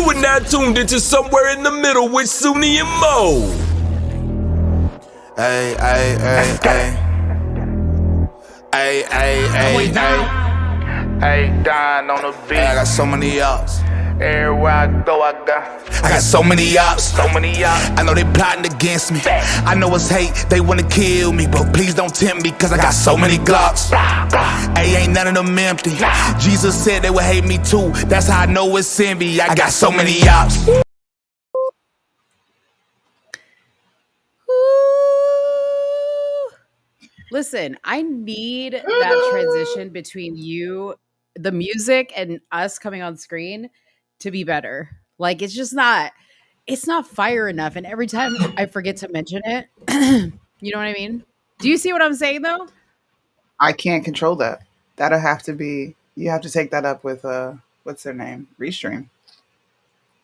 You are now tuned into Somewhere in the Middle with Soonie and Mo. Ay, ay, ay, ay. Ay, ay, ay, ay. Hey, Don on the beat. I got so many ops. Everywhere I go, I got so many ops. so many ops. I know they plotting against me. I know it's hate, they wanna kill me, but please don't tempt me, cause I got so many glocks. Ay, ain't none of them empty. Jesus said they would hate me too. That's how I know it's envy. I got so many ops. Listen, I need that transition between you, the music, and us coming on screen to be better. Like it's not fire enough. And every time I forget to mention it, you know what I mean? Do you see what I'm saying though? I can't control that. That'll have to be. You have to take that up with what's their name? Restream.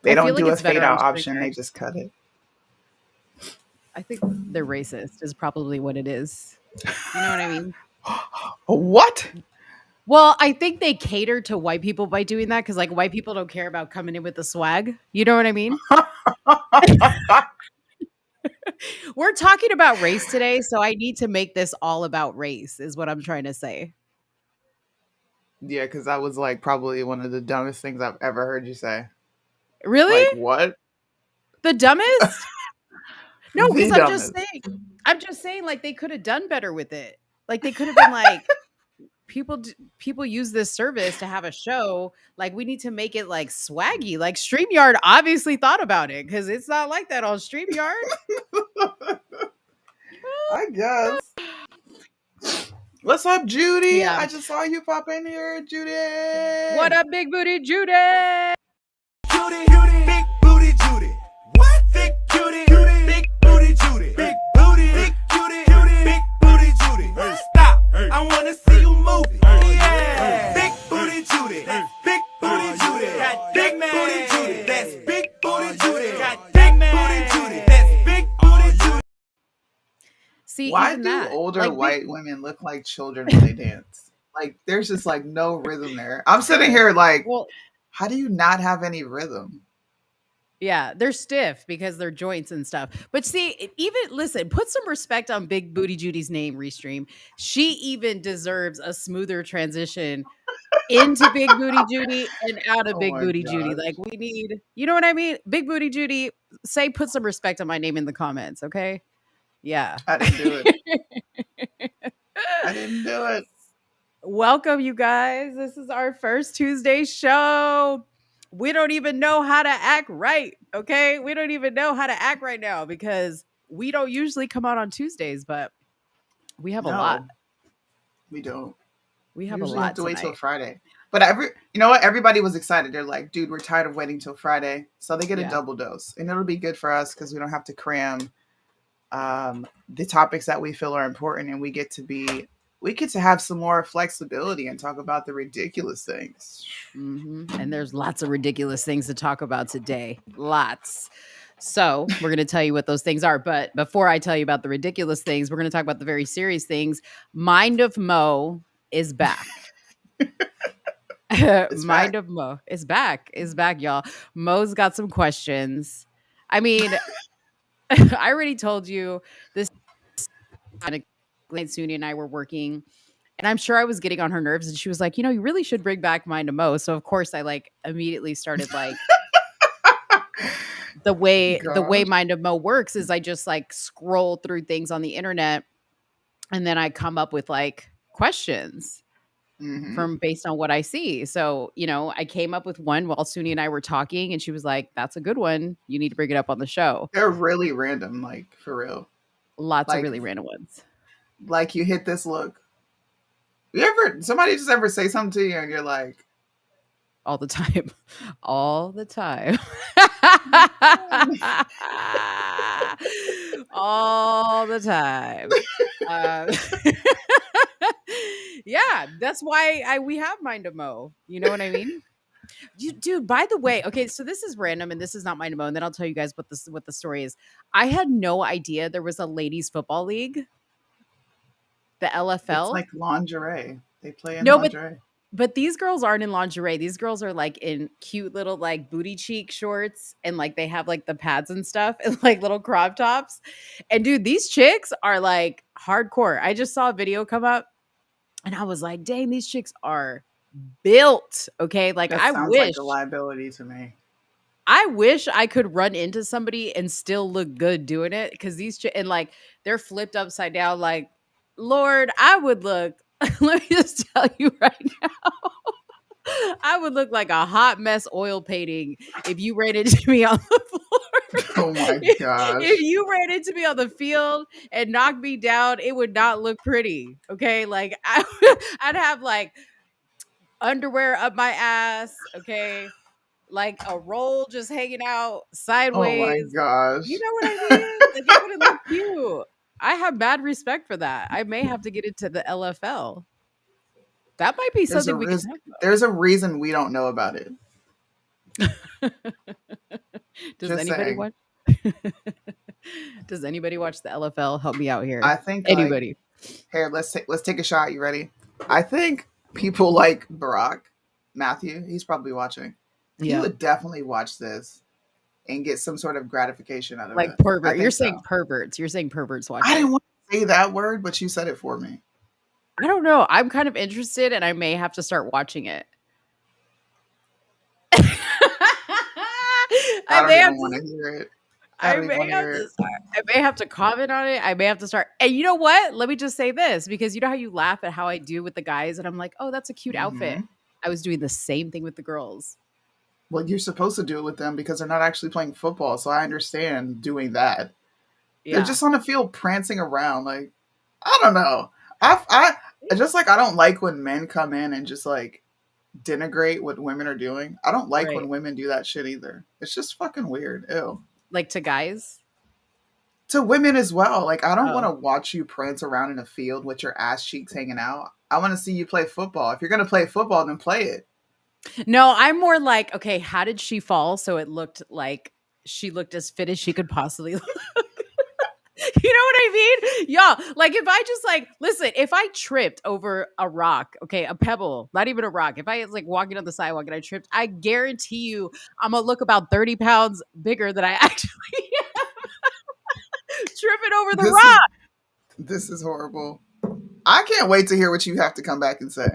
They I feel don't like do a it's better fade on out option. Spreaker. They just cut it. I think they're racist is probably what it is. You know what I mean? What? Well, I think they cater to white people by doing that because like white people don't care about coming in with the swag. You know what I mean? We're talking about race today, so I need to make this all about race, is what I'm trying to say. Yeah, because that was like probably one of the dumbest things I've ever heard you say. Really? Like what? The dumbest? No, The because dumbest. I'm just saying, like they could have done better with it. Like they could have been like, people use this service to have a show. Like we need to make it like swaggy. Like StreamYard obviously thought about it because it's not like that on StreamYard. I guess. What's up, Judy? Yeah. I just saw you pop in here, Judy. What up, big booty Judy? Judy, big booty Judy. What? Thick Judy, big booty Judy. Big booty, big Judy, big booty Judy. Stop, I wanna see you move it. Yeah, big booty Judy, big booty Judy. Big booty Judy, that's big booty Judy. Big booty Judy, that's big booty Judy. See, Why even do that, older like, white women look like children when they dance? Like, there's just like no rhythm there. I'm sitting here like, well, how do you not have any rhythm? yeah, they're stiff because they're joints and stuff. But see, even listen, put some respect on Big Booty Judy's name, Restream. She even deserves a smoother transition into Big Booty Judy and out of Oh Big my Booty Judy. gosh. Like we need, you know what I mean? Big Booty Judy, say put some respect on my name in the comments, okay? Yeah. I didn't do it. I didn't do it. Welcome, you guys. This is our first Tuesday show. We don't even know how to act right, okay? We don't even know how to act right now because we don't usually come out on Tuesdays, but we have a lot. No, we don't. We have Usually a lot have to wait till tonight. Friday. But you know what? Everybody was excited. They're like, dude, we're tired of waiting till Friday. So they get a Yeah. double dose. And it'll be good for us because we don't have to cram the topics that we feel are important, and we get to have some more flexibility and talk about the ridiculous things. And there's lots of ridiculous things to talk about today. Lots. So we're going to tell you what those things are. But before I tell you about the ridiculous things, we're going to talk about the very serious things. Mind of Mo is back. Mind of Mo is back. Is back, y'all. Mo's got some questions. I mean, I already told you this. Soonie and I were working, and I'm sure I was getting on her nerves. And she was like, you really should bring back Mind of Mo. So of course, I like immediately started like the way Mind of Mo works is I just like scroll through things on the internet, and then I come up with like questions from based on what I see. So, I came up with one while Soonie and I were talking, and she was like, that's a good one. You need to bring it up on the show. They're really random, like for real. Lots of Like- really random ones. Like you hit this look. Somebody just ever say something to you and you're like, All the time. All the time. All the time. Yeah, that's why we have Mind of Mo. You know what I mean? Dude, by the way, okay, so this is random and this is not Mind of Mo, and then I'll tell you guys what the story is. I had no idea there was a ladies football league. The LFL. it's like lingerie. They play in No, but lingerie. But these girls aren't in lingerie. These girls are like in cute little like booty cheek shorts and like they have like the pads and stuff and like little crop tops. And dude, these chicks are like hardcore. I just saw a video come up and I was like, dang, these chicks are built. Okay. Like That sounds like a liability to me. I wish I could run into somebody and still look good doing it because and like they're flipped upside down. Like, Lord, I would look. Let me just tell you right now, I would look like a hot mess oil painting if you ran into me on the floor. Oh my gosh. If you ran into me on the field and knocked me down, it would not look pretty. Okay, like I'd have like underwear up my ass. Okay, like a roll just hanging out Oh my sideways. gosh. You know what I mean? Like it wouldn't look cute. I have bad respect for that. I may have to get into the LFL. That might be There's something a, we can there's, talk about. there's a reason we don't know about it. Does Just anybody saying. watch? Does anybody watch the LFL? Help me out here. I think like, Anybody? here, let's take a shot. You ready? I think people like Barack Matthew, he's probably watching. He Yeah. would definitely watch this and get some sort of gratification out of Like it. I pervert. think You're so. saying perverts. You're saying perverts watch I it. didn't want to say that word, but you said it for me. I don't know. I'm kind of interested and I may have to start watching it. I don't even want to hear it. I don't even want to hear it. I may have to comment on it. I may have to start. And you know what? Let me just say this because you know how you laugh at how I do with the guys, and I'm like, oh, that's a cute outfit. Mhm. I was doing the same thing with the girls. Well, you're supposed to do it with them because they're not actually playing football. So I understand doing that. Yeah. They're just on the field prancing around. Like, I don't know. I just like I don't like when men come in and just like denigrate what women are doing. I don't like Right. when women do that shit either. It's just fucking weird. Ew. Like to guys. To women as well. Like I don't Oh. want to watch you prance around in a field with your ass cheeks hanging out. I want to see you play football. If you're gonna play football, then play it. No, I'm more like, okay, how did she fall? So it looked like she looked as fit as she could possibly look. You know what I mean? Y'all, like if I just like, listen, if I tripped over a rock, okay, a pebble, not even a rock, if I was like walking on the sidewalk and I tripped, I guarantee you I'm going to look about 30 pounds bigger than I actually am. Tripping over the rock. This is horrible. I can't wait to hear what you have to come back and say.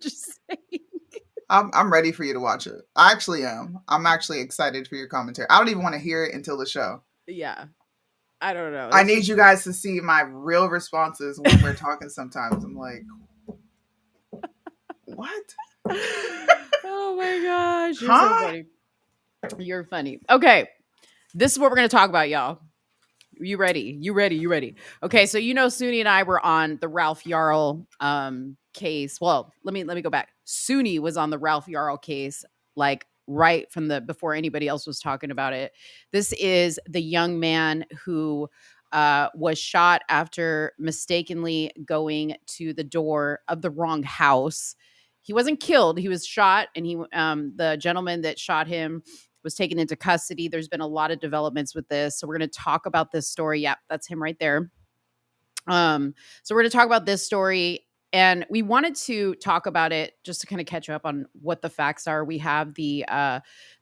Just saying. I'm ready for you to watch it. I actually am. I'm actually excited for your commentary. I don't even want to hear it until the show. Yeah. I don't know. I need you guys to see my real responses when we're talking sometimes. I'm like, what? Oh my gosh. You're Huh? so funny. You're funny. Okay. This is what we're going to talk about, y'all. You ready? You ready? You ready? Okay, so you know Soonie and I were on the Ralph Yarl case. Well, let me go back. Soonie was on the Ralph Yarl case like right from the before anybody else was talking about it. This is the young man who was shot after mistakenly going to the door of the wrong house. He wasn't killed. He was shot, and the gentleman that shot him was taken into custody. There's been a lot of developments with this. So we're going to talk about this story. Yep, that's him right there. So we're going to talk about this story. And we wanted to talk about it just to kind of catch up on what the facts are. We have the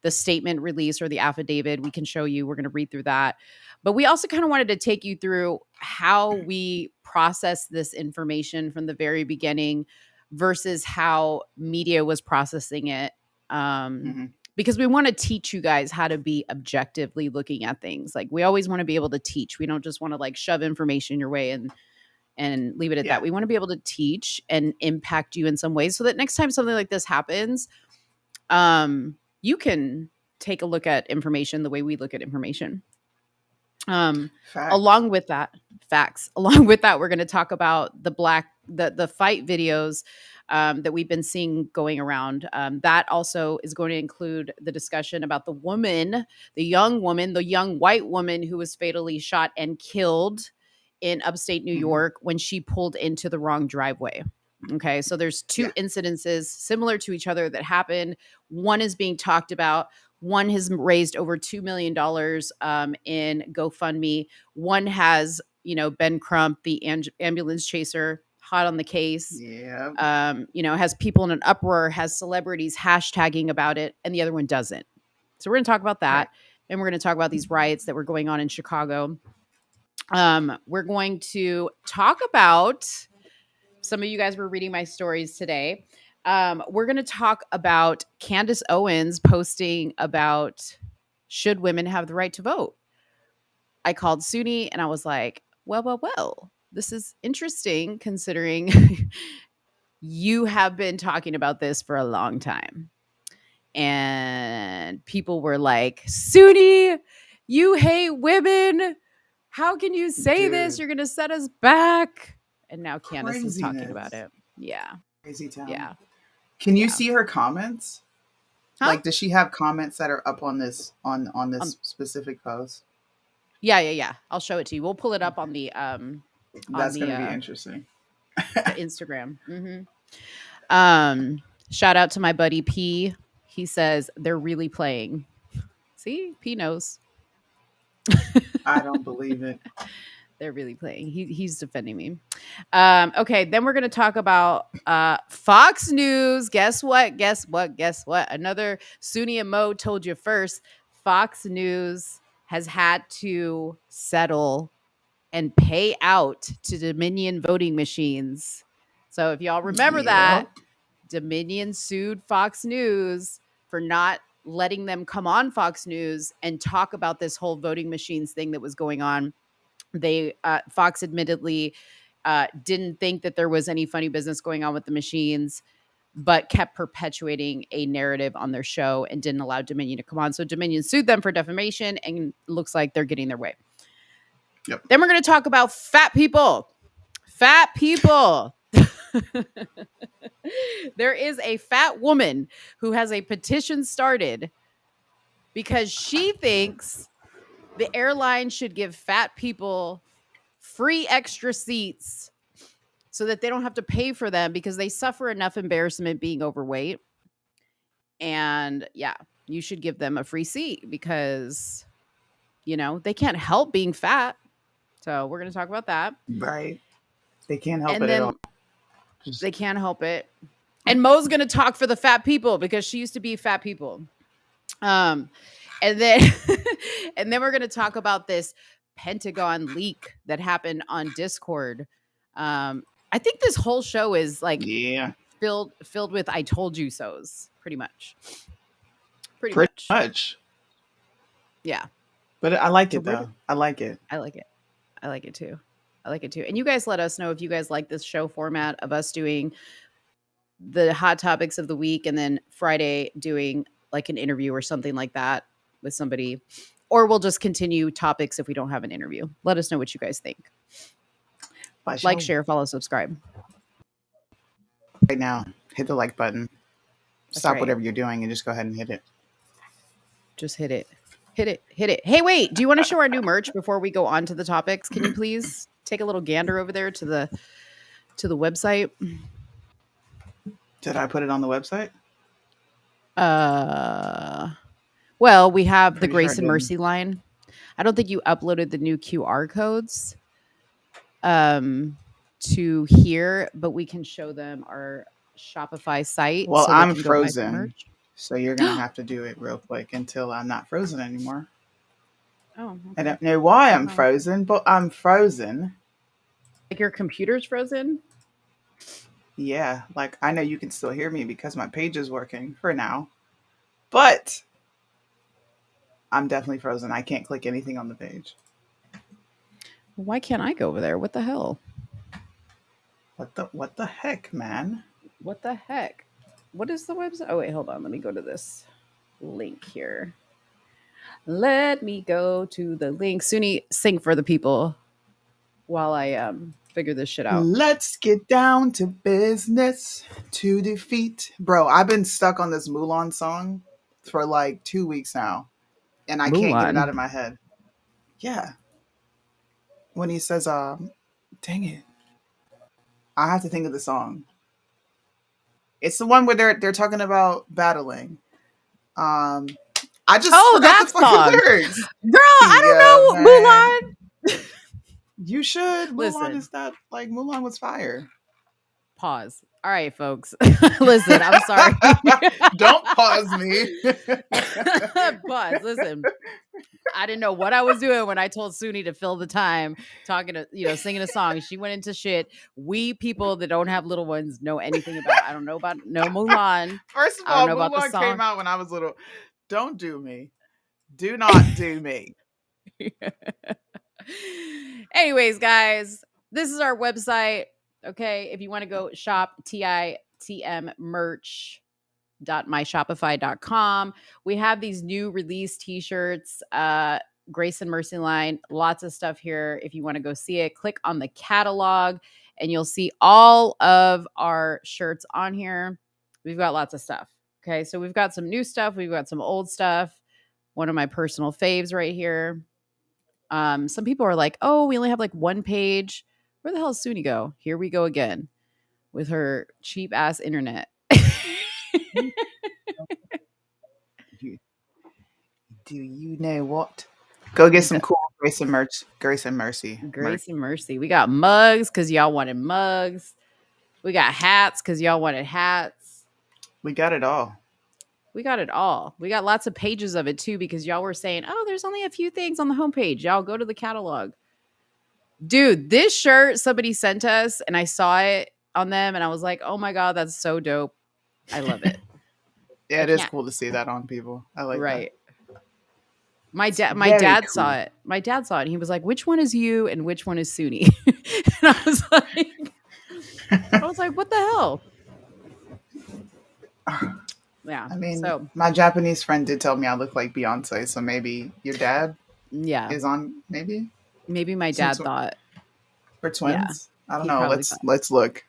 statement release or the affidavit. We can show you. We're going to read through that. But we also kind of wanted to take you through how we process this information from the very beginning versus how media was processing it. Because we want to teach you guys how to be objectively looking at things. Like we always want to be able to teach. We don't just want to like shove information your way and leave it at that. We want to be able to teach and impact you in some ways so that next time something like this happens, you can take a look at information the way we look at information. Along with that, we're going to talk about the fight videos that we've been seeing going around. That also is going to include the discussion about the young white woman who was fatally shot and killed in upstate New York when she pulled into the wrong driveway. Okay, so there's two incidences similar to each other that happened. One is being talked about. One has raised over $2 million in GoFundMe. One has, Ben Crump, the ambulance chaser, hot on the case. Yeah. Has people in an uproar, has celebrities hashtagging about it, and the other one doesn't. So we're going to talk about that. Right. And we're going to talk about these riots that were going on in Chicago. We're going to talk about, some of you guys were reading my stories today. We're going to talk about Candace Owens posting about, should women have the right to vote? I called Soonie and I was like, well, this is interesting considering you have been talking about this for a long time. And people were like, Soonie, you hate women. How can you say this? Dude. You're going to set us back. And now Candace is talking Craziness. about it. Yeah. Crazy town. Yeah. Can you Yeah. see her comments? Huh? Like, does she have comments that are up on this on this specific post? Yeah. I'll show it to you. We'll pull it up on the That's going to be interesting. the Instagram. Shout out to my buddy P. He says they're really playing. See, P knows. I don't believe it. They're really playing. He's defending me. Okay, then we're going to talk about Fox News. Guess what? Another Soonie and Mo told you first. Fox News has had to settle and pay out to Dominion voting machines. So if y'all remember that, Dominion sued Fox News for not letting them come on Fox News and talk about this whole voting machines thing that was going on. They Fox admittedly didn't think that there was any funny business going on with the machines, but kept perpetuating a narrative on their show and didn't allow Dominion to come on. So Dominion sued them for defamation, and looks like they're getting their way. Yep. Then we're going to talk about fat people. Fat people. There is a fat woman who has a petition started because she thinks the airline should give fat people free extra seats so that they don't have to pay for them because they suffer enough embarrassment being overweight. And yeah, you should give them a free seat because, they can't help being fat. So we're going to talk about that. Right. They can't help it at all. They can't help it. And Mo's going to talk for the fat people because she used to be fat people. And then we're going to talk about this Pentagon leak that happened on Discord. I think this whole show is like filled with I told you so's pretty much. Pretty much. Yeah. But I like it though. I like it. I like it too. And you guys let us know if you guys like this show format of us doing the hot topics of the week and then Friday doing like an interview or something like that with somebody, or we'll just continue topics if we don't have an interview. Let us know what you guys think. Like, share, follow, subscribe. Right now, hit the like button. Stop whatever you're doing and just go ahead and hit it. Just hit it. Hey, wait, do you want to show our new merch before we go on to the topics? Can you please take a little gander over there to the website? Did I put it on the website? Well, we have the Grace and Mercy line. I don't think you uploaded the new QR codes to here, but we can show them our Shopify site. Well, so I'm frozen, so you're going to have to do it real quick until I'm not frozen anymore. Oh, okay. I don't know why I'm frozen, but I'm frozen. Like your computer's frozen? Yeah, like I know you can still hear me because my page is working for now, but I'm definitely frozen. I can't click anything on the page. Why can't I go over there? What the hell? What the heck, man? What the heck? What is the website? Oh, wait, hold on. Let me go to this link here. Let me go to the link. Soonie, sing for the people while I figure this shit out. Let's get down to business to defeat. Bro, I've been stuck on this Mulan song for like 2 weeks now, and I can't get it out of my head. Yeah. When he says, dang it. I have to think of the song. It's the one where they're talking about battling. I just forgot that the fucking song. lyrics. Girl, I don't know Mulan. You should. Listen. Mulan is not like Mulan was fire. Pause. All right, folks. Listen, I'm sorry. Don't pause me. Pause. Listen. I didn't know what I was doing when I told Soonie to fill the time talking to, singing a song. She went into shit. We people that don't have little ones know anything about. I don't know about Mulan. First of I don't all, know about the Mulan song. came out when I was little. Don't do me. Do not do me. Anyways, guys, this is our website. Okay. If you want to go shop, TITM merch.myshopify.com. We have these new release t-shirts, Grace and Mercy line, lots of stuff here. If you want to go see it, click on the catalog and you'll see all of our shirts on here. We've got lots of stuff. Okay. So we've got some new stuff. We've got some old stuff. One of my personal faves right here. Some people are like, oh, we only have like one page. Where the hell is Soonie go? Here we go again with her cheap ass internet. Do you know what? Go get some cool Grace and Mercy. Grace and Mercy. Grace and Mercy. We got mugs because y'all wanted mugs. We got hats because y'all wanted hats. We got it all. We got it all. We got lots of pages of it too because y'all were saying, oh, there's only a few things on the homepage. Y'all go to the catalog. Dude, this shirt somebody sent us and I saw it on them and I was like, oh my God, that's so dope. I love it. Yeah, it is cool to see that on people. I like that. My dad cool. saw it. My dad saw it. And he was like, which one is you and which one is Soonie? And I was like, what the hell? Yeah. I mean, so my Japanese friend did tell me I look like Beyonce, so maybe your dad is on, maybe? Maybe my dad thought. Or twins? Yeah. I don't know. Let's look.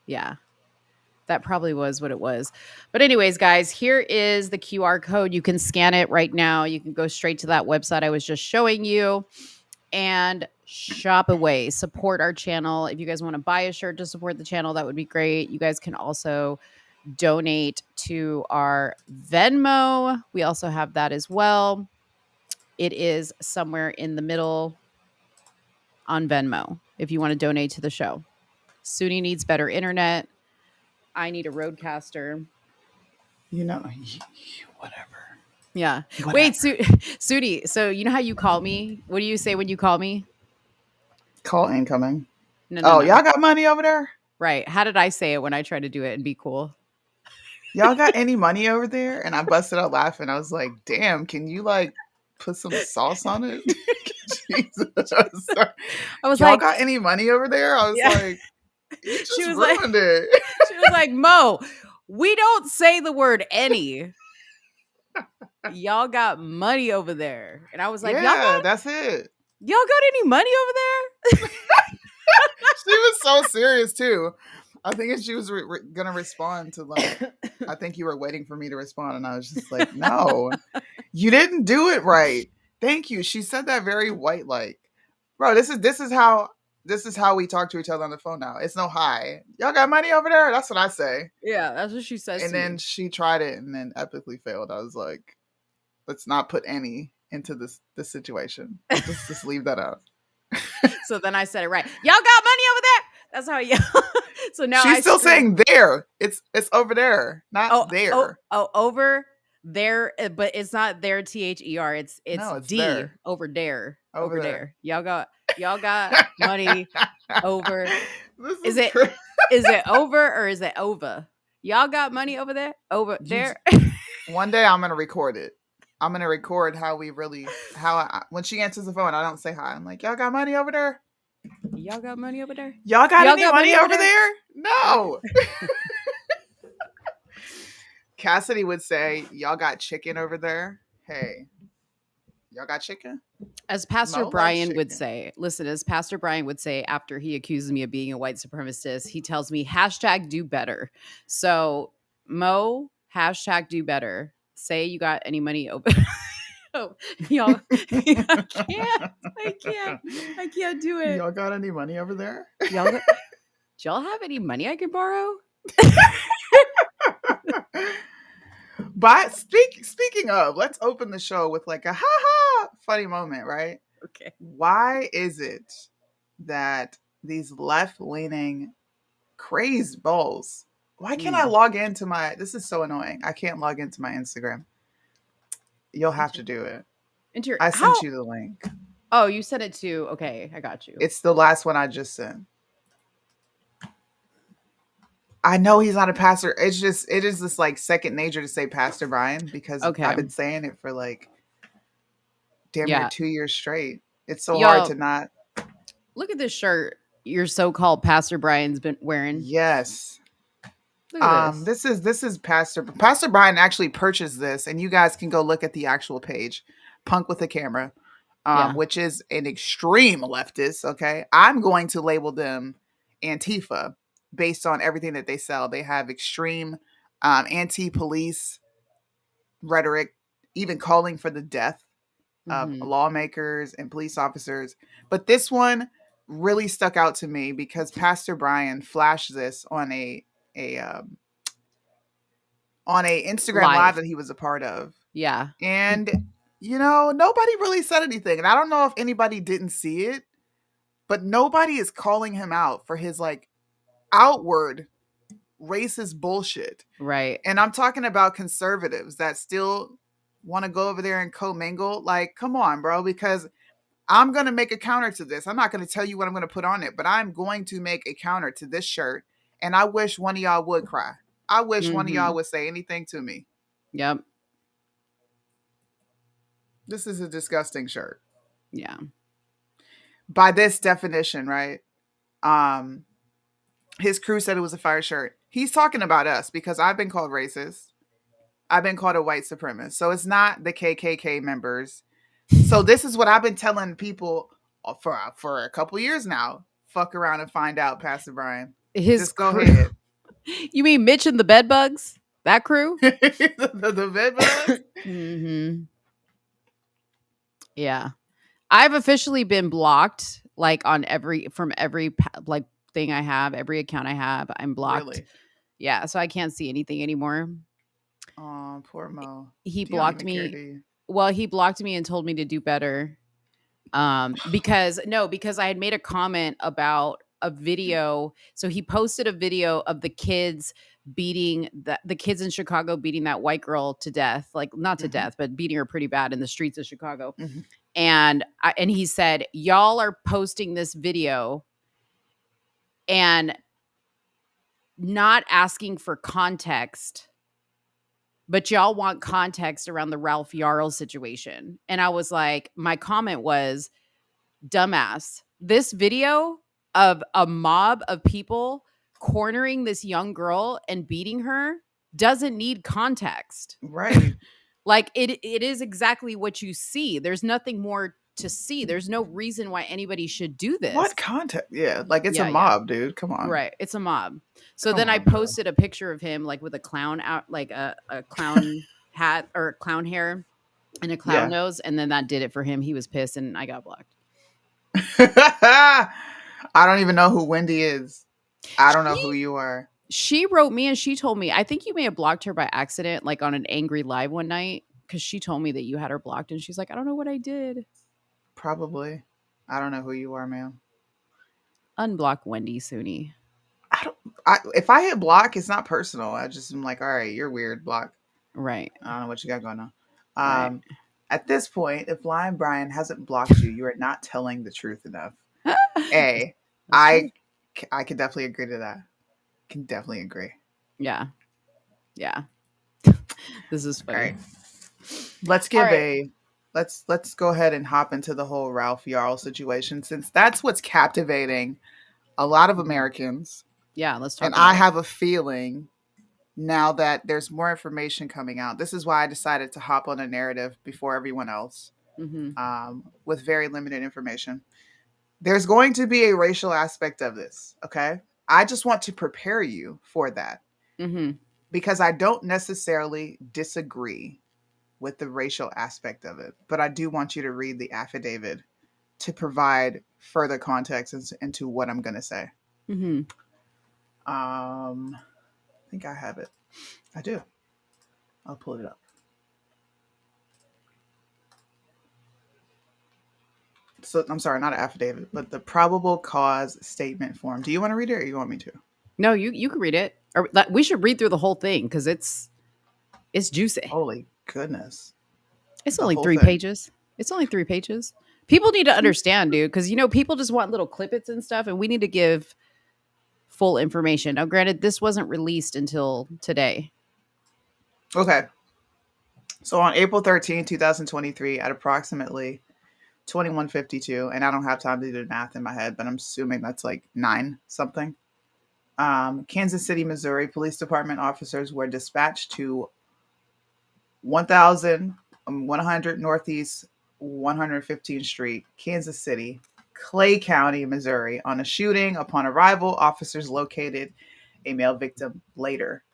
Yeah. That probably was what it was. But anyways, guys, here is the QR code. You can scan it right now. You can go straight to that website I was just showing you and shop away. Support our channel. If you guys want to buy a shirt to support the channel, that would be great. You guys can also donate to our Venmo. We also have that as well. It is somewhere in the middle on Venmo if you want to donate to the show. Soonie needs better internet. I need a roadcaster. Whatever. Yeah. Whatever. Wait, Soonie. So you know how you call me? What do you say when you call me? Call incoming. No. Y'all got money over there? Right. How did I say it when I tried to do it and be cool? Y'all got any money over there? And I busted out laughing. I was like, damn, can you like put some sauce on it? Jesus. I was y'all like, got any money over there? I was like, you just ruined it. She was like, Mo, we don't say the word any. Y'all got money over there. And I was like, that's it. Y'all got any money over there? She was so serious too. I think she was gonna respond to like, I think you were waiting for me to respond, and I was just like, no, you didn't do it right. Thank you. She said that very white like, bro. This is how we talk to each other on the phone now. It's no hi. Y'all got money over there? That's what I say. Yeah, that's what she says. And then she tried it and then epically failed. I was like, let's not put any into this situation. Just leave that out. So then I said it right. Y'all got money over there? That's how you. So now she's still saying there. It's over there, not there. Over there, but it's not there. THER. It's D there. Over there. Over there. Y'all got money over. Is it over or is it over? Y'all got money over there? Over there? One day I'm gonna record it. I'm gonna record when she answers the phone, I don't say hi. I'm like, y'all got money over there? Y'all got money over there? Y'all got any money over there? No. Cassidy would say, y'all got chicken over there? Hey, y'all got chicken? As Pastor Brian would say, as Pastor Brian would say after he accuses me of being a white supremacist, he tells me, #do better. So, Mo, #do better. Say you got any money over. Oh, y'all, I can't do it. Y'all got any money over there? Do y'all have any money I can borrow? But speaking of, let's open the show with like a ha funny moment, right? Okay. Why is it that these left-leaning crazed balls. Why can't I Mm. log into my? This is so annoying. I can't log into my Instagram. You'll have to do it. Into your I how? sent you the link. Oh, you sent it to. Okay, I got you. It's the last one I just sent. I know he's not a pastor. It's just it is this like second nature to say Pastor Brian because Okay. I've been saying it for like damn near Yeah. 2 years straight. It's so hard Y'all, to not. look at this shirt your so-called Pastor Brian's been wearing. Yes. Look at this. This is Pastor Brian actually purchased this, and you guys can go look at the actual page, Punk with a Camera, Yeah. which is an extreme leftist. Okay, I'm going to label them Antifa based on everything that they sell. They have extreme anti-police rhetoric, even calling for the death of Mhm. lawmakers and police officers. But this one really stuck out to me because Pastor Brian flashed this a um, on a Instagram live Live. that he was a part of. Yeah. And nobody really said anything. And I don't know if anybody didn't see it, but nobody is calling him out for his like outward racist bullshit. Right. And I'm talking about conservatives that still want to go over there and commingle. Like, come on, bro, because I'm going to make a counter to this. I'm not going to tell you what I'm going to put on it, but I'm going to make a counter to this shirt. And I wish one of y'all would cry. I wish one of y'all Mhm. would say anything to me. Yep. This is a disgusting shirt. Yeah. By this definition, right? His crew said it was a fire shirt. He's talking about us because I've been called racist. I've been called a white supremacist. So it's not the KKK members. So this is what I've been telling people for a couple years now. Fuck around and find out, Pastor Brian. His Just go crew. ahead. You mean Mitch and the Bedbugs? That crew? the bed bugs? Mhm. Yeah. I've officially been blocked like on every like thing I have, every account I have, I'm blocked. Really? Yeah, so I can't see anything anymore. Oh, poor Mo. He You don't blocked even care, me. do you? Well, he blocked me and told me to do better. Because I had made a comment about a video. So he posted a video of the kids beating the kids in Chicago beating that white girl to death, like not to Mhm. death, but beating her pretty bad in the streets of Chicago. Mhm. And he said, y'all are posting this video and not asking for context, but y'all want context around the Ralph Yarl situation. And I was like, my comment was, dumbass, this video of a mob of people cornering this young girl and beating her doesn't need context. Right. Like it is exactly what you see. There's nothing more to see. There's no reason why anybody should do this. What content? Yeah, like it's Yeah, a yeah. mob, dude. Come on. Right. It's a mob. So Come then I on, bro. posted a picture of him like with a clown out, like a clown hat or clown hair and a clown Yeah. nose. And then that did it for him. He was pissed and I got blocked. I don't even know who Wendy is. I don't know who you are. She wrote me and she told me, I think you may have blocked her by accident, like on an angry live one night, because she told me that you had her blocked. And she's like, I don't know what I did. Probably. I don't know who you are, man. Unblock Wendy Soonie. If I hit block, it's not personal. I just am like, all right, you're weird, block. Right. I don't know what you got going on. Right. At this point, if Lion Brian hasn't blocked you, you are not telling the truth enough. I can definitely agree to that. Can definitely agree. Yeah. Yeah. This is funny. All right. Let's give All right. let's go ahead and hop into the whole Ralph Yarl situation, since that's what's captivating a lot of Americans. Yeah, let's talk And about I it. have a feeling now that there's more information coming out. This is why I decided to hop on a narrative before everyone else, with very limited information. There's going to be a racial aspect of this, okay? I just want to prepare you for that because I don't necessarily disagree with the racial aspect of it, but I do want you to read the affidavit to provide further context into what I'm going to say. I think I have it. I do. I'll pull it up. So I'm sorry, not an affidavit, but the probable cause statement form. Do you want to read it or you want me to? No, you can read it. Or we should read through the whole thing because it's juicy. Holy goodness. It's The only whole 3 thing. pages. It's only 3 pages. People need to understand, dude, because people just want little clippets and stuff, and we need to give full information. Now, granted, this wasn't released until today. Okay. So on April 13, 2023, at approximately 21:52, and I don't have time to do the math in my head, but I'm assuming that's like 9 something. Kansas City, Missouri Police Department officers were dispatched to 1100 Northeast 115th Street, Kansas City, Clay County, Missouri, on a shooting. Upon arrival, officers located a male victim later,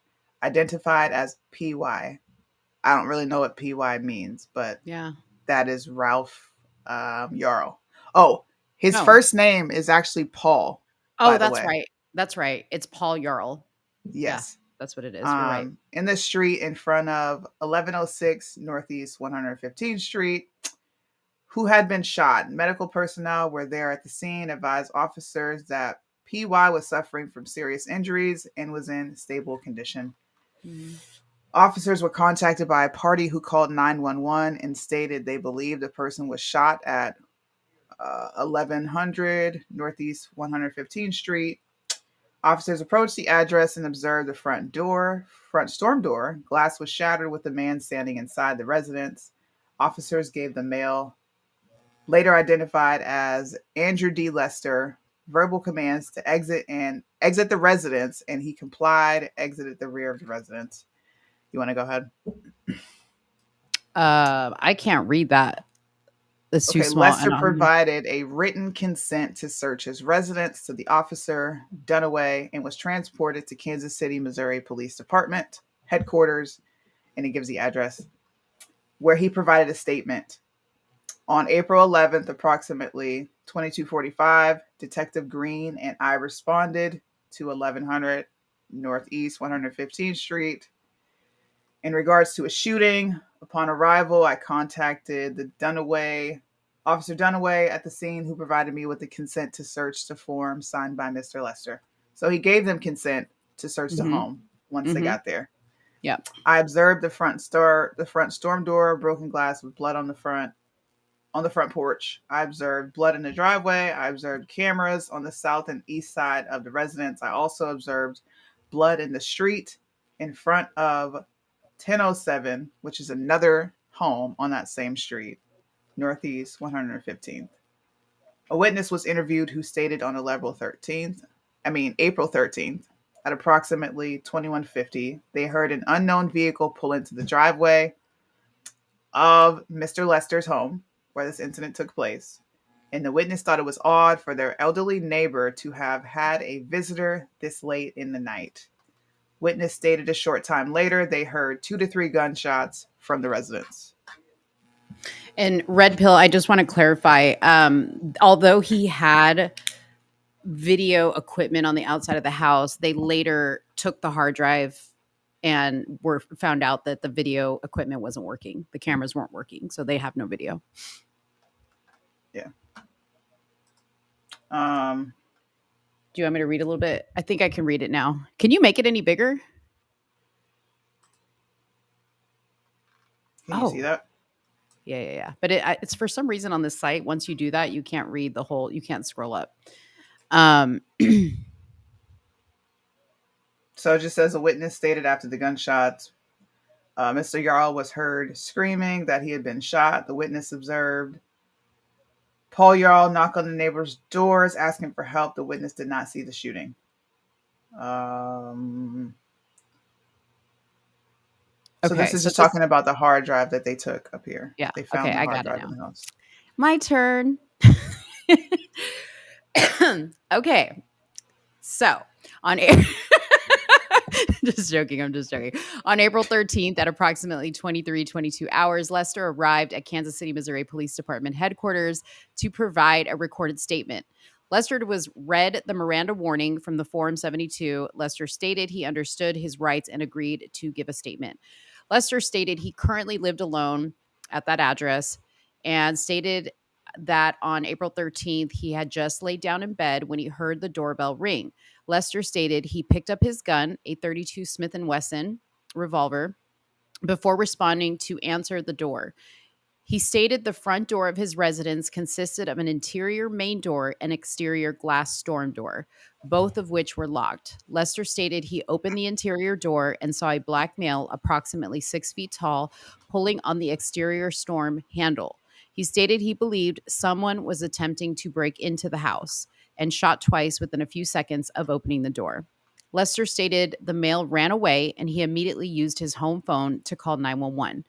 identified as PY. I don't really know what PY means, but Yeah. that is Ralph Yarl. Oh, his Oh. first name is actually Paul. Oh, by the that's way. right. That's right. It's Paul Yarl. Yes. That's what it is. You're right. In the street in front of 1106 Northeast 115th Street, who had been shot. Medical personnel were there at the scene, advised officers that PY was suffering from serious injuries and was in stable condition. Officers were contacted by a party who called 911 and stated they believed the person was shot at 1100 Northeast 115th Street. Officers approached the address and observed the front storm door. Glass was shattered with the man standing inside the residence. Officers gave the male, later identified as Andrew D. Lester, verbal commands to exit the residence, and he complied, exited the rear of the residence. You want to go ahead? I can't read that. It's too Okay, small. Lester provided a written consent to search his residence to the officer, Dunaway, and was transported to Kansas City, Missouri Police Department headquarters, and he gives the address, where he provided a statement. On April 11th, approximately 22:45, Detective Green and I responded to 1100 Northeast 115th Street. In regards to a shooting, upon arrival, I contacted Officer Dunaway at the scene, who provided me with the consent to search the form signed by Mr. Lester. So he gave them consent to search the home once they got there. Yeah. I observed the front storm door, broken glass with blood on the front porch. I observed blood in the driveway. I observed cameras on the south and east side of the residence. I also observed blood in the street in front of 1007, which is another home on that same street, Northeast 115th. A witness was interviewed who stated on April 13th, at approximately 21:50, they heard an unknown vehicle pull into the driveway of Mr. Lester's home where this incident took place. And the witness thought it was odd for their elderly neighbor to have had a visitor this late in the night. Witness stated a short time later they heard 2 to 3 gunshots from the residence. And Red Pill, I just want to clarify. Although he had video equipment on the outside of the house, they later took the hard drive and found out that the video equipment wasn't working. The cameras weren't working, so they have no video. Yeah. Do you want me to read a little bit? I think I can read it now. Can you make it any bigger? Can you see that? Yeah. But it's for some reason on this site, once you do that, you can't read the whole, you can't scroll up. So it just says a witness stated after the gunshots, Mr. Yarl was heard screaming that he had been shot. The witness observed Paul Yarl knock on the neighbor's doors asking for help. The witness did not see the shooting. So this is just talking about the hard drive that they took up here. Yeah. They found the I hard got drive it in the now. house. My turn. Okay. So on just joking. I'm just joking. On April 13th at approximately 23:22 hours, Lester arrived at Kansas City, Missouri Police Department headquarters to provide a recorded statement. Lester was read the Miranda warning from the Form 72. Lester stated he understood his rights and agreed to give a statement. Lester stated he currently lived alone at that address and stated that on April 13th, he had just laid down in bed when he heard the doorbell ring. Lester stated he picked up his gun, a .32 Smith & Wesson revolver, before responding to answer the door. He stated the front door of his residence consisted of an interior main door and exterior glass storm door, both of which were locked. Lester stated he opened the interior door and saw a black male approximately 6 feet tall pulling on the exterior storm handle. He stated he believed someone was attempting to break into the house and shot twice within a few seconds of opening the door. Lester stated the male ran away and he immediately used his home phone to call 911.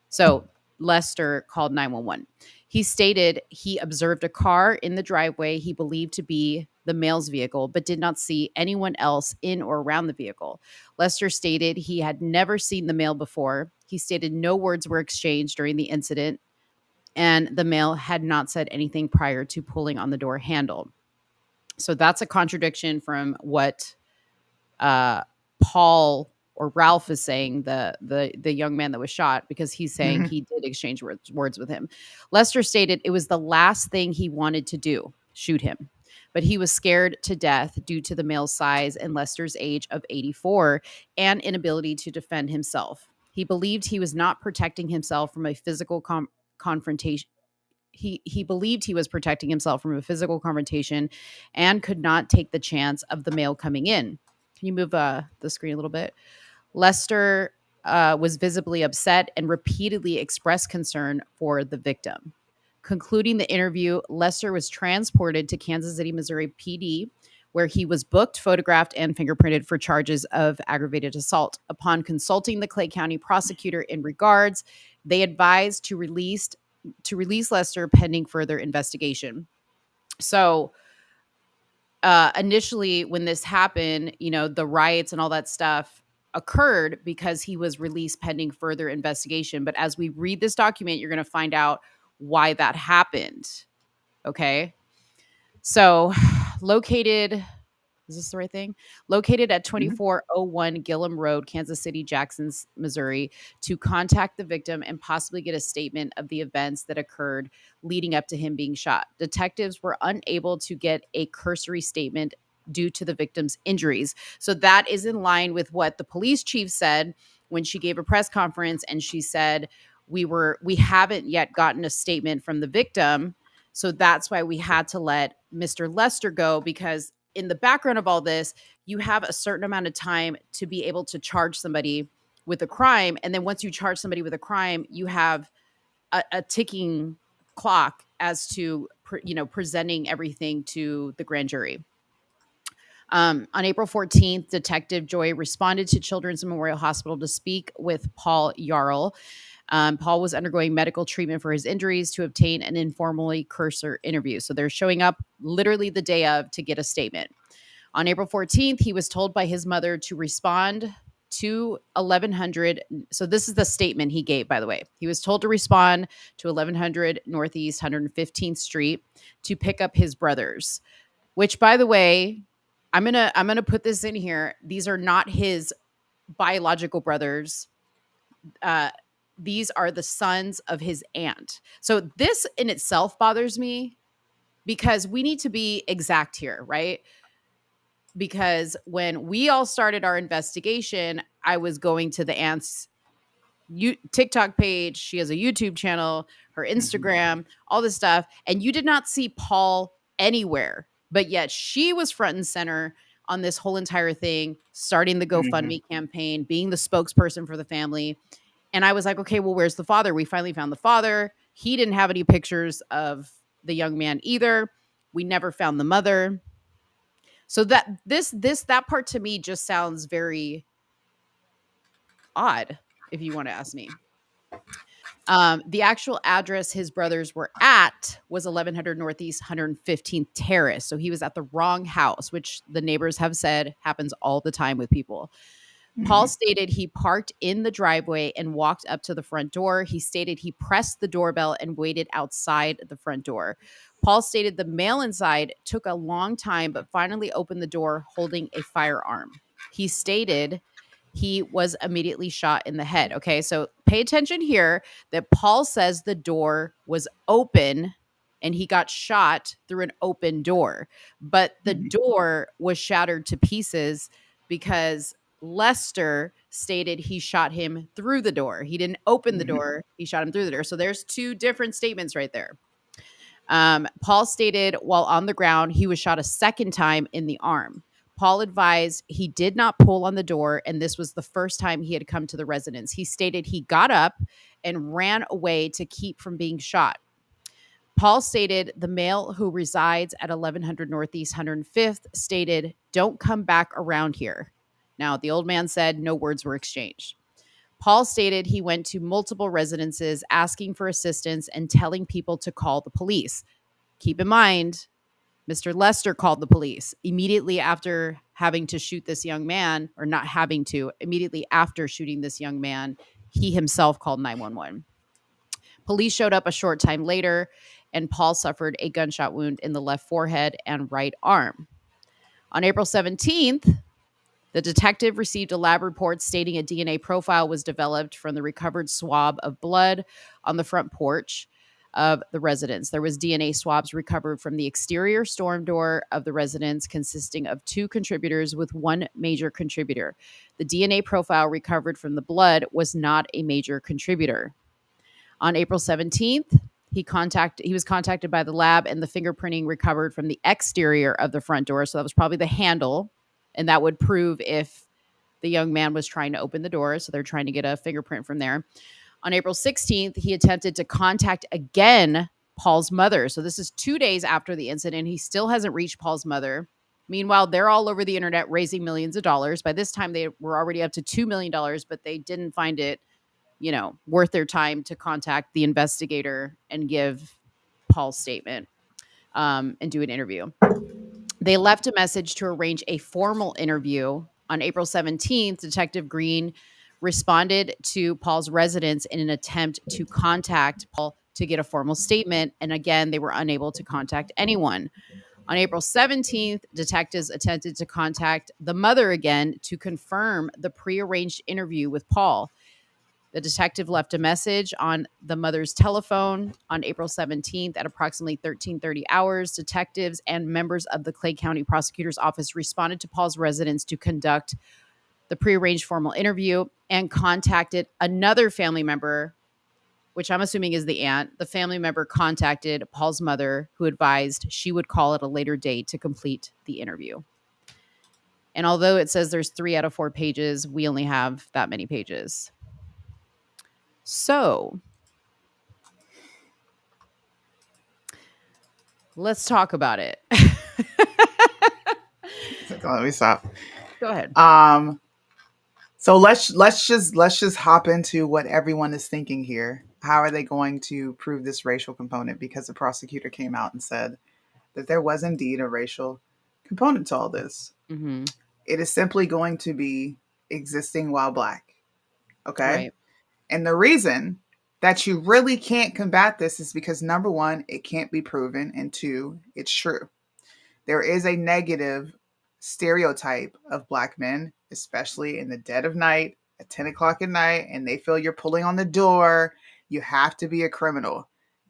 So Lester called 911. He stated he observed a car in the driveway he believed to be the male's vehicle, but did not see anyone else in or around the vehicle. Lester stated he had never seen the male before. He stated no words were exchanged during the incident, and the male had not said anything prior to pulling on the door handle. So that's a contradiction from what Paul or Ralph is saying, the young man that was shot, because he's saying he did exchange words with him. Lester stated it was the last thing he wanted to do, shoot him. But he was scared to death due to the male's size and Lester's age of 84 and inability to defend himself. He believed he was not protecting himself from a physical confrontation. He believed he was protecting himself from a physical confrontation and could not take the chance of the male coming in. Can you move the screen a little bit? Lester was visibly upset and repeatedly expressed concern for the victim. Concluding the interview, Lester was transported to Kansas City, Missouri PD, where he was booked, photographed, and fingerprinted for charges of aggravated assault. Upon consulting the Clay County prosecutor in regards, they advised to release Lester pending further investigation. So initially, when this happened, the riots and all that stuff occurred because he was released pending further investigation. But as we read this document, you're going to find out why that happened. Okay. So is this the right thing? Located at 2401 Gillum Road, Kansas City, Jackson, Missouri, to contact the victim and possibly get a statement of the events that occurred leading up to him being shot. Detectives were unable to get a cursory statement due to the victim's injuries. So that is in line with what the police chief said when she gave a press conference, and she said, we haven't yet gotten a statement from the victim. So that's why we had to let Mr. Lester go, because in the background of all this, you have a certain amount of time to be able to charge somebody with a crime. And then once you charge somebody with a crime, you have a ticking clock as to, presenting everything to the grand jury. On April 14th, Detective Joy responded to Children's Memorial Hospital to speak with Paul Yarl. Paul was undergoing medical treatment for his injuries to obtain an informally cursor interview. So they're showing up literally the day of to get a statement. On April 14th, he was told by his mother to respond to 1100. So this is the statement he gave, by the way. He was told to respond to 1100 Northeast 115th Street to pick up his brothers, which, by the way, I'm gonna put this in here. These are not his biological brothers. These are the sons of his aunt. So this in itself bothers me because we need to be exact here, right? Because when we all started our investigation, I was going to the aunt's TikTok page. She has a YouTube channel, her Instagram, all this stuff. And you did not see Paul anywhere, but yet she was front and center on this whole entire thing, starting the GoFundMe campaign, being the spokesperson for the family. And I was like, okay, well, where's the father? We finally found the father. He didn't have any pictures of the young man either. We never found the mother. So that part to me just sounds very odd, if you want to ask me. The actual address his brothers were at was 1100 Northeast 115th Terrace. So he was at the wrong house, which the neighbors have said happens all the time with people. Paul stated he parked in the driveway and walked up to the front door. He stated he pressed the doorbell and waited outside the front door. Paul stated the male inside took a long time, but finally opened the door holding a firearm. He stated he was immediately shot in the head. Okay, so pay attention here that Paul says the door was open and he got shot through an open door. But the door was shattered to pieces because Lester stated he shot him through the door. He didn't open the door, he shot him through the door. So there's two different statements right there. Paul stated while on the ground, he was shot a second time in the arm. Paul advised he did not pull on the door, and this was the first time he had come to the residence. He stated he got up and ran away to keep from being shot. Paul stated the male who resides at 1100 Northeast 105th stated, "Don't come back around here." Now, the old man said no words were exchanged. Paul stated he went to multiple residences asking for assistance and telling people to call the police. Keep in mind, Mr. Lester called the police immediately after having to shoot this young man, or not having to, immediately after shooting this young man, he himself called 911. Police showed up a short time later, and Paul suffered a gunshot wound in the left forehead and right arm. On April 17th, the detective received a lab report stating a DNA profile was developed from the recovered swab of blood on the front porch of the residence. There was DNA swabs recovered from the exterior storm door of the residence, consisting of 2 contributors with 1 major contributor. The DNA profile recovered from the blood was not a major contributor. On April 17th, he was contacted by the lab, and the fingerprinting recovered from the exterior of the front door. So that was probably the handle, and that would prove if the young man was trying to open the door. So they're trying to get a fingerprint from there. On April 16th, he attempted to contact again Paul's mother. So this is 2 days after the incident. He still hasn't reached Paul's mother. Meanwhile, they're all over the internet raising millions of dollars. By this time, they were already up to $2 million, but they didn't find it, worth their time to contact the investigator and give Paul's statement and do an interview. They left a message to arrange a formal interview. On April 17th, Detective Green responded to Paul's residence in an attempt to contact Paul to get a formal statement. And again, they were unable to contact anyone. On April 17th, detectives attempted to contact the mother again to confirm the prearranged interview with Paul. The detective left a message on the mother's telephone on April 17th at approximately 13:30 hours. Detectives and members of the Clay County Prosecutor's Office responded to Paul's residence to conduct the prearranged formal interview and contacted another family member, which I'm assuming is the aunt. The family member contacted Paul's mother, who advised she would call at a later date to complete the interview. And although it says there's 3 out of 4 pages, we only have that many pages. So let's talk about it. Let me stop. Go ahead. So let's just hop into what everyone is thinking here. How are they going to prove this racial component? Because the prosecutor came out and said that there was indeed a racial component to all this. Mm-hmm. It is simply going to be existing while black. Okay. Right. And the reason that you really can't combat this is because, number one, it can't be proven, and 2, it's true. There is a negative stereotype of black men, especially in the dead of night at 10 o'clock at night, and they feel you're pulling on the door. You have to be a criminal.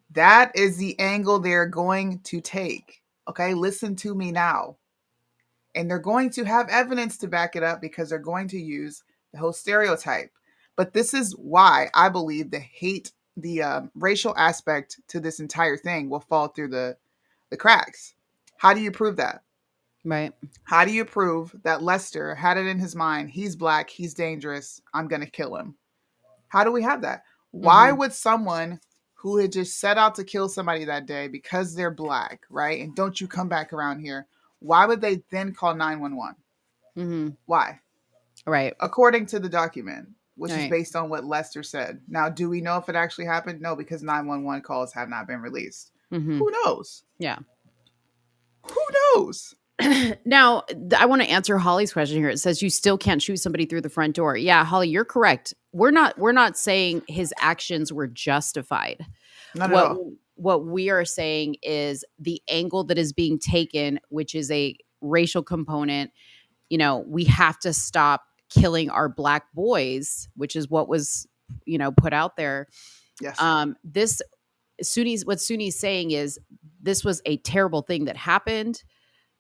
That is the angle they're going to take. Okay, listen to me now. And they're going to have evidence to back it up because they're going to use the whole stereotype. But this is why I believe the racial aspect to this entire thing will fall through the cracks. How do you prove that? Right. How do you prove that Lester had it in his mind, he's black, he's dangerous, I'm going to kill him? How do we have that? Why would someone who had just set out to kill somebody that day because they're black, right? And don't you come back around here. Why would they then call 911? Mm-hmm. Why? Right. According to the document, which Right. is based on what Lester said. Now, do we know if it actually happened? No, because 911 calls have not been released. Mm-hmm. Who knows? Yeah. Who knows? Now, I want to answer Holly's question here. It says you still can't shoot somebody through the front door. Yeah, Holly, you're correct. We're not saying his actions were justified. Not at all. What we are saying is the angle that is being taken, which is a racial component. We have to stop killing our black boys, which is what was, put out there. Yes. This What Sunni's saying is this was a terrible thing that happened.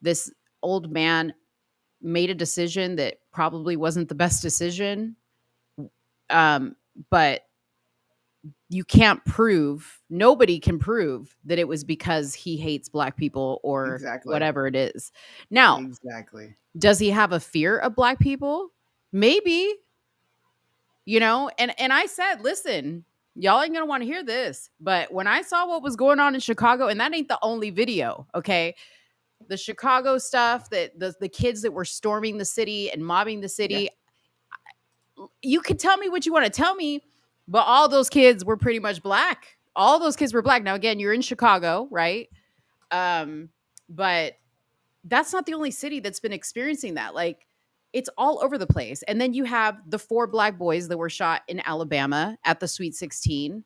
This old man made a decision that probably wasn't the best decision. But you can't prove, nobody can prove that it was because he hates black people or Exactly. whatever it is. Now, Exactly. does he have a fear of black people? Maybe, and I said, listen, y'all ain't gonna want to hear this, but when I saw what was going on in Chicago, and that ain't the only video, okay? The Chicago stuff, that the kids that were storming the city and mobbing the city, you can tell me what you want to tell me, but all those kids were pretty much black. All those kids were black. Now, again, you're in Chicago, right? But that's not the only city that's been experiencing that. Like, it's all over the place. And then you have the 4 black boys that were shot in Alabama at the Sweet 16.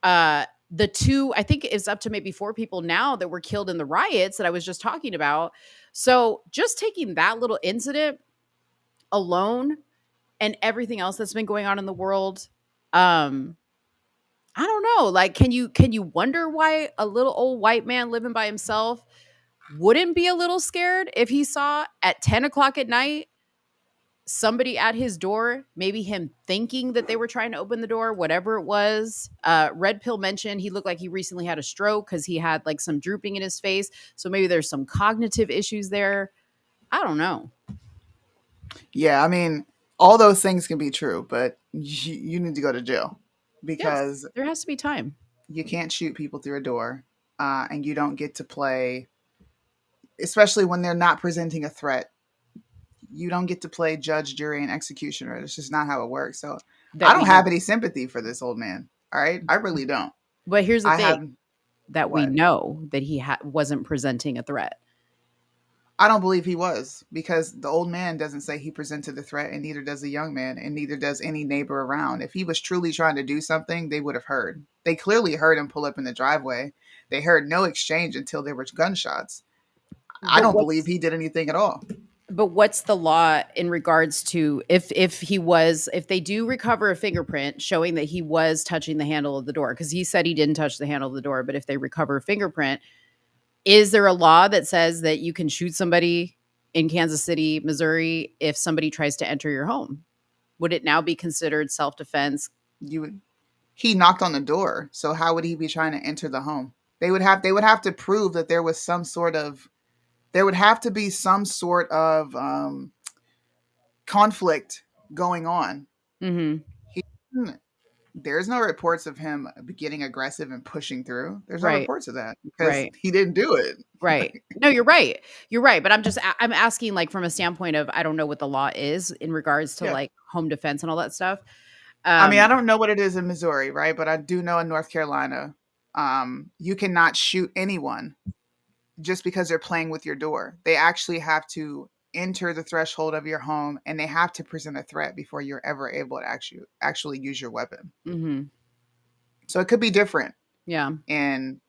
The 2, I think it's up to maybe 4 people now that were killed in the riots that I was just talking about. So just taking that little incident alone and everything else that's been going on in the world, I don't know. Like, can you wonder why a little old white man living by himself wouldn't be a little scared if he saw at 10 o'clock at night somebody at his door, maybe him thinking that they were trying to open the door, whatever it was. Red Pill mentioned he looked like he recently had a stroke because he had like some drooping in his face. So maybe there's some cognitive issues there. I don't know. Yeah, I mean, all those things can be true, but you need to go to jail because there has to be time. You can't shoot people through a door, and you don't get to play, especially when they're not presenting a threat. You don't get to play judge, jury, and executioner. It's just not how it works. So I don't have any sympathy for this old man. All right, I really don't. But here's the thing: that we know that he wasn't presenting a threat. I don't believe he was, because the old man doesn't say he presented the threat, and neither does the young man, and neither does any neighbor around. If he was truly trying to do something, they would have heard. They clearly heard him pull up in the driveway. They heard no exchange until there were gunshots. I don't believe he did anything at all. But what's the law in regards to if they do recover a fingerprint showing that he was touching the handle of the door? Because he said he didn't touch the handle of the door, but if they recover a fingerprint, is there a law that says that you can shoot somebody in Kansas City, Missouri, if somebody tries to enter your home? Would it now be considered self-defense? He knocked on the door, so how would he be trying to enter the home? They would have to prove that there was some sort of conflict going on. Mm-hmm. There's no reports of him getting aggressive and pushing through. There's no reports of that because Right. he didn't do it. Right. No, you're right. You're right. But I'm asking, like, from a standpoint of, I don't know what the law is in regards to like home defense and all that stuff. I mean, I don't know what it is in Missouri, right? But I do know in North Carolina, you cannot shoot anyone just because they're playing with your door. They actually have to enter the threshold of your home, and they have to present a threat before you're ever able to actually use your weapon. Mm-hmm. So it could be different. Yeah. In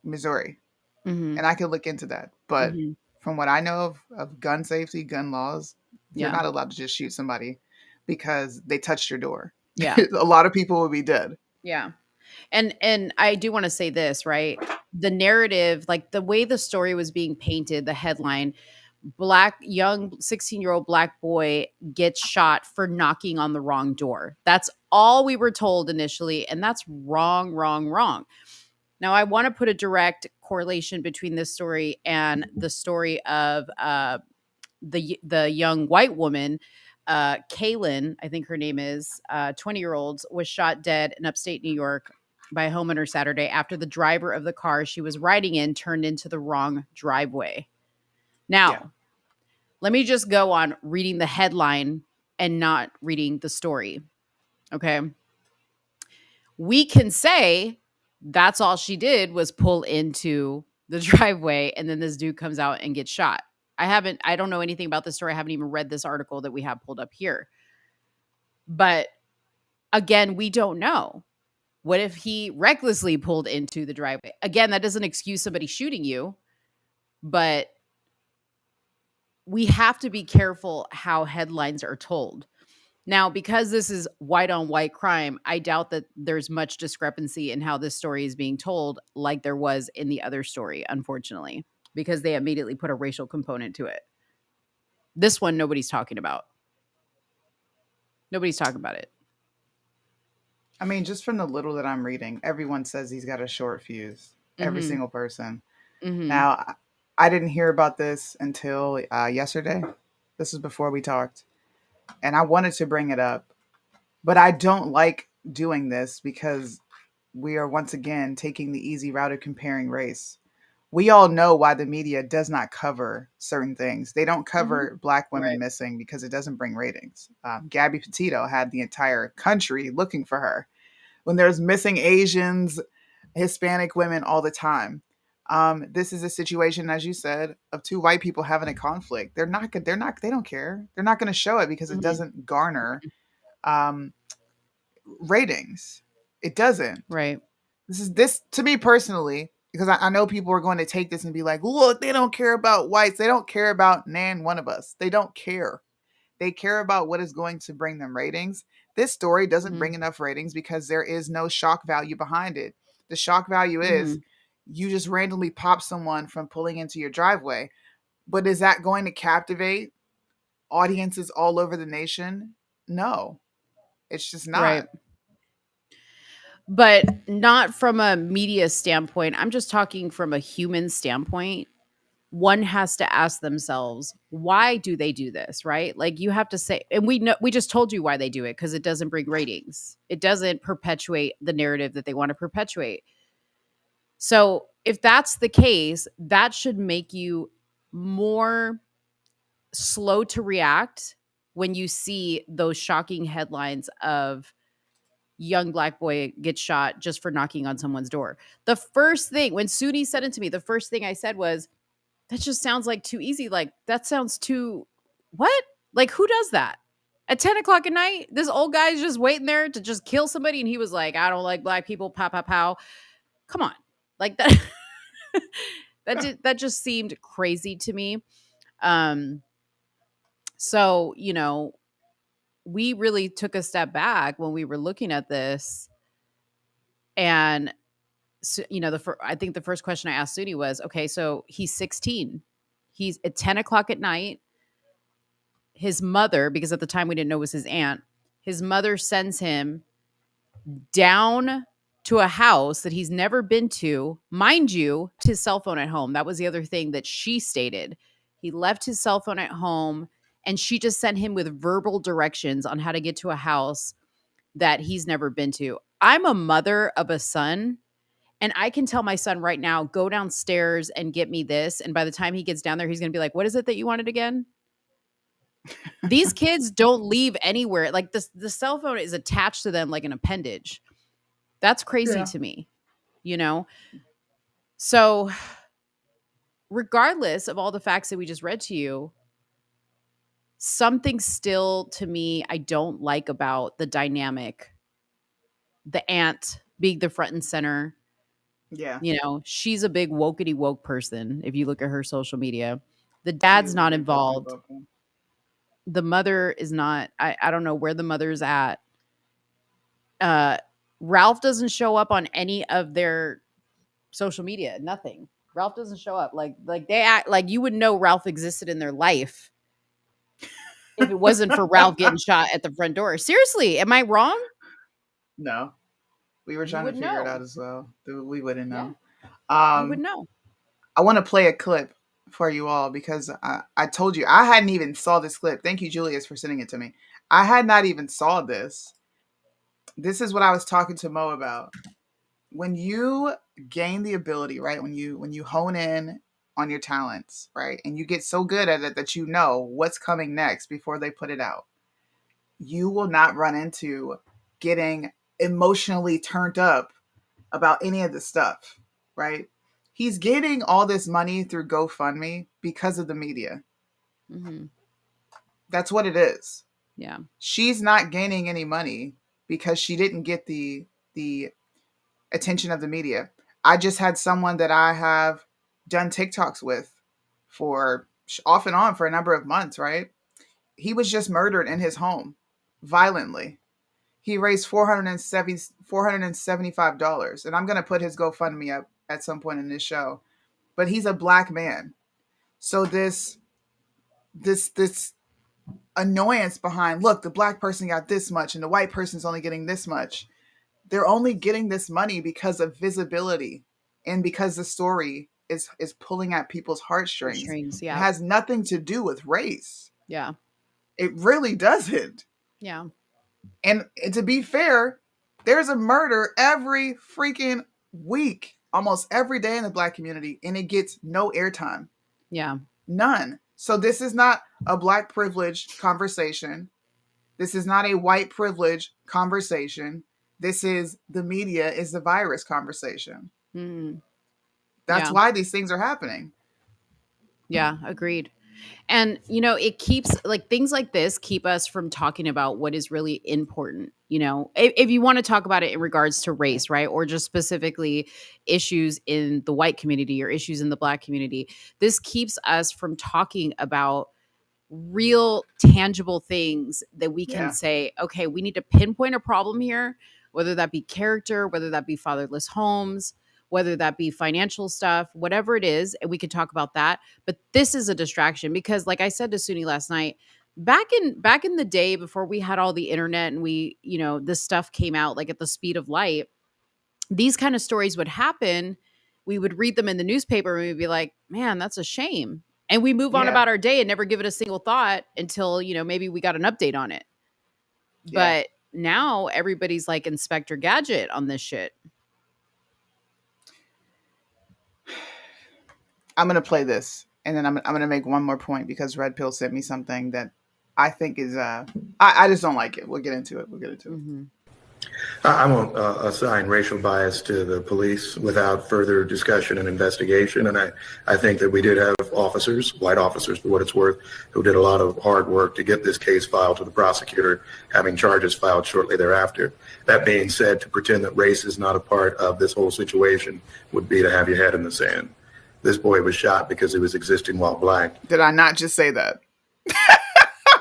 Missouri. Mm-hmm. And I could look into that. But from what I know of gun safety, gun laws, you're not allowed to just shoot somebody because they touched your door. Yeah. A lot of people would be dead. Yeah. And I do want to say this, right? The narrative, like the way the story was being painted, the headline, young 16-year-old black boy gets shot for knocking on the wrong door. That's all we were told initially. And that's wrong, wrong, wrong. Now, I want to put a direct correlation between this story and the story of the young white woman, Kaylin, I think her name is, 20-year-old, was shot dead in upstate New York by a homeowner Saturday after the driver of the car she was riding in turned into the wrong driveway. Now, let me just go on reading the headline and not reading the story. Okay. We can say that's all she did was pull into the driveway, and then this dude comes out and gets shot. I don't know anything about this story. I haven't even read this article that we have pulled up here. But again, we don't know. What if he recklessly pulled into the driveway? Again, that doesn't excuse somebody shooting you, but we have to be careful how headlines are told. Now, because this is white on white crime, I doubt that there's much discrepancy in how this story is being told, like there was in the other story, unfortunately, because they immediately put a racial component to it. This one, nobody's talking about. Nobody's talking about it. I mean, just from the little that I'm reading, everyone says he's got a short fuse. Every Mm-hmm. single person. Mm-hmm. Now, I didn't hear about this until yesterday. This is before we talked. And I wanted to bring it up. But I don't like doing this because we are once again taking the easy route of comparing race. We all know why the media does not cover certain things. They don't cover Black women Right. missing because it doesn't bring ratings. Gabby Petito had the entire country looking for her. When there's missing Asians, Hispanic women all the time. This is a situation, as you said, of two white people having a conflict. They're not good. They're not. They don't care. They're not going to show it because it Mm-hmm. doesn't garner um, ratings. It doesn't. Right. This to me personally, because I know people are going to take this and be like, look, they don't care about whites. They don't care about nan one of us. They don't care. They care about what is going to bring them ratings. This story doesn't Mm-hmm. bring enough ratings because there is no shock value behind it. The shock value is you just randomly pop someone from pulling into your driveway. But is that going to captivate audiences all over the nation? No, it's just Right. not. But not from a media standpoint. I'm just talking from a human standpoint. One has to ask themselves, why do they do this, right? Like you have to say, and we just told you why they do it, because it doesn't bring ratings. It doesn't perpetuate the narrative that they want to perpetuate. So if that's the case, that should make you more slow to react when you see those shocking headlines of young Black boy gets shot just for knocking on someone's door. The first thing, when Soonie said it to me, the first thing I said was, that just sounds like too easy. Like, that sounds too, what? Like, who does that? At 10 o'clock at night, this old guy's just waiting there to just kill somebody. And he was like, I don't like Black people, pow, pow, pow. Come on. Like that. That just seemed crazy to me. So, we really took a step back when we were looking at this. And, so, I think the first question I asked Sudi was, okay, so he's 16. He's at 10 o'clock at night. His mother, because at the time we didn't know it was his aunt, his mother sends him down to a house that he's never been to, mind you, to his cell phone at home. That was the other thing that she stated. He left his cell phone at home, and she just sent him with verbal directions on how to get to a house that he's never been to. I'm a mother of a son, and I can tell my son right now, go downstairs and get me this. And by the time he gets down there, he's going to be like, what is it that you wanted again? These kids don't leave anywhere. Like the cell phone is attached to them like an appendage. That's crazy to me, So regardless of all the facts that we just read to you, something still to me I don't like about the dynamic. The aunt being the front and center. Yeah. She's a big wokety woke person. If you look at her social media, the dad's not involved. The mother is not. I don't know where the mother's at. Ralph doesn't show up on any of their social media. Nothing. Ralph doesn't show up. Like they act like you would know Ralph existed in their life if it wasn't for Ralph getting shot at the front door. Seriously, am I wrong? No. We were trying to figure it out as well. We wouldn't know. You would know. I want to play a clip for you all because I told you I hadn't even saw this clip. Thank you, Julius, for sending it to me. I had not even saw this. This is what I was talking to Mo about. When you gain the ability, right? When you hone in on your talents, right? And you get so good at it that you know what's coming next before they put it out. You will not run into getting emotionally turned up about any of the stuff, right? He's getting all this money through GoFundMe because of the media. Mm-hmm. That's what it is. Yeah. She's not gaining any money because she didn't get the attention of the media. I just had someone that I have done TikToks with for off and on for a number of months, right? He was just murdered in his home violently. He raised $475, and I'm gonna put his GoFundMe up at some point in this show. But he's a black man, so this annoyance behind, look, the black person got this much and the white person's only getting this much. They're only getting this money because of visibility and because the story is pulling at people's heartstrings. Strings, It yeah. has nothing to do with race. Yeah. It really doesn't. Yeah. And to be fair, there's a murder every freaking week, almost every day in the black community, and it gets no airtime. Yeah. None. So this is not a black privilege conversation. This is not a white privilege conversation. This is the media is the virus conversation. Mm. That's Yeah. why these things are happening. Yeah, agreed. And, it keeps like things like this keep us from talking about what is really important. If you want to talk about it in regards to race, right? Or just specifically issues in the white community or issues in the black community, this keeps us from talking about real tangible things that we can Yeah. say, okay, we need to pinpoint a problem here, whether that be character, whether that be fatherless homes, whether that be financial stuff, whatever it is, and we can talk about that. But this is a distraction because, like I said to Soonie last night, back in the day before we had all the internet and we, this stuff came out like at the speed of light, these kind of stories would happen. We would read them in the newspaper and we'd be like, man, that's a shame. And we move on Yeah. about our day and never give it a single thought until, maybe we got an update on it. Yeah. But now everybody's like Inspector Gadget on this shit. I'm gonna play this, and then I'm gonna make one more point because Red Pill sent me something that I think is I just don't like it. We'll get into it. Mm-hmm. I won't assign racial bias to the police without further discussion and investigation. And I think that we did have officers, white officers for what it's worth, who did a lot of hard work to get this case filed to the prosecutor, having charges filed shortly thereafter. That being said, to pretend that race is not a part of this whole situation would be to have your head in the sand. This boy was shot because he was existing while black. Did I not just say that?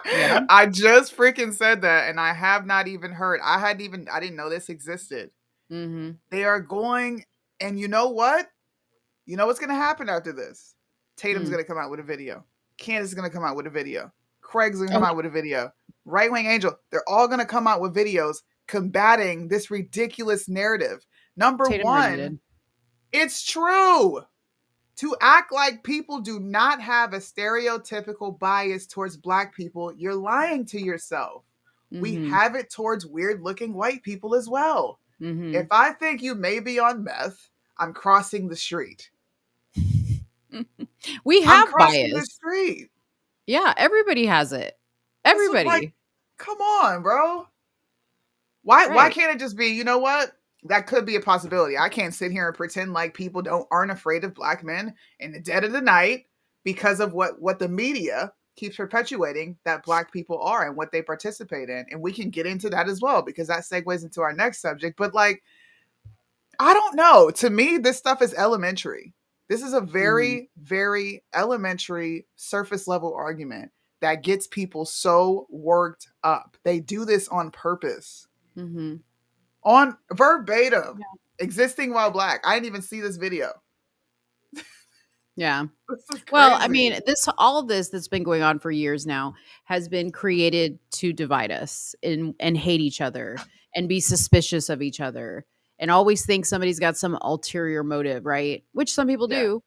Yeah. I just freaking said that, and I have not even heard. I didn't know this existed. Mm-hmm. They are going, and you know what? You know what's going to happen after this? Tatum's going to come out with a video. Candace is going to come out with a video. Craig's going to come out with a video. Right Wing Angel, they're all going to come out with videos combating this ridiculous narrative. Number Tatum one, did. it's true. To act like people do not have a stereotypical bias towards black people, you're lying to yourself. Mm-hmm. We have it towards weird-looking white people as well. Mm-hmm. If I think you may be on meth, I'm crossing the street. We I'm have crossing the bias. street. Yeah, everybody has it. Everybody. Like, come on, bro. Why Right. can't it just be, you know what? That could be a possibility. I can't sit here and pretend like people aren't afraid of black men in the dead of the night because of what the media keeps perpetuating that black people are and what they participate in. And we can get into that as well because that segues into our next subject. But like, I don't know. To me, this stuff is elementary. This is a very, very elementary surface level argument that gets people so worked up. They do this on purpose. Mm-hmm. On verbatim, existing while black. I didn't even see this video. Yeah. This is Well, I crazy. mean, all of this that's been going on for years now has been created to divide us and hate each other and be suspicious of each other and always think somebody's got some ulterior motive, right? Which some people do.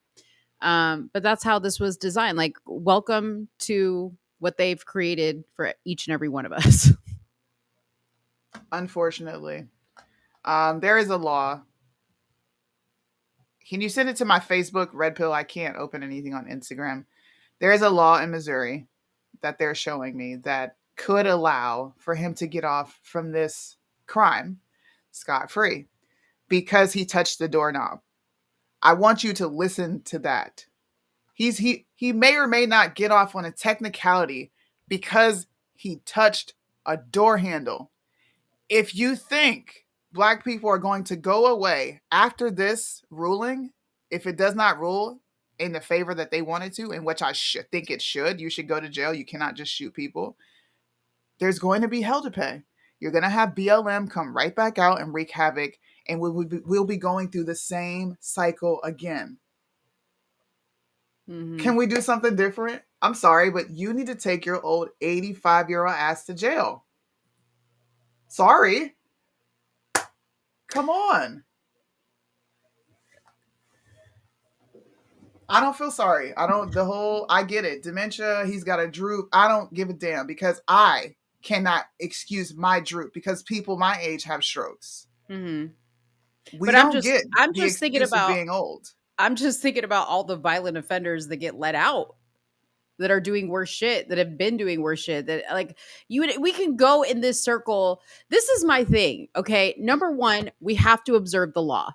But that's how this was designed. Like, welcome to what they've created for each and every one of us. Unfortunately, there is a law. Can you send it to my Facebook, Red Pill? I can't open anything on Instagram. There is a law in Missouri that they're showing me that could allow for him to get off from this crime scot-free because he touched the doorknob. I want you to listen to that. He may or may not get off on a technicality because he touched a door handle. If you think black people are going to go away after this ruling, if it does not rule in the favor that they wanted to, in which I think it should, you should go to jail. You cannot just shoot people. there's going to be hell to pay. You're going to have BLM come right back out and wreak havoc, and we'll be going through the same cycle again. Can we do something different? I'm sorry, but you need to take your old 85-year-old ass to jail. Sorry. Come on. I don't feel sorry. I get it. Dementia, he's got a droop. I don't give a damn because I cannot excuse my droop because people my age have strokes. Mm-hmm. We But don't get I'm the just thinking excuse of about being old. I'm just thinking about all the violent offenders that get let out, that are doing worse shit, that have been doing worse shit, that like we can go in this circle. This is my thing. Okay. Number one, we have to observe the law.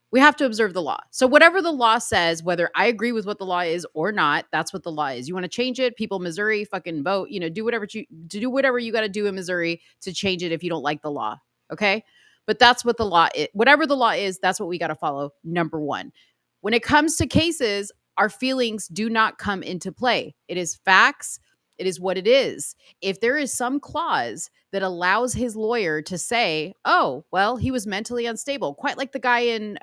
We have to observe the law. So whatever the law says, whether I agree with what the law is or not, that's what the law is. You want to change it, people, Missouri, fucking vote. Do whatever you got to do in Missouri to change it if you don't like the law. Okay, but that's what the law is. Whatever the law is, that's what we got to follow. Number one, when it comes to cases, our feelings do not come into play. It is facts. It is what it is. If there is some clause that allows his lawyer to say, oh, well, he was mentally unstable, quite like the guy in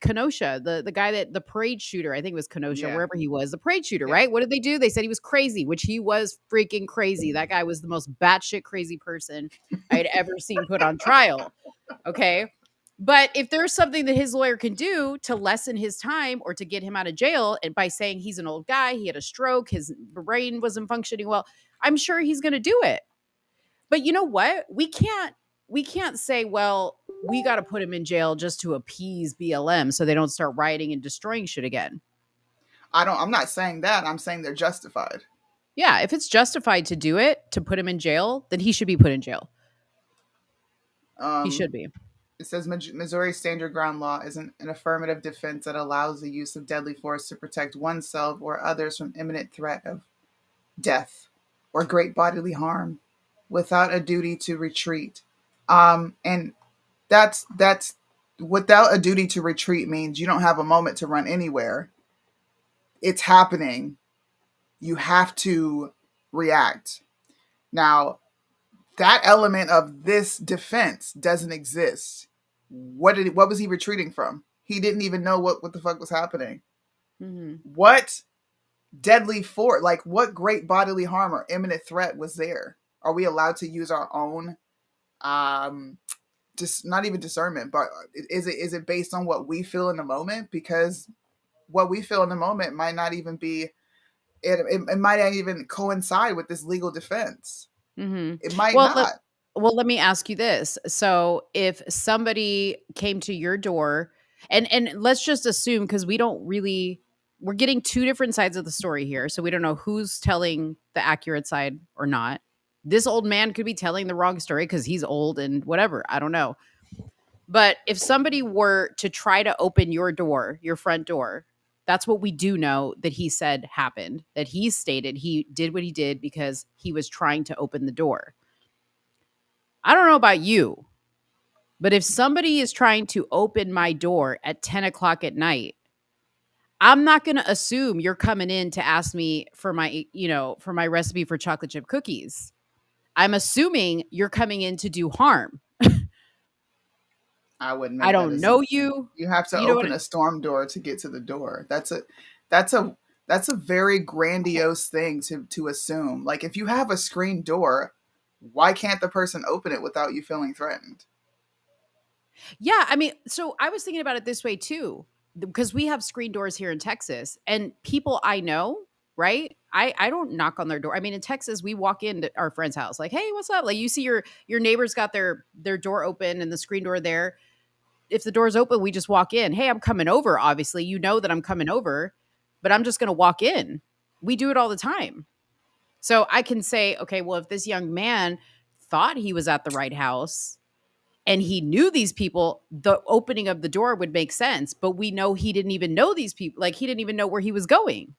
Kenosha, the guy the parade shooter, I think it was Kenosha, Yeah. wherever he was, the parade shooter, Yeah. right? What did they do? They said he was crazy, which he was freaking crazy. That guy was the most batshit crazy person I had ever seen put on trial. Okay. But if there's something that his lawyer can do to lessen his time or to get him out of jail, and by saying he's an old guy, he had a stroke, his brain wasn't functioning well, I'm sure he's going to do it. But you know what? We can't say, well, we got to put him in jail just to appease BLM so they don't start rioting and destroying shit again. I'm not saying that. I'm saying they're justified. Yeah, if it's justified to do it, to put him in jail, then he should be put in jail. He should be. It says Missouri Standard Ground Law is an affirmative defense that allows the use of deadly force to protect oneself or others from imminent threat of death or great bodily harm without a duty to retreat. And that's without a duty to retreat means you don't have a moment to run anywhere. It's happening. You have to react. Now, that element of this defense doesn't exist. What was he retreating from? He didn't even know what the fuck was happening. Mm-hmm. What deadly force, like what great bodily harm or imminent threat was there? Are we allowed to use our own, just not even discernment, but is it based on what we feel in the moment? Because what we feel in the moment might not even be, it might not even coincide with this legal defense. Mm-hmm. It might Well, not. Well, let me ask you this. So if somebody came to your door and let's just assume, because we're getting two different sides of the story here. So we don't know who's telling the accurate side or not. This old man could be telling the wrong story because he's old and whatever. I don't know. But if somebody were to try to open your door, your front door, that's what we do know that he said happened, that he stated he did what he did because he was trying to open the door. I don't know about you, but if somebody is trying to open my door at 10 o'clock at night, I'm not going to assume you're coming in to ask me for my recipe for chocolate chip cookies. I'm assuming you're coming in to do harm. I wouldn't. Make I don't know you. You have to open a storm door to get to the door. That's a very grandiose thing to assume. Like if you have a screen door, why can't the person open it without you feeling threatened? Yeah, I mean, so I was thinking about it this way too, because we have screen doors here in Texas, and people I know, right? I don't knock on their door. I mean, in Texas, we walk into our friend's house, like, hey, what's up? Like you see your neighbor's got their door open and the screen door there. If the door's open, we just walk in. Hey, I'm coming over. Obviously, you know that I'm coming over, but I'm just going to walk in. We do it all the time. So I can say, okay, well, if this young man thought he was at the right house and he knew these people, the opening of the door would make sense. But we know he didn't even know these people. Like he didn't even know where he was going.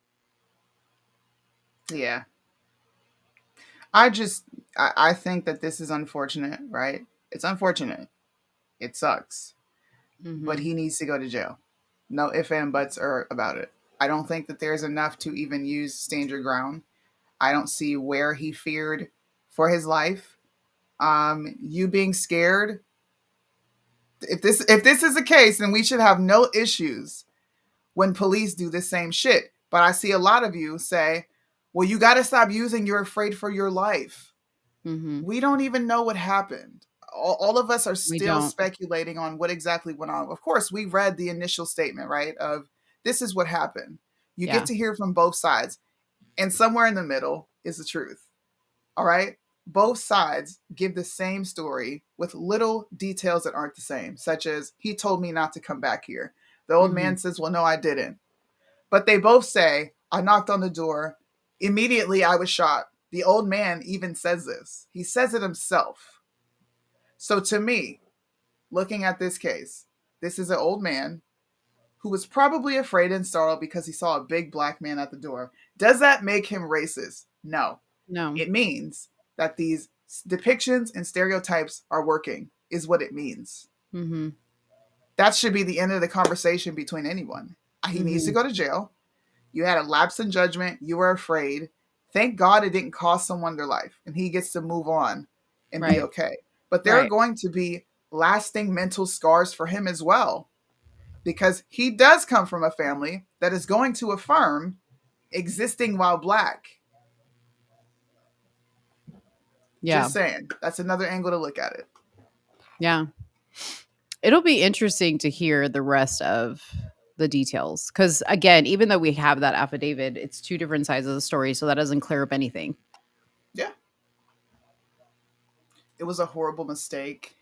Yeah. I think that this is unfortunate, right? It's unfortunate. It sucks. Mm-hmm. But he needs to go to jail. No ifs and buts are about it. I don't think that there's enough to even use stand your ground. I don't see where he feared for his life. You being scared. If this is the case, then we should have no issues when police do the same shit. But I see a lot of you say, well, you got to stop using you're afraid for your life. Mm-hmm. We don't even know what happened. All of us are We still don't. speculating on what exactly went on. Of course, we read the initial statement, right? Of this is what happened. You Yeah. get to hear from both sides. And somewhere in the middle is the truth. All right? Both sides give the same story with little details that aren't the same, such as he told me not to come back here. The old man says, well, no, I didn't. But they both say, I knocked on the door. Immediately, I was shot. The old man even says this. He says it himself. So to me, looking at this case, this is an old man who was probably afraid and startled because he saw a big black man at the door. Does that make him racist? No. No. It means that these depictions and stereotypes are working, is what it means. Mm-hmm. That should be the end of the conversation between anyone. He needs to go to jail. You had a lapse in judgment. You were afraid. Thank God it didn't cost someone their life, and he gets to move on and be okay. But there are going to be lasting mental scars for him as well, because he does come from a family that is going to affirm existing while black. Yeah. Just saying. That's another angle to look at it. Yeah. It'll be interesting to hear the rest of the details. Because again, even though we have that affidavit, it's two different sides of the story. So that doesn't clear up anything. Yeah. It was a horrible mistake.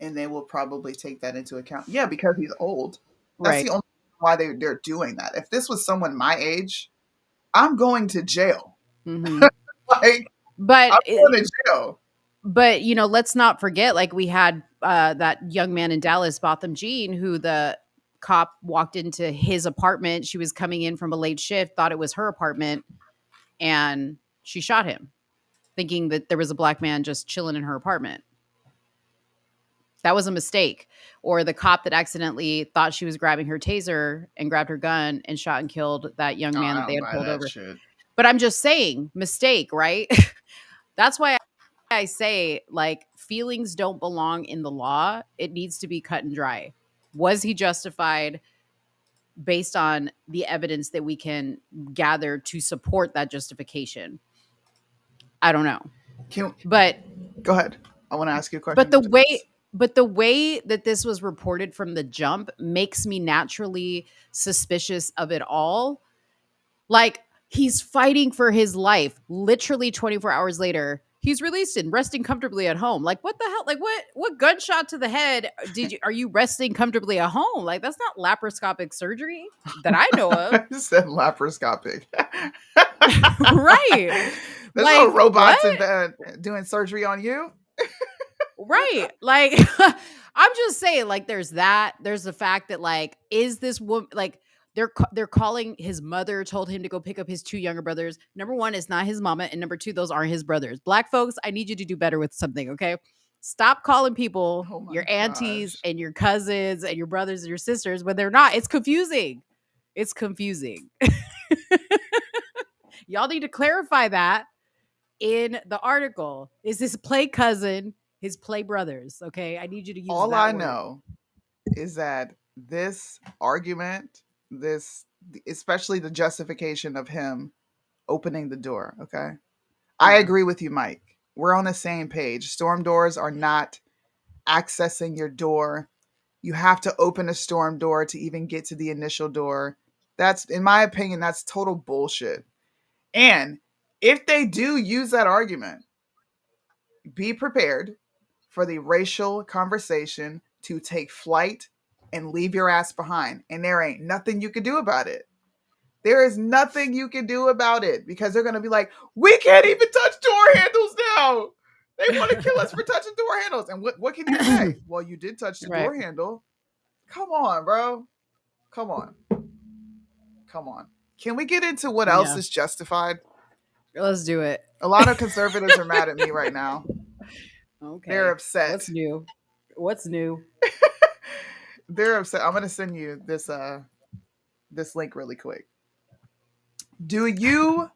And they will probably take that into account. Yeah, because he's old. That's the only reason why they're doing that. If this was someone my age, I'm going to jail. Mm-hmm. But I'm going to jail. But, you know, let's not forget, like we had that young man in Dallas, Botham Jean, who the cop walked into his apartment. She was coming in from a late shift, thought it was her apartment, and she shot him, thinking that there was a black man just chilling in her apartment. That was a mistake. Or the cop that accidentally thought she was grabbing her taser and grabbed her gun and shot and killed that young man that they had pulled over. Shit. But I'm just saying, mistake, right? That's why I say, like, feelings don't belong in the law. It needs to be cut and dry. Was he justified based on the evidence that we can gather to support that justification? I don't know. But go ahead. I want to ask you a question. But the way that this was reported from the jump makes me naturally suspicious of it all. Like, he's fighting for his life. Literally 24 hours later, he's released and resting comfortably at home. Like, what the hell? Like, what gunshot to the head are you resting comfortably at home? Like, that's not laparoscopic surgery that I know of. You said laparoscopic. Right. There's no robots doing surgery on you. Right. Like, I'm just saying, like, there's that. There's the fact that, like, is this woman, like, they're calling his mother, told him to go pick up his two younger brothers. Number one, it's not his mama. And number two, those aren't his brothers. Black folks, I need you to do better with something, okay? Stop calling people your aunties and your cousins and your brothers and your sisters when they're not. It's confusing. It's confusing. Y'all need to clarify that in the article. Is his play cousin, his play brothers, okay? I need you to use all that I word. know is that this argument, especially the justification of him opening the door, okay? I agree with you, Mike. We're on the same page. Storm doors are not accessing your door. You have to open a storm door to even get to the initial door. That's, in my opinion, that's total bullshit. And if they do use that argument, be prepared for the racial conversation to take flight and leave your ass behind. And there ain't nothing you can do about it. There is nothing you can do about it, because they're going to be like, we can't even touch door handles now. They want to kill us for touching door handles. And what can you say? Well, you did touch the door handle. Come on, bro. Come on. Can we get into what else is justified? Let's do it. A lot of conservatives are mad at me right now. Okay. They're upset. What's new? They're upset. I'm going to send you this link really quick. Do you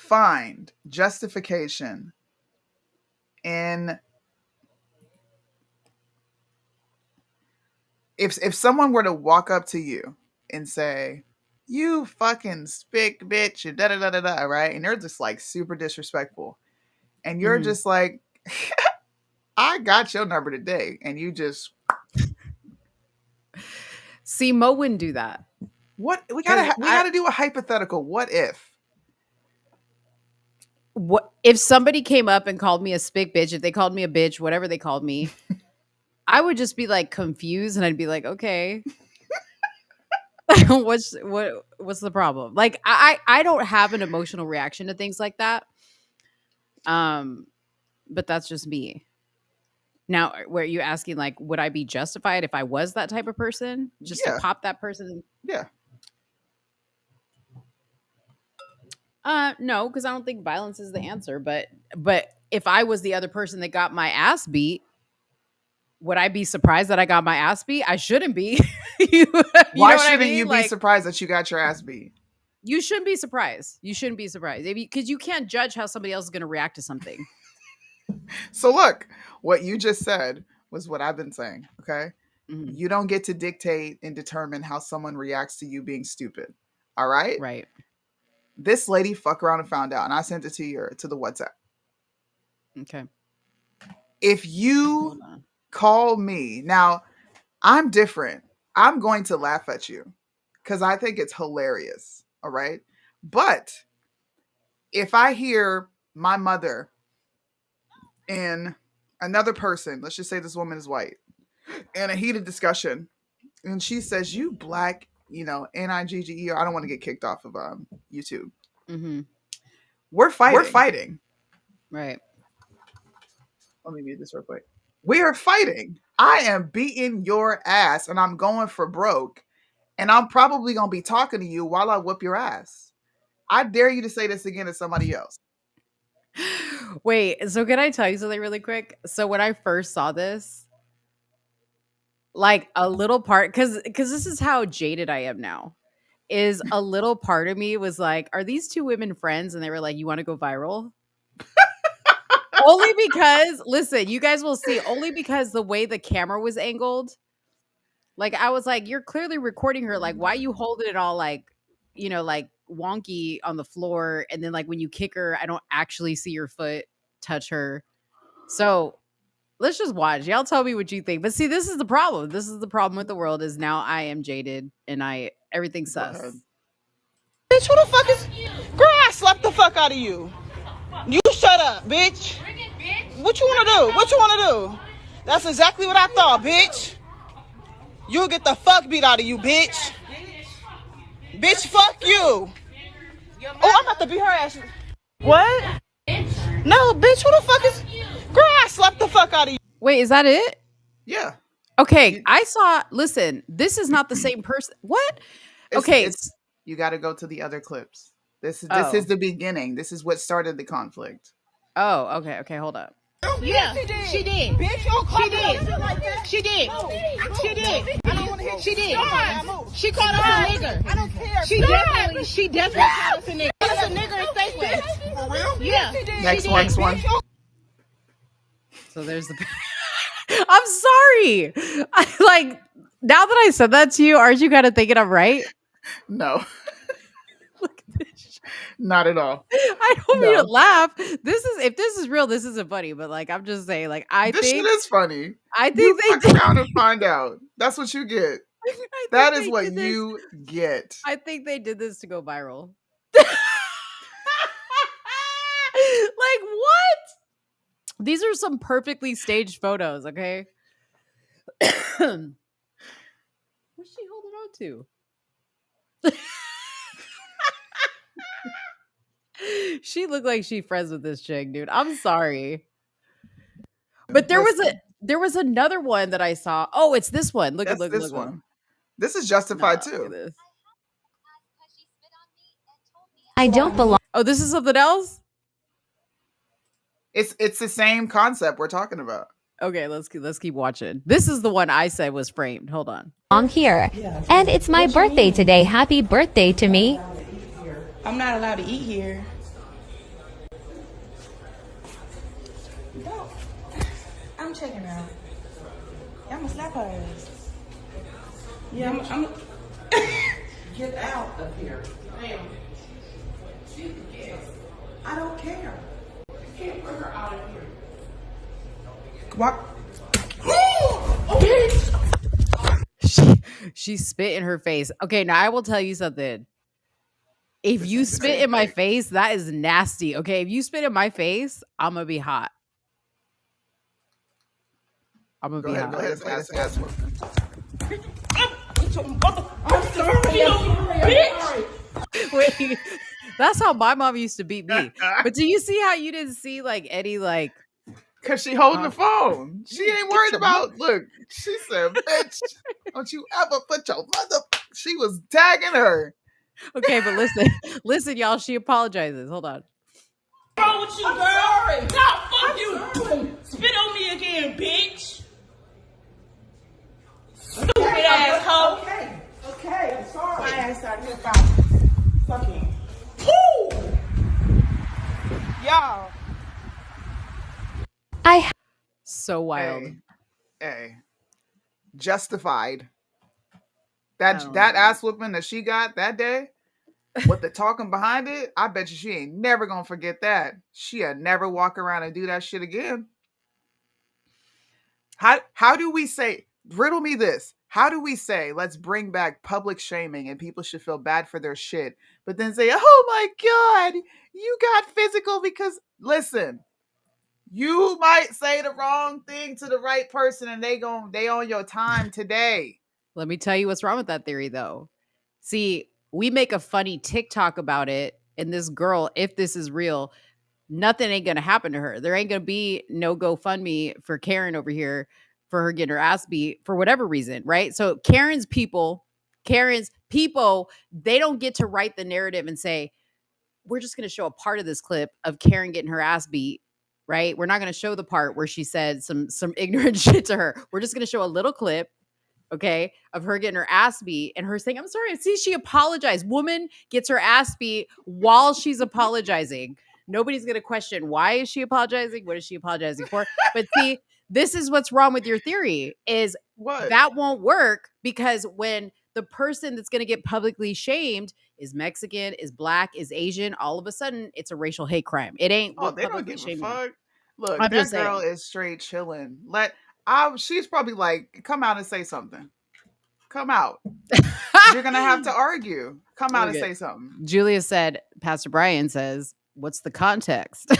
find justification in if someone were to walk up to you and say, "You fucking spick bitch," and da da da da da, right? And they're just like super disrespectful, and you're just like, "I got your number today," and you just See, Mo wouldn't do that. what we gotta do a hypothetical. What if? What if somebody came up and called me a spick bitch? If they called me a bitch, whatever they called me, I would just be like confused, and I'd be like, okay, what's the problem? Like, I don't have an emotional reaction to things like that. But that's just me. Now, were you asking like, would I be justified if I was that type of person, just to pop that person? Yeah. No, because I don't think violence is the answer. But if I was the other person that got my ass beat, would I be surprised that I got my ass beat? I shouldn't be. Why shouldn't you be surprised that you got your ass beat? You shouldn't be surprised. You shouldn't be surprised because you can't judge how somebody else is going to react to something. So look, what you just said was what I've been saying. Okay, you don't get to dictate and determine how someone reacts to you being stupid. All right, right. This lady fuck around and found out, and I sent it to the WhatsApp. Okay. If you call me now, I'm different. I'm going to laugh at you because I think it's hilarious. All right, but if I hear my mother and another person, let's just say this woman is white, in a heated discussion, and she says, "You black, Nigger." I don't want to get kicked off of YouTube. We're fighting. Right. Let me mute this real quick. We are fighting. I am beating your ass, and I'm going for broke, and I'm probably gonna be talking to you while I whoop your ass. I dare you to say this again to somebody else. Wait, so can I tell you something really quick? So when I first saw this, like a little part, because this is how jaded I am now, is a little part of me was like, are these two women friends? And they were like, you want to go viral? Only because, listen, you guys will see, only because the way the camera was angled, like I was like, you're clearly recording her. Like, why you holding it all like, like wonky on the floor, and then like when you kick her, I don't actually see your foot touch her. So let's just watch. Y'all tell me what you think. But see, this is the problem. This is the problem with the world, is now I am jaded and everything's sus. Bitch, who the fuck is? Girl, I slapped the fuck out of you. You shut up, bitch. What you wanna do? What you wanna do? That's exactly what I thought, bitch. You'll get the fuck beat out of you, bitch. Bitch, fuck you. Oh, I'm about to beat her ass. What? No, bitch, who the fuck is? Girl, I slapped the fuck out of you. Wait, is that it? Yeah. Okay, listen, this is not the same person. What? Okay. You got to go to the other clips. This is the beginning. This is what started the conflict. Oh, okay, hold up. Yeah, she did. Bitch, she did. She did. She did. I don't want to hear. She did. She called us a nigger. I don't care. She definitely called us a nigger. Called us a nigger and Staples. For real? Yeah. Next one. So there's the. I'm sorry. Like, now that I said that to you, aren't you kind of thinking I'm right? No. Look at this. Not at all. I don't mean to laugh. If this is real, this isn't funny. But like, I'm just saying, like, this shit is funny. I think they fuck around and find out. That's what you get. That is what you get. I think they did this to go viral. Like, what? These are some perfectly staged photos, okay? What's she holding on to? She looked like she friends with this chick, dude. I'm sorry. But there was another one that I saw. Oh, it's this one. Look. This one. This is justified too. I don't belong. Oh, this is something else? It's the same concept we're talking about. Okay, let's keep watching. This is the one I said was framed. Hold on. I'm here. And it's my birthday today. Happy birthday to me. I'm not allowed to eat here. No, I'm checking out. I'm gonna slap her ass. Yeah, I'm Get out of here. Ma'am. I don't care. You can't bring her out of here. What? She spit in her face. Okay, now I will tell you something. If you spit in my face, that is nasty. Okay, if you spit in my face, I'm gonna be hot. I'm gonna be hot. Go ahead. Ask I'm sorry, bitch. Wait, that's how my mom used to beat me. But do you see how you didn't see like Eddie like? Cause she holding the phone. She ain't worried about. Look, she said, "Bitch, don't you ever put your mother." She was tagging her. Okay, but listen, y'all. She apologizes. Hold on. What's wrong with you, girl? Sorry. No, fuck you. Spit on me again, bitch. Stupid asshole. Okay, I'm sorry. My ass out here about fucking. Woo! Y'all. So wild. Hey. Justified. That ass whooping that she got that day, with the talking behind it, I bet you she ain't never gonna forget that. She'll never walk around and do that shit again. How do we say, riddle me this? How do we say, let's bring back public shaming and people should feel bad for their shit, but then say, oh my God, you got physical because, listen, you might say the wrong thing to the right person and they on your time today. Let me tell you what's wrong with that theory, though. See, we make a funny TikTok about it, and this girl, if this is real, nothing ain't gonna happen to her. There ain't gonna be no GoFundMe for Karen over here for her getting her ass beat for whatever reason, right? So Karen's people, they don't get to write the narrative and say, we're just gonna show a part of this clip of Karen getting her ass beat, right? We're not gonna show the part where she said some ignorant shit to her. We're just gonna show a little clip, okay, of her getting her ass beat and her saying, I'm sorry. See, she apologized. Woman gets her ass beat while she's apologizing. Nobody's going to question, why is she apologizing? What is she apologizing for? But see, this is what's wrong with your theory is What? that won't work, because when the person that's going to get publicly shamed is Mexican, is Black, is Asian, all of a sudden it's a racial hate crime. It ain't Oh, what they don't publicly give a shaming. fuck. Look, I'm that just girl saying. is straight chilling. She's probably like, come out and say something. Come out. You're gonna have to argue. Come out and say something. Julia said, Pastor Brian says, what's the context?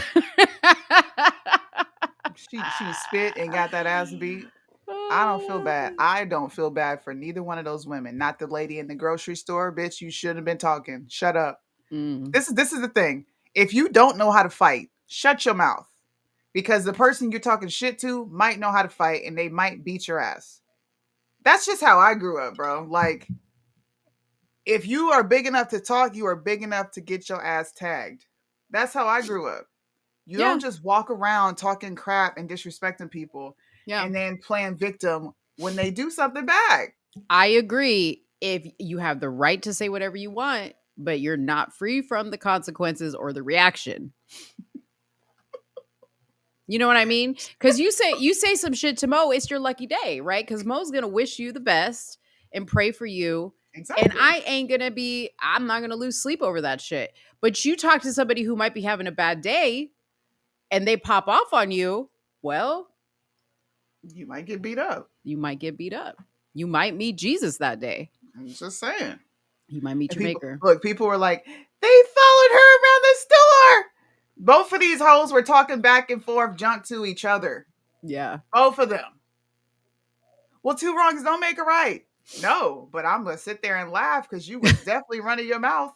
She spit and got that ass beat. I don't feel bad. I don't feel bad for neither one of those women. Not the lady in the grocery store, bitch. You shouldn't have been talking. Shut up. This is the thing. If you don't know how to fight, shut your mouth. Because the person you're talking shit to might know how to fight and they might beat your ass. That's just how I grew up, bro. Like, if you are big enough to talk, you are big enough to get your ass tagged. That's how I grew up. You don't just walk around talking crap and disrespecting people and then playing victim when they do something bad. I agree. If you have the right to say whatever you want, but you're not free from the consequences or the reaction. You know what I mean? Because you say some shit to Mo, it's your lucky day, right? Because Mo's gonna wish you the best and pray for you. Exactly. And I'm not gonna lose sleep over that shit. But you talk to somebody who might be having a bad day and they pop off on you, well, you might get beat up. You might get beat up. You might meet Jesus that day. I'm just saying. You might meet your maker. Look, people were like, they followed her around the store. Both of these hoes were talking back and forth junk to each other. Yeah. Both of them. Well, two wrongs don't make a right. No, but I'm going to sit there and laugh because you was definitely running your mouth.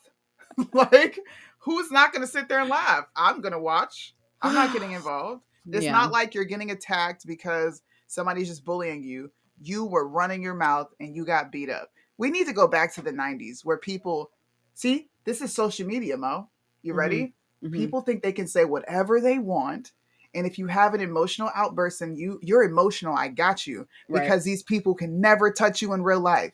Like, who's not going to sit there and laugh? I'm going to watch. I'm not getting involved. It's not like you're getting attacked because somebody's just bullying you. You were running your mouth and you got beat up. We need to go back to the 90s where people, see, this is social media, Mo. You ready? Mm-hmm. People think they can say whatever they want. And if you have an emotional outburst and you're emotional, I got you. Because these people can never touch you in real life.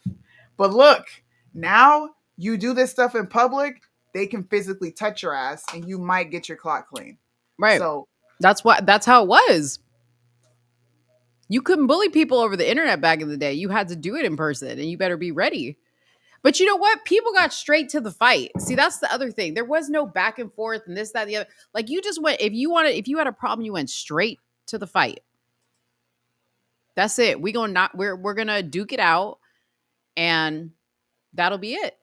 But look, now you do this stuff in public, they can physically touch your ass and you might get your clock clean. Right. So That's how it was. You couldn't bully people over the internet back in the day. You had to do it in person, and you better be ready. But you know what? People got straight to the fight. See, that's the other thing. There was no back and forth and this, that, the other. Like you just went, if you had a problem, you went straight to the fight. That's it. We're gonna duke it out, and that'll be it.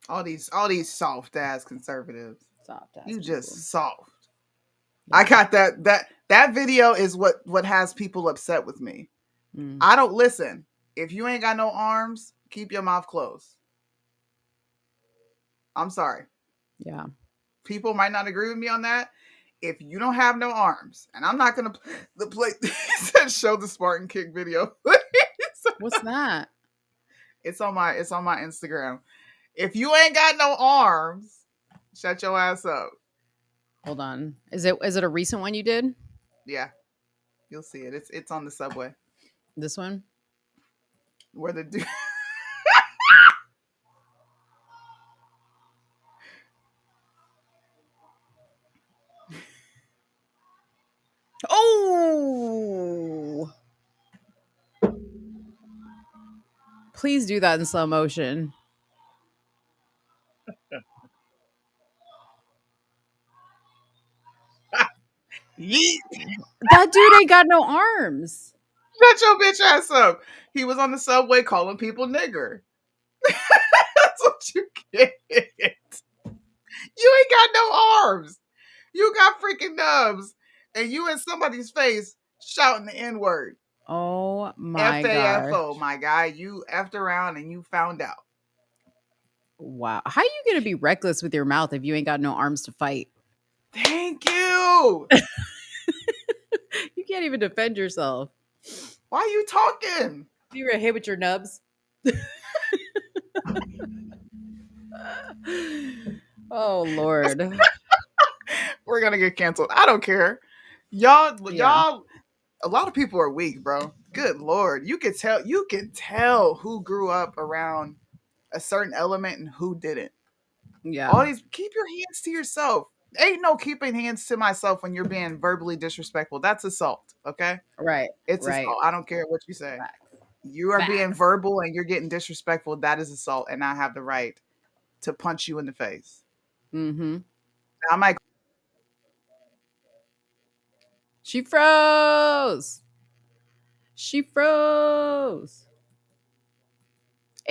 All these soft ass conservatives. Soft ass You people. just soft. I got that video is what has people upset with me. I don't listen. If you ain't got no arms, keep your mouth closed. I'm sorry. Yeah. People might not agree with me on that. If you don't have no arms, and I'm not gonna play show the Spartan kick video. What's that? It's on my Instagram. If you ain't got no arms, shut your ass up. Hold on. Is it a recent one you did? Yeah. You'll see it. It's on the subway. This one? Where the dude Oh! Please do that in slow motion. Yeet. That dude ain't got no arms. Shut your bitch ass up. He was on the subway calling people nigger. That's what you get. You ain't got no arms. You got freaking nubs. And you in somebody's face shouting the N-word. Oh my F-A-F-O, god. my guy. You effed around and you found out. Wow. How you gonna be reckless with your mouth if you ain't got no arms to fight? Thank you. You can't even defend yourself. Why are you talking? You were hit with your nubs. Oh Lord. We're gonna get canceled. I don't care. Y'all, a lot of people are weak, bro. Good Lord. You can tell who grew up around a certain element and who didn't. Yeah. All these, keep your hands to yourself. Ain't no keeping hands to myself when you're being verbally disrespectful. That's assault, okay? Right. It's right. assault. I don't care what you say. Facts. You are being verbal and you're getting disrespectful. That is assault, and I have the right to punch you in the face. Mm-hmm. I might. She froze. She froze.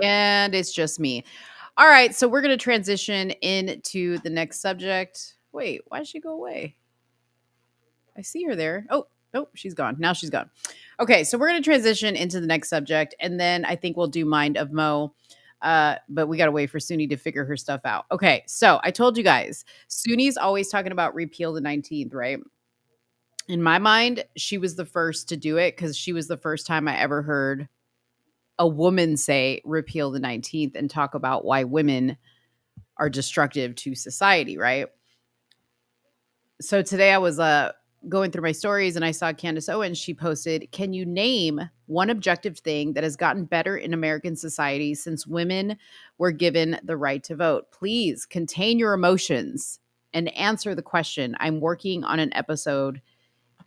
And it's just me. All right, so we're going to transition into the next subject. Wait, why did she go away? I see her there. Oh, nope, she's gone. Now she's gone. Okay, so we're going to transition into the next subject, and then I think we'll do Mind of Mo. But we got to wait for Soonie to figure her stuff out. Okay, so I told you guys, Soonie's always talking about repeal the 19th, right? In my mind, she was the first to do it because she was the first time I ever heard a woman say repeal the 19th and talk about why women are destructive to society, right? So today I was going through my stories and I saw Candace Owens. She posted, "Can you name one objective thing that has gotten better in American society since women were given the right to vote? Please contain your emotions and answer the question. I'm working on an episode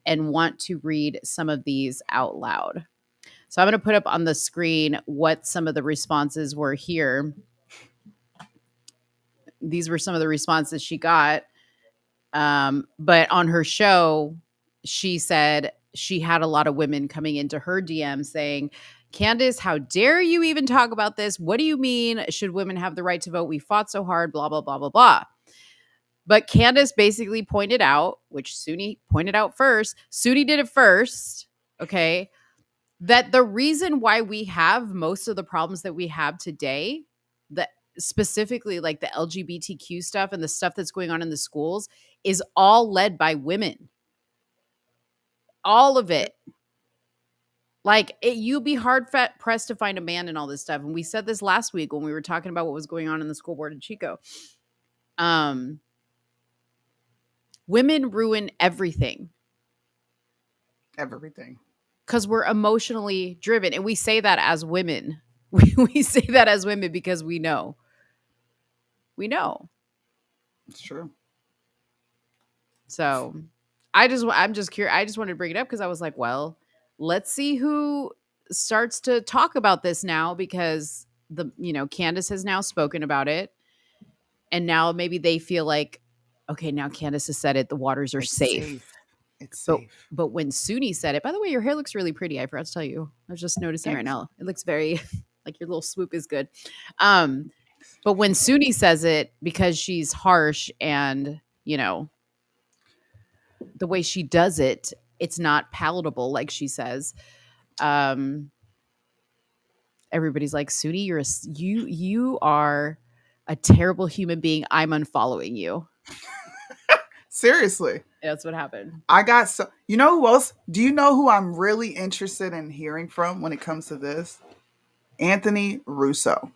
and want to read some of these out loud." So I'm going to put up on the screen what some of the responses were here. These were some of the responses she got. But on her show, she said she had a lot of women coming into her DM saying, "Candace, how dare you even talk about this? What do you mean? Should women have the right to vote? We fought so hard, blah, blah, blah, blah, blah." But Candace basically pointed out, which Soonie pointed out first, Soonie did it first, okay, that the reason why we have most of the problems that we have today, that specifically like the LGBTQ stuff and the stuff that's going on in the schools, is all led by women. All of it. Like you'd be hard pressed to find a man in all this stuff. And we said this last week when we were talking about what was going on in the school board in Chico. Women ruin everything. Everything. Because we're emotionally driven. And we say that as women. We say that as women because we know. We know. It's true. So I'm just curious. I just wanted to bring it up because I was like, well, let's see who starts to talk about this now because Candace has now spoken about it. And now maybe they feel like, okay, now Candace has said it, the waters are It's safe. safe. It's But safe. but when Soonie said it, by the way, your hair looks really pretty. I forgot to tell you. I was just noticing right Thanks. now. It looks very like your little swoop is good. But when Soonie says it, because she's harsh and the way she does it, it's not palatable, like she says. Everybody's like, Soonie, you are a terrible human being. I'm unfollowing you. Seriously. That's what happened. I got so. You know who else? Do you know who I'm really interested in hearing from when it comes to this? Anthony Russo.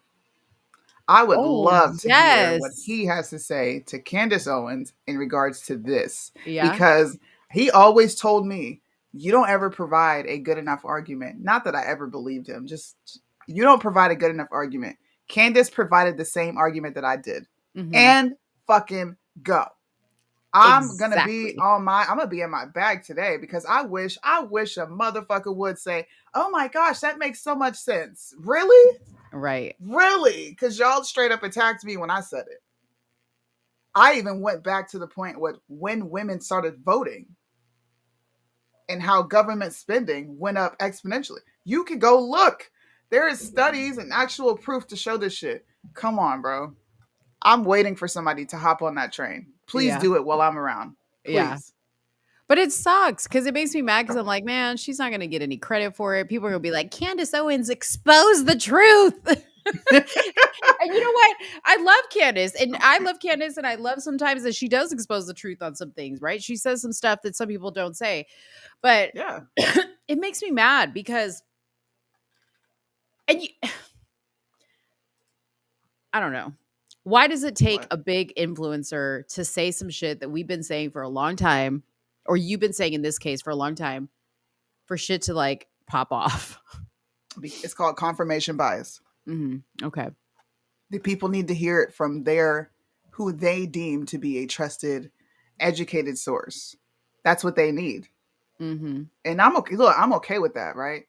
I would Oh, love to hear what yes. he has to say to Candace Owens in regards to this. Yeah. Because he always told me, you don't ever provide a good enough argument. Not that I ever believed him, just you don't provide a good enough argument. Candace provided the same argument that I did. Mhm. And fucking go. I'm gonna Exactly. be I'm gonna be in my bag today because I wish a motherfucker would say, oh my gosh, that makes so much sense. Really? Right. Really? Because y'all straight up attacked me when I said it. I even went back to the point when women started voting and how government spending went up exponentially. You could go look. There is studies and actual proof to show this shit. Come on, bro. I'm waiting for somebody to hop on that train. Please Yeah. do it while I'm around. Please. Yeah. But it sucks because it makes me mad because I'm like, man, she's not going to get any credit for it. People are going to be like, Candace Owens exposed the truth. And you know what? I love Candace and I love sometimes that she does expose the truth on some things, right? She says some stuff that some people don't say. But Yeah. it makes me mad because I don't know. Why does it take What? a big influencer to say some shit that we've been saying for a long time, or you've been saying in this case for a long time, for shit to like pop off? It's called confirmation bias. Okay. The people need to hear it from who they deem to be a trusted, educated source. That's what they need. And I'm okay. Look, I'm okay with that, right?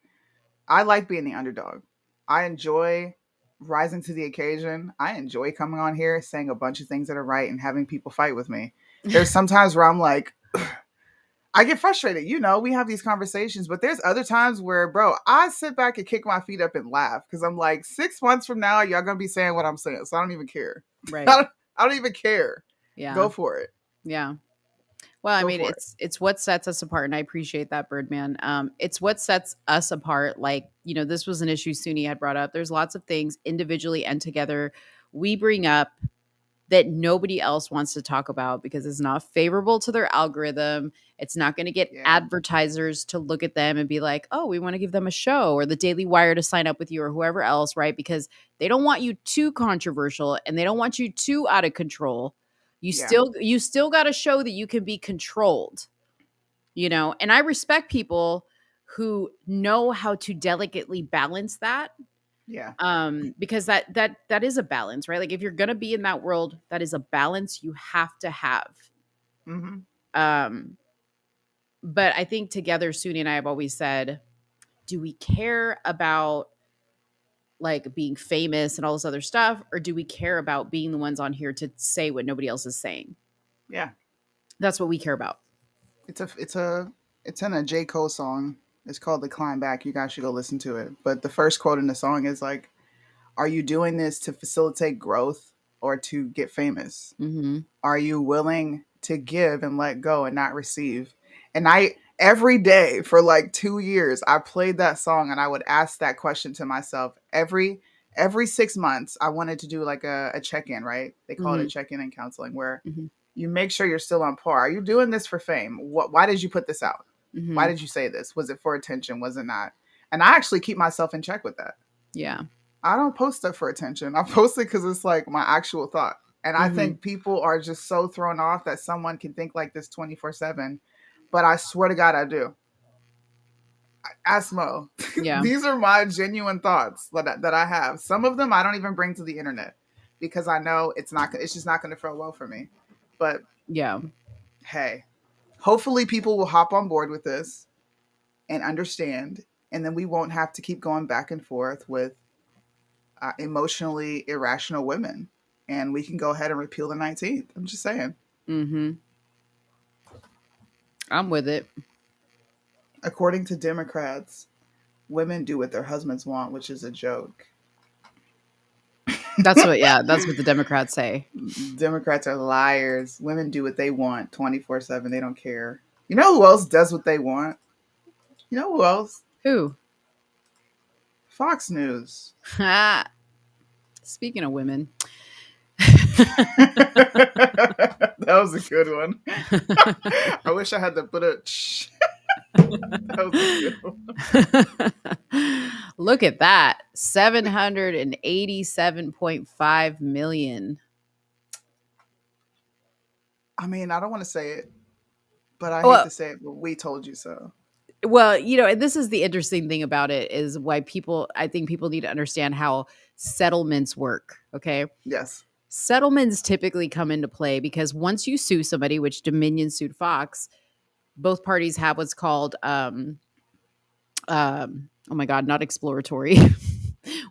I like being the underdog. I enjoy rising to the occasion. I enjoy coming on here, saying a bunch of things that are right and having people fight with me. There's sometimes where I'm like, I get frustrated. We have these conversations, but there's other times where, bro, I sit back and kick my feet up and laugh because I'm like, 6 months from now, y'all gonna be saying what I'm saying, so I don't even care. Right. I don't even care. Yeah. Go for it. Yeah. Well, I Go mean, for it's what sets us apart, and I appreciate that, Birdman. It's what sets us apart. Like, this was an issue Suni had brought up. There's lots of things individually and together we bring up that nobody else wants to talk about because it's not favorable to their algorithm. It's not going to get Yeah. advertisers to look at them and be like, oh, we want to give them a show, or the Daily Wire to sign up with you, or whoever else, right? Because they don't want you too controversial and they don't want you too out of control. You still got to show that you can be controlled, and I respect people who know how to delicately balance that. Yeah. Because that is a balance, right? Like if you're gonna be in that world, that is a balance you have to have. But I think together, Suni and I have always said, do we care about like being famous and all this other stuff, or do we care about being the ones on here to say what nobody else is saying? Yeah. That's what we care about. It's in a J. Cole song. It's called The Climb Back. You guys should go listen to it. But the first quote in the song is like, are you doing this to facilitate growth or to get famous? Are you willing to give and let go and not receive? And every day for like 2 years, I played that song and I would ask that question to myself every 6 months. I wanted to do like a check-in, right? They call it a check-in in counseling where you make sure you're still on par. Are you doing this for fame? Why did you put this out? Why did you say this? Was it for attention? Was it not? And I actually keep myself in check with that. Yeah. I don't post stuff for attention. I post it because it's like my actual thought. And I think people are just so thrown off that someone can think like this 24/7. But I swear to God, I do. Ask Mo. Yeah. These are my genuine thoughts that I have. Some of them I don't even bring to the internet because I know it's just not going to feel well for me. But yeah, hey, Hopefully, people will hop on board with this and understand, and then we won't have to keep going back and forth with emotionally irrational women, and we can go ahead and repeal the 19th. I'm just saying. Mm-hmm. I'm with it. According to Democrats, women do what their husbands want, which is a joke. That's what the Democrats say. Democrats are liars. Women do what they want 24/7. They don't care. You know who else does what they want? You know who else? Who? Fox News. Speaking of women. That was a good one. I wish I had to put a that was a good one. Look at that. 787.5 million. I mean, I don't want to say it, but I hate to say it, but we told you so. Well, and this is the interesting thing about it is why I think people need to understand how settlements work. Okay. Yes. Settlements typically come into play because once you sue somebody, which Dominion sued Fox, both parties have what's called, oh my God, not exploratory.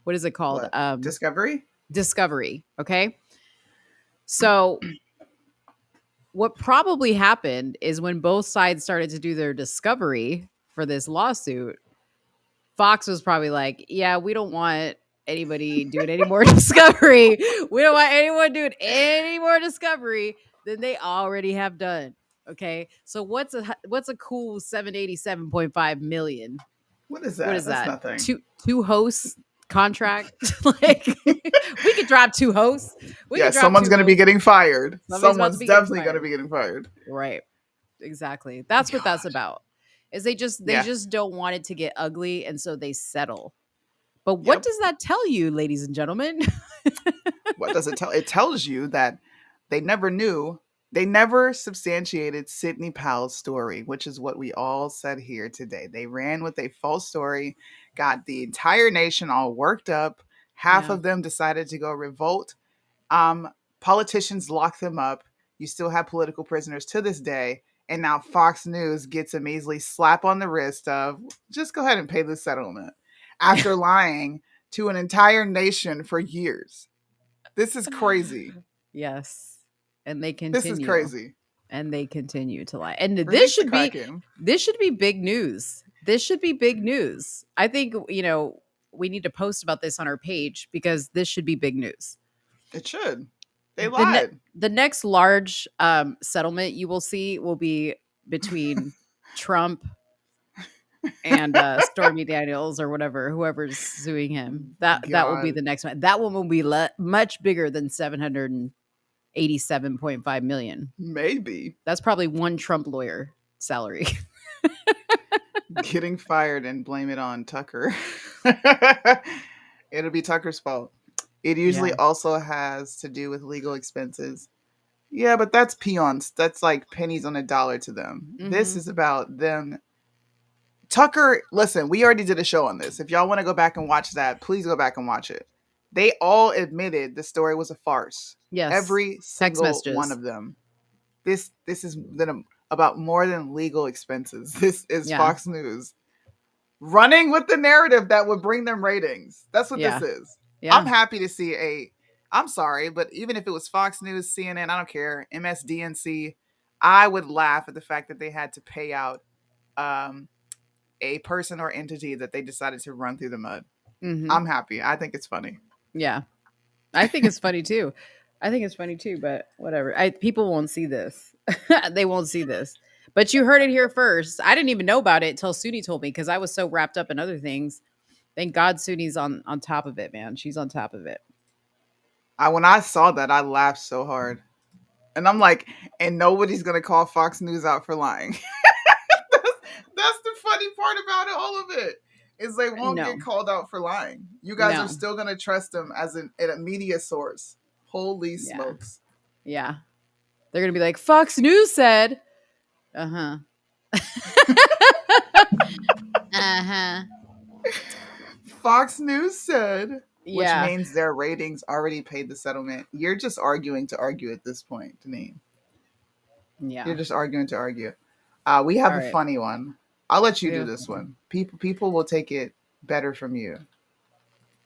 What is it called? Discovery? Discovery. Okay. So what probably happened is when both sides started to do their discovery for this lawsuit, Fox was probably like, yeah, we don't want anybody doing any more discovery. We don't want anyone doing any more discovery than they already have done. Okay. So what's a cool 787.5 million? What is that? What is That's that? nothing. Two hosts contract? Like we could drop two hosts. Someone's going to be getting fired. Someone's definitely going to be getting fired. Right. Exactly. That's what that's about. Is they just don't want it to get ugly, and so they settle. But what does that tell you, ladies and gentlemen? What does it tell? It tells you that they never knew. They never substantiated Sidney Powell's story, which is what we all said here today. They ran with a false story, got the entire nation all worked up. Half of them decided to go revolt. Politicians locked them up. You still have political prisoners to this day. And now Fox News gets a measly slap on the wrist of just go ahead and pay this settlement after lying to an entire nation for years. This is crazy. Yes. And they continue. This is crazy. And they continue to lie. And this should be big news. This should be big news. I think, we need to post about this on our page because this should be big news. It should. They lied. The next large settlement you will see will be between Trump and Stormy Daniels or whoever's suing him. That will be the next one. That one will be much bigger than 787.5 million. Maybe. That's probably one Trump lawyer salary. Getting fired and blame it on Tucker. It'll be Tucker's fault. It usually also has to do with legal expenses. Yeah, but that's peons. That's like pennies on a dollar to them. Mm-hmm. This is about them. Tucker, listen, we already did a show on this. If y'all want to go back and watch that, please go back and watch it. They all admitted the story was a farce. Yes. Every single one of them. This is about more than legal expenses. This is Fox News running with the narrative that would bring them ratings. That's what this is. Yeah. I'm happy to see I'm sorry, but even if it was Fox News, CNN, I don't care, MSDNC, I would laugh at the fact that they had to pay out a person or entity that they decided to run through the mud. Mm-hmm. I'm happy. I think it's funny. Yeah. I think it's funny too. But whatever. People won't see this. They won't see this. But you heard it here first. I didn't even know about it until Soonie told me because I was so wrapped up in other things. Thank God Soonie's on top of it, man. She's on top of it. When I saw that, I laughed so hard. And I'm like, and nobody's going to call Fox News out for lying. That's the funny part about it, all of it. Is they won't get called out for lying. You guys are still going to trust them as a media source. Holy smokes. Yeah. They're going to be like, Fox News said. Uh-huh. Uh-huh. Fox News said, which means their ratings already paid the settlement. You're just arguing to argue at this point, Janine. Yeah. You're just arguing to argue. We have All a right. funny one. I'll let you do Yeah. this one. People will take it better from you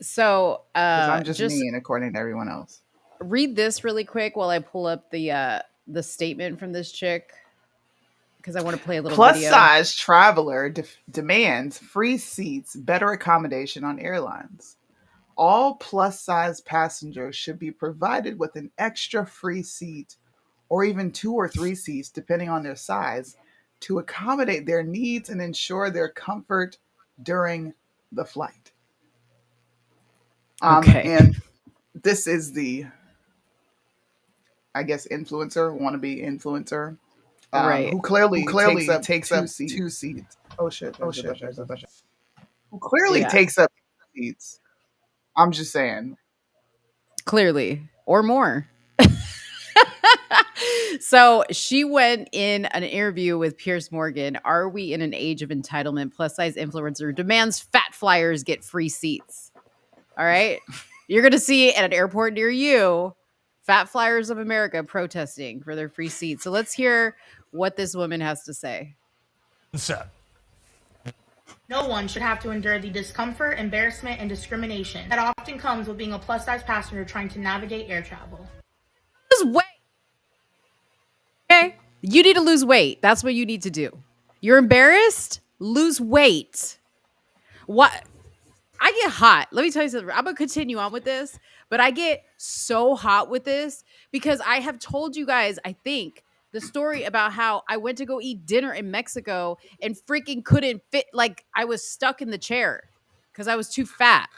So, because I'm just just mean according to everyone else. read this really quick while I pull up the statement from this chick because I want to play a little Plus video. size traveler demands free seats, better accommodation on airlines. All plus size passengers should be provided with an extra free seat or even 2 or 3 seats, depending on their size, to accommodate their needs and ensure their comfort during the flight. Okay. And this is the, I guess, influencer, wannabe influencer, Right. who clearly takes up takes two up seats. 2 seats. Oh shit! Oh There's a shit, bunch. there's a bunch of. Who clearly Yeah. takes up seats. I'm just saying. Clearly. Or more. So she went in an interview with Pierce Morgan. Are we in an age of entitlement? Plus size influencer demands fat flyers get free seats. All right. You're going to see at an airport near you fat flyers of America protesting for their free seats. So let's hear what this woman has to say. No one should have to endure the discomfort, embarrassment, and discrimination that often comes with being a plus size passenger trying to navigate air travel. Lose weight. Okay. You need to lose weight. That's what you need to do. You're embarrassed? Lose weight. What? I get hot. Let me tell you something. I'm going to continue on with this, but I get so hot with this because I have told you guys, I think, the story about how I went to go eat dinner in Mexico and freaking couldn't fit. Like, I was stuck in the chair because I was too fat.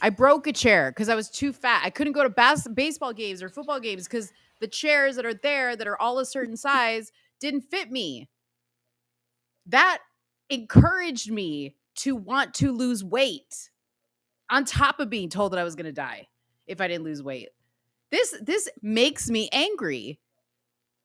I broke a chair because I was too fat. I couldn't go to baseball games or football games because the chairs that are there that are all a certain size didn't fit me. That encouraged me to want to lose weight on top of being told that I was going to die if I didn't lose weight. This makes me angry.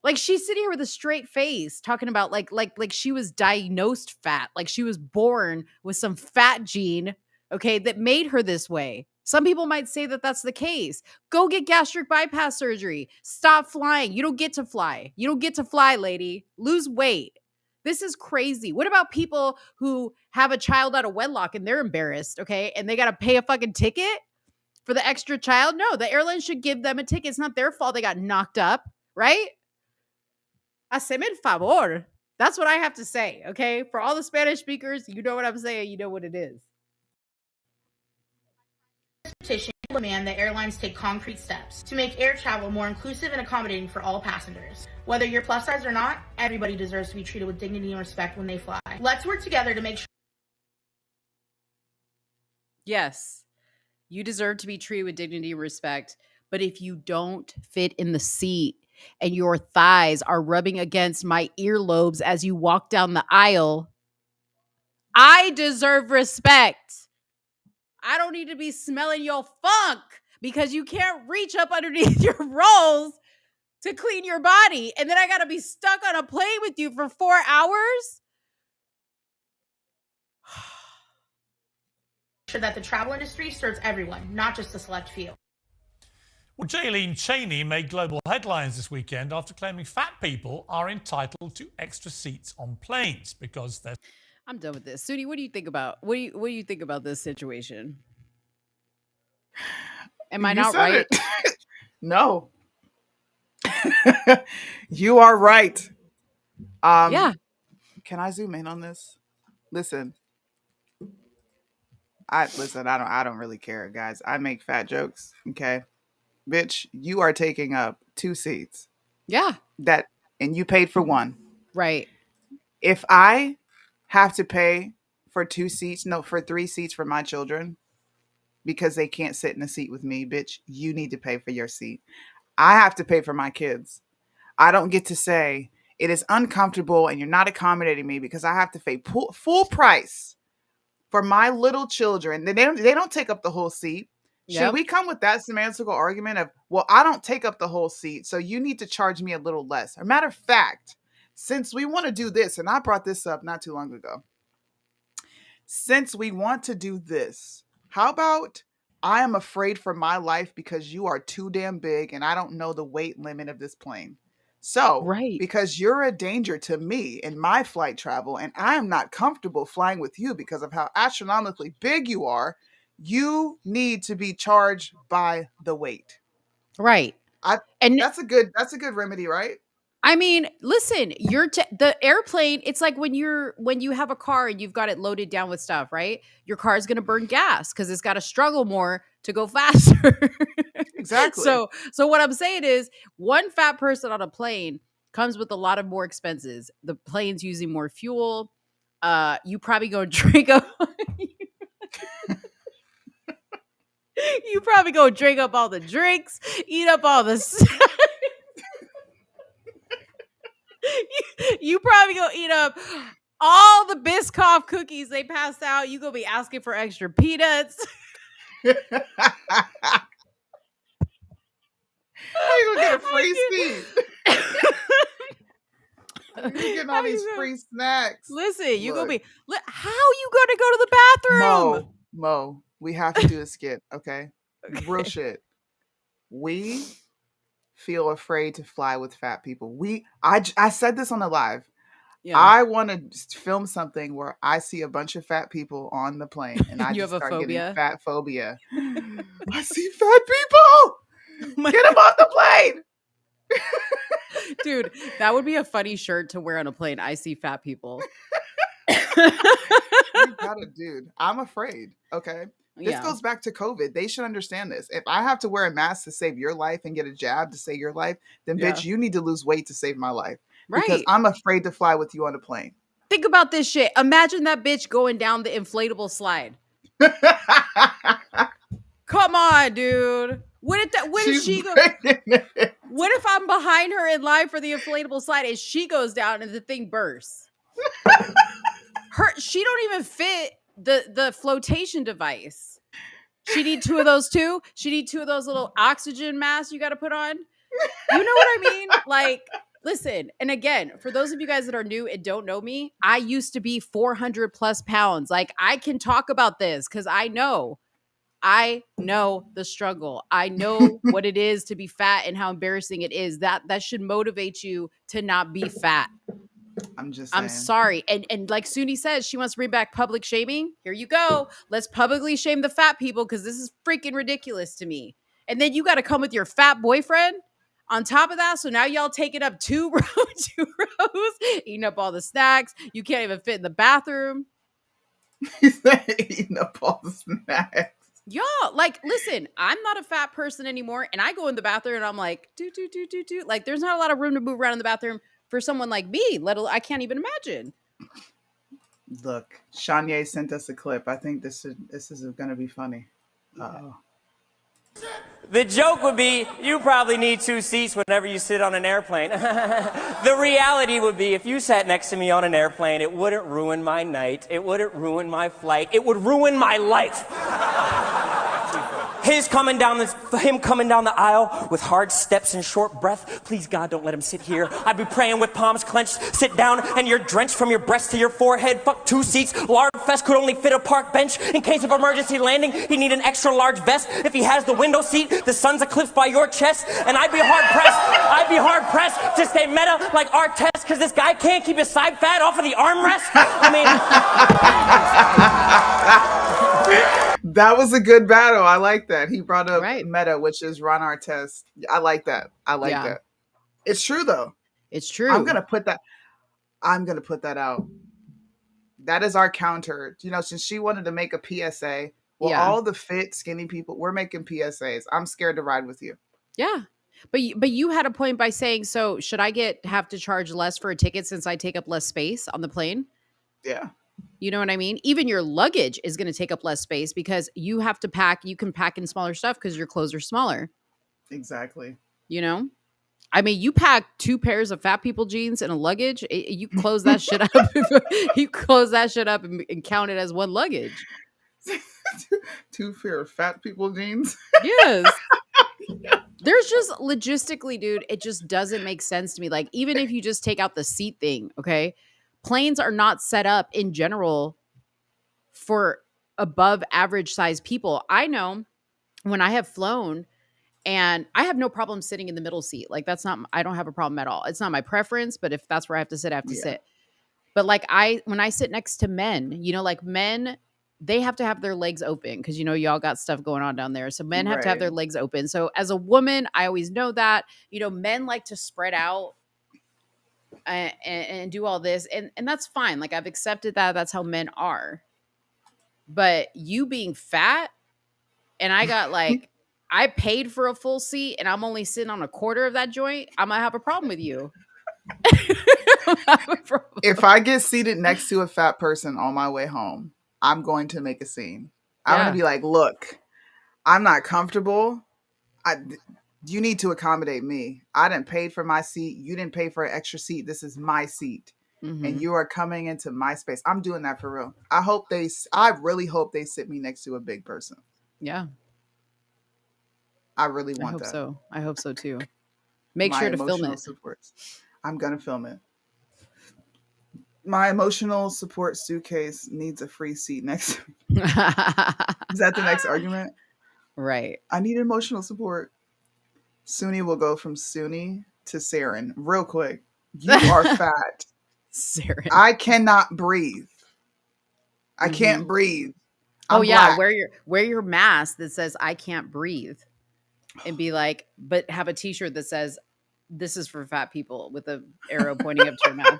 Like, she's sitting here with a straight face talking about like she was diagnosed fat, like she was born with some fat gene, okay, that made her this way. Some people might say that that's the case. Go get gastric bypass surgery. Stop flying. You don't get to fly. You don't get to fly, lady. Lose weight. This is crazy. What about people who have a child out of wedlock and they're embarrassed, okay? And they got to pay a fucking ticket for the extra child? No, the airline should give them a ticket. It's not their fault they got knocked up, right? Haceme el favor. That's what I have to say, okay? For all the Spanish speakers, you know what I'm saying. You know what it is. Petition demand that airlines take concrete steps to make air travel more inclusive and accommodating for all passengers. Whether you're plus size or not, everybody deserves to be treated with dignity and respect when they fly. Let's work together to make sure. Yes, you deserve to be treated with dignity and respect. But if you don't fit in the seat and your thighs are rubbing against my earlobes as you walk down the aisle, I deserve respect. I don't need to be smelling your funk because you can't reach up underneath your rolls to clean your body. And then I got to be stuck on a plane with you for 4 hours. Sure that the travel industry serves everyone, not just a select few. Well, Jaylene Cheney made global headlines this weekend after claiming fat people are entitled to extra seats on planes because they're. I'm done with this. Soonie, what do you think about what do you think about this situation? Am I not right? No. You are right. Yeah. Can I zoom in on this? Listen. I don't really care, guys. I make fat jokes, okay? Bitch, you are taking up 2 seats. Yeah. And you paid for one. Right. If I have to pay for 3 seats for my children because they can't sit in a seat with me, bitch, you need to pay for your seat. I have to pay for my kids. I don't get to say it is uncomfortable and you're not accommodating me because I have to pay full price for my little children. They don't take up the whole seat. Should we come with that semantical argument of, well, I don't take up the whole seat, so you need to charge me a little less? As a matter of fact, since we want to do this, and I brought this up not too long ago, since we want to do this, how about I am afraid for my life because you are too damn big and I don't know the weight limit of this plane. So, Right. because you're a danger to me in my flight travel, and I am not comfortable flying with you because of how astronomically big you are, you need to be charged by the weight. Right. I And that's a good remedy, right? I mean, listen, the airplane, it's like when you have a car and you've got it loaded down with stuff, right? Your car is going to burn gas cuz it's got to struggle more to go faster. Exactly. So what I'm saying is one fat person on a plane comes with a lot of more expenses. The plane's using more fuel. You probably go drink up you probably go drink up all the drinks, eat up all the you probably go eat up all the Biscoff cookies they passed out. You gonna be asking for extra peanuts. How you gonna get a free seat? You're getting all these free snacks. Listen, you gonna Look, be how you gonna go to the bathroom? Mo, we have to do a skit, okay? Real shit. We feel afraid to fly with fat people. I said this on the live. Yeah. I want to film something where I see a bunch of fat people on the plane and I You just have a start getting phobia? fat phobia. I see fat people. Get them off the plane. Dude, that would be a funny shirt to wear on a plane. I see fat people. You gotta, dude. I'm afraid. Okay. This Yeah. goes back to COVID. They should understand this. If I have to wear a mask to save your life and get a jab to save your life, then Yeah. bitch, you need to lose weight to save my life. Because Right. I'm afraid to fly with you on a plane. Think about this shit. Imagine that bitch going down the inflatable slide. Come on, dude. What if she go? What if I'm behind her in line for the inflatable slide and she goes down and the thing bursts? She don't even fit the flotation device. She need two of those too. She need two of those little oxygen masks you got to put on. You know what I mean? Like, listen. And again, for those of you guys that are new and don't know me, I used to be 400 plus pounds. Like, I can talk about this because I know the struggle. I know what it is to be fat and how embarrassing it is. That should motivate you to not be fat. I'm just saying. I'm sorry. And like Soonie says, she wants to bring back public shaming. Here you go. Let's publicly shame the fat people because this is freaking ridiculous to me. And then you got to come with your fat boyfriend on top of that. So now y'all taking up two rows, eating up all the snacks. You can't even fit in the bathroom. Eating up all the snacks. Y'all, like, listen, I'm not a fat person anymore. And I go in the bathroom and I'm like, do. Like, there's not a lot of room to move around in the bathroom for someone like me. I can't even imagine. Look, Shanye sent us a clip. I think this is going to be funny. Uh-oh. The joke would be, you probably need two seats whenever you sit on an airplane. The reality would be, if you sat next to me on an airplane, it wouldn't ruin my night. It wouldn't ruin my flight. It would ruin my life. Him coming down the aisle with hard steps and short breath. Please, God, don't let him sit here. I'd be praying with palms clenched. Sit down and you're drenched from your breast to your forehead. Fuck two seats. Lard fest could only fit a park bench. In case of emergency landing, he'd need an extra large vest. If he has the window seat, the sun's eclipsed by your chest. And I'd be hard pressed to stay meta like Artest, because this guy can't keep his side fat off of the armrest. I mean... That was a good battle. I like that. He brought up Meta, which is Ron Artest. I like that. That. It's true though. It's true. I'm gonna put that out. That is our counter. You know, since she wanted to make a PSA, all the fit, skinny people, we're making PSAs. I'm scared to ride with you. Yeah. But you had a point by saying, so should I have to charge less for a ticket since I take up less space on the plane? Yeah. You know what I mean? Even your luggage is going to take up less space because you have to pack. You can pack in smaller stuff because your clothes are smaller. Exactly. You know? I mean, you pack 2 pairs of fat people jeans and a luggage. You close that shit up. You close that shit up and count it as one luggage. 2 pair of fat people jeans? Yes. There's just logistically, dude, it just doesn't make sense to me. Like, even if you just take out the seat thing, okay? Planes are not set up in general for above average size people. I know when I have flown And I have no problem sitting in the middle seat. Like that's not I don't have a problem at all. It's not my preference, but if that's where I have to sit, I have to Yeah. sit. But like when I sit next to men, like men, they have to have their legs open because y'all got stuff going on down there. So men have to have Right. their legs open. So as a woman, I always know that. Men like to spread out and do all this, and that's fine. Like I've accepted that. That's how men are. But you being fat, and I got like I paid for a full seat, and I'm only sitting on a quarter of that joint. I might have a problem with you. If I get seated next to a fat person on my way home, I'm going to make a scene. I'm going Yeah. to be like, look, I'm not comfortable. You need to accommodate me. I didn't pay for my seat. You didn't pay for an extra seat. This is my seat. And you are coming into my space. I'm doing that for real. I really hope they sit me next to a big person. Yeah. I really I want hope that. so. I hope so too. Make My sure to film emotional it. support. I'm going to film it. My emotional support suitcase needs a free seat next to me. Is that the next argument? Right. I need emotional support. Soonie will go from Soonie to Saren real quick. You are fat. Saren. I cannot breathe. I can't breathe. Oh I'm yeah, black. wear your mask that says I can't breathe, and be like, but have a T-shirt that says this is for fat people with a arrow pointing up to your mouth.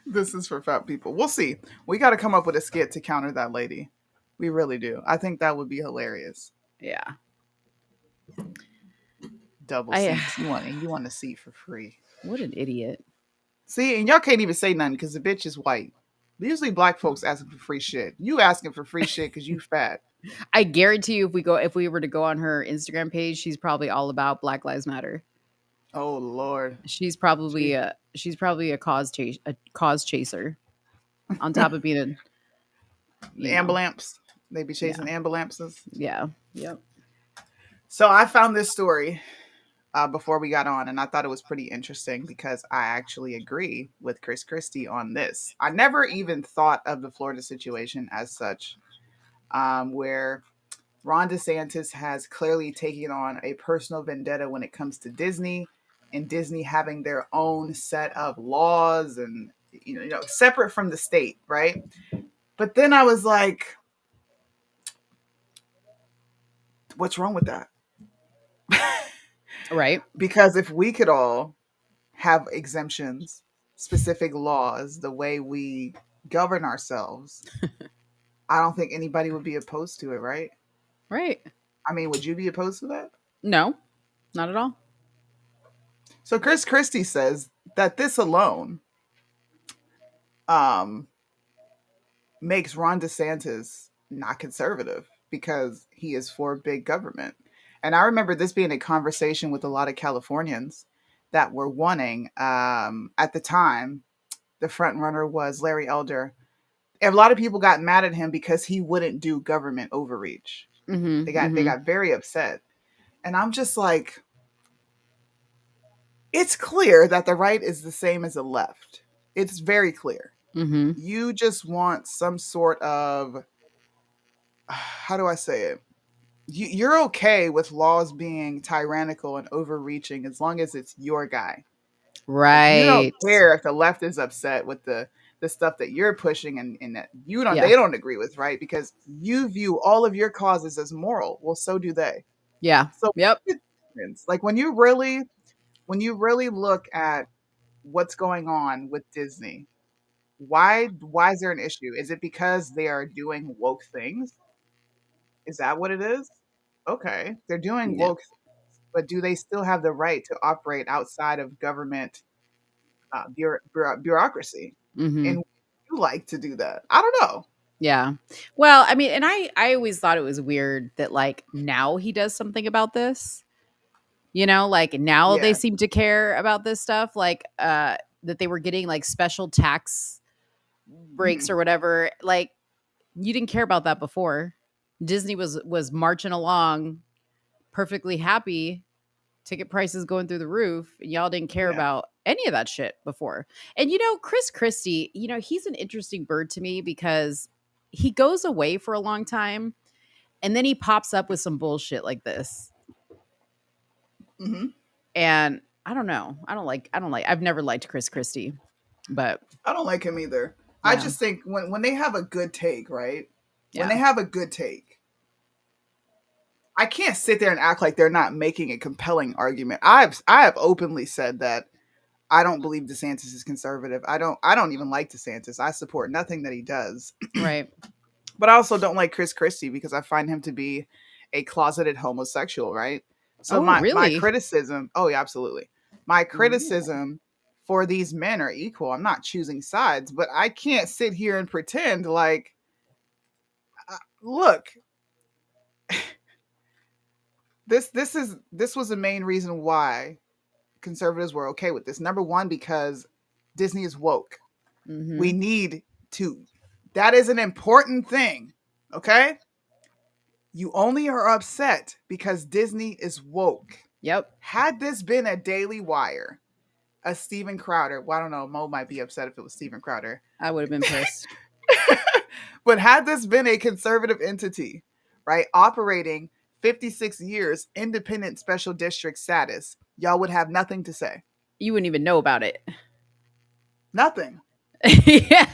This is for fat people. We'll see. We got to come up with a skit to counter that lady. We really do. I think that would be hilarious. Yeah. Double seats. You want a seat for free. What an idiot. See, and y'all can't even say nothing because the bitch is white. Usually black folks asking for free shit. You asking for free shit because you fat. I guarantee you, if we were to go on her Instagram page, she's probably all about Black Lives Matter. Oh Lord. She's probably a cause chaser. On top of being the ambulance. They be chasing ambulances. Yeah. Yep. So I found this story before we got on, and I thought it was pretty interesting because I actually agree with Chris Christie on this. I never even thought of the Florida situation as such, where Ron DeSantis has clearly taken on a personal vendetta when it comes to Disney, and Disney having their own set of laws and separate from the state, right? But then I was like, what's wrong with that? Right. Because if we could all have exemptions, specific laws, the way we govern ourselves, I don't think anybody would be opposed to it, right? Right. I mean, would you be opposed to that? No, not at all. So Chris Christie says that this alone makes Ron DeSantis not conservative because he is for big government. And I remember this being a conversation with a lot of Californians that were wanting, at the time, the front runner was Larry Elder. A lot of people got mad at him because he wouldn't do government overreach. They got very upset. And I'm just like, it's clear that the right is the same as the left. It's very clear. You just want some sort of, how do I say it? You're okay with laws being tyrannical and overreaching as long as it's your guy. Right. You don't care if the left is upset with the stuff that you're pushing and that they don't agree with, right? Because you view all of your causes as moral. Well, so do they. Yeah. So yep. Like when you really look at what's going on with Disney, why is there an issue? Is it because they are doing woke things? Is that what it is? Okay, they're doing woke things, but do they still have the right to operate outside of government bureaucracy? And you like to do that? I don't know. Yeah. Well, I mean, and I always thought it was weird that like now he does something about this. Like now they seem to care about this stuff, like that they were getting like special tax breaks or whatever. Like you didn't care about that before. Disney was marching along perfectly happy, ticket prices going through the roof, and y'all didn't care about any of that shit before. And Chris Christie, he's an interesting bird to me because he goes away for a long time And then he pops up with some bullshit like this. Mm-hmm. And I don't know. I've never liked Chris Christie, but I don't like him either. Yeah. I just think when they have a good take, right? When Yeah. they have a good take, I can't sit there and act like they're not making a compelling argument. I have openly said that I don't believe DeSantis is conservative. I don't even like DeSantis. I support nothing that he does. Right. But I also don't like Chris Christie because I find him to be a closeted homosexual, right? So Oh, my really? criticism, oh yeah, absolutely. My criticism for these men are equal. I'm not choosing sides, but I can't sit here and pretend like look, this was the main reason why conservatives were okay with this. Number one, because Disney is woke. Mhm. We need to. That is an important thing. Okay? You only are upset because Disney is woke. Yep. Had this been a Daily Wire, a Steven Crowder, well, I don't know, Mo might be upset if it was Steven Crowder. I would have been pissed. But had this been a conservative entity, right, operating 56 years, independent special district status, y'all would have nothing to say. You wouldn't even know about it. Nothing. Yeah.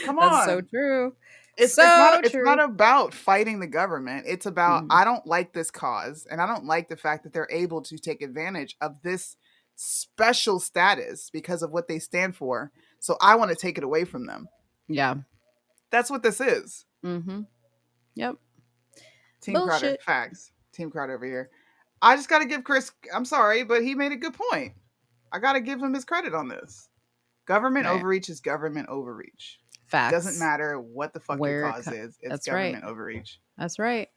Come on. That's so true. It's not about fighting the government. It's about I don't like this cause, and I don't like the fact that they're able to take advantage of this special status because of what they stand for. So I want to take it away from them. Yeah. That's what this is. Mm-hmm. Yep. Team Crowder, Bullshit. facts. Team Crowder over here. I just got to give Chris, I'm sorry, but he made a good point. I got to give him his credit on this. Government overreach is government overreach. Facts. Doesn't matter what the fuck your cause is. It's That's government right. overreach. That's right.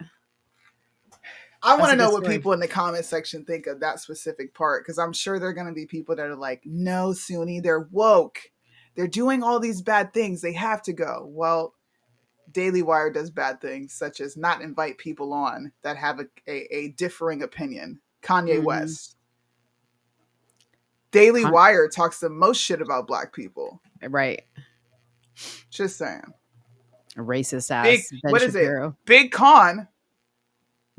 I want to That's a know good what story. people in the comment section think of that specific part, because I'm sure there are going to be people that are like, no, Soonie, they're woke. They're doing all these bad things. They have to go. Well, Daily Wire does bad things, such as not invite people on that have a differing opinion. Kanye West. Daily Wire talks the most shit about black people. Right. Just saying. A racist ass. Big, Ben what Shapiro. is it? Big Con.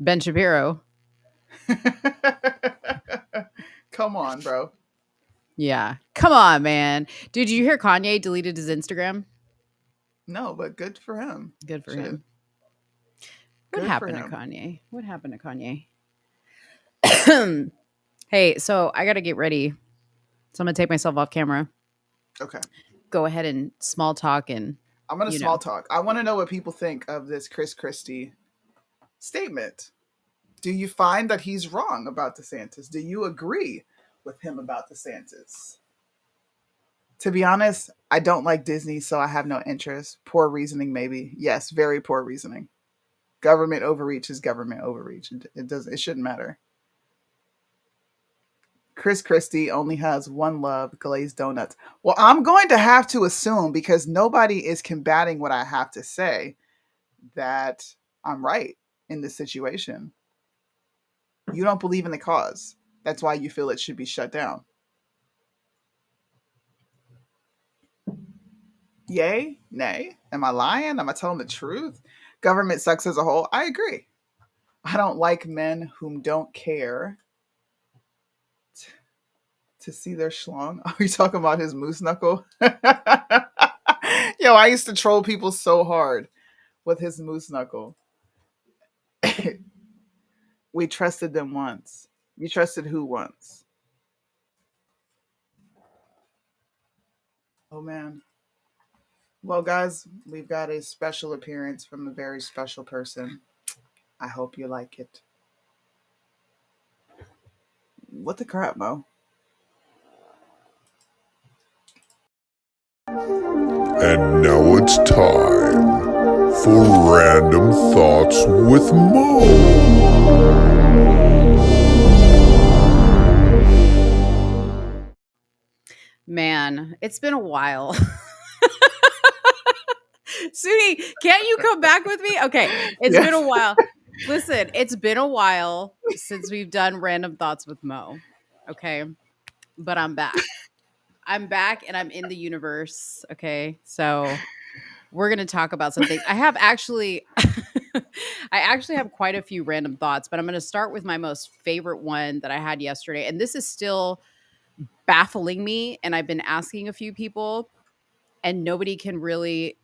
Ben Shapiro. Come on, bro. Yeah. Come on, man. Dude, did you hear Kanye deleted his Instagram? No, but good for him. Good for Shit. him. What Good happened for to him. Kanye? What happened to Kanye? Hey, so I got to get ready. So I'm going to take myself off camera. Okay. Go ahead and small talk and I'm going to you small know. talk. I want to know what people think of this Chris Christie statement. Do you find that he's wrong about DeSantis? Do you agree with him about DeSantis? To be honest, I don't like Disney, so I have no interest. Poor reasoning, maybe. Yes, very poor reasoning. Government overreach is government overreach. It shouldn't matter. Chris Christie only has one love, glazed donuts. Well, I'm going to have to assume, because nobody is combating what I have to say, that I'm right in this situation. You don't believe in the cause. That's why you feel it should be shut down. Yay? Nay? Am I lying? Am I telling the truth? Government sucks as a whole. I agree. I don't like men whom don't care to see their schlong. Are we talking about his moose knuckle? Yo, I used to troll people so hard with his moose knuckle. We trusted them once. You trusted who once? Oh, man. Well, guys, we've got a special appearance from a very special person. I hope you like it. What the crap, Mo? And now it's time for Random Thoughts with Mo. Man, it's been a while. Soonie, can't you come back with me? Okay, it's been a while. Listen, it's been a while since we've done Random Thoughts with Mo. Okay, but I'm back. I'm back and I'm in the universe. Okay, so we're going to talk about some things. I actually have quite a few random thoughts, but I'm going to start with my most favorite one that I had yesterday. And this is still baffling me. And I've been asking a few people, and nobody can really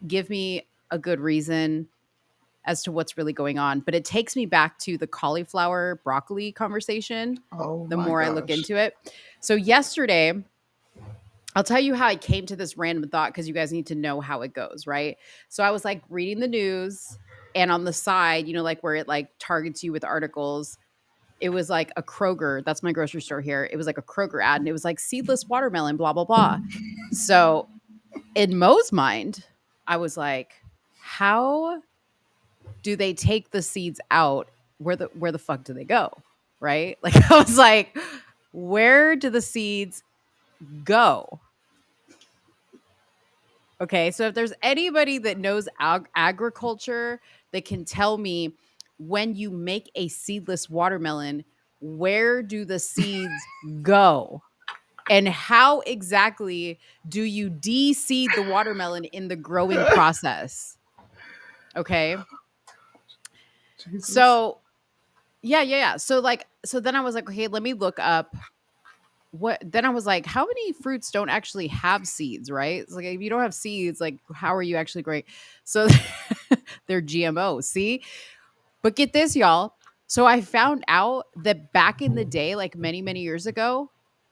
give me a good reason as to what's really going on. But it takes me back to the cauliflower broccoli conversation. Oh, the my more I look into it. So yesterday, I'll tell you how I came to this random thought, because you guys need to know how it goes, right? So I was like reading the news, and on the side, you know, like where it like targets you with articles, it was like a Kroger. That's my grocery store here. It was like a Kroger ad, and it was like seedless watermelon, blah, blah, blah. So in Mo's mind, I was like, how do they take the seeds out? Where the fuck do they go? Right? Like, I was like, where do the seeds go? Okay, so if there's anybody that knows agriculture that can tell me, when you make a seedless watermelon, where do the seeds go? And how exactly do you de-seed the watermelon in the growing process? Okay. Jesus. So yeah. So then I was like, okay, let me look up then I was like, how many fruits don't actually have seeds, right? It's like, if you don't have seeds, like, how are you actually growing? So they're GMO, see? But get this, y'all. So I found out that back in the day, like many, many years ago,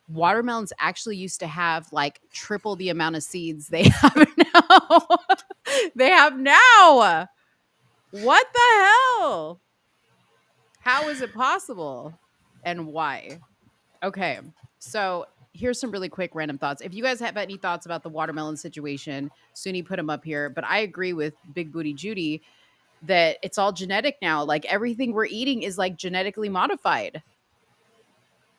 watermelons actually used to have like triple the amount of seeds they have now. They have now. What the hell? How is it possible? And why? Okay. So here's some really quick random thoughts. If you guys have any thoughts about the watermelon situation, Soonie put them up here. But I agree with Big Booty Judy that it's all genetic now. Like, everything we're eating is like genetically modified.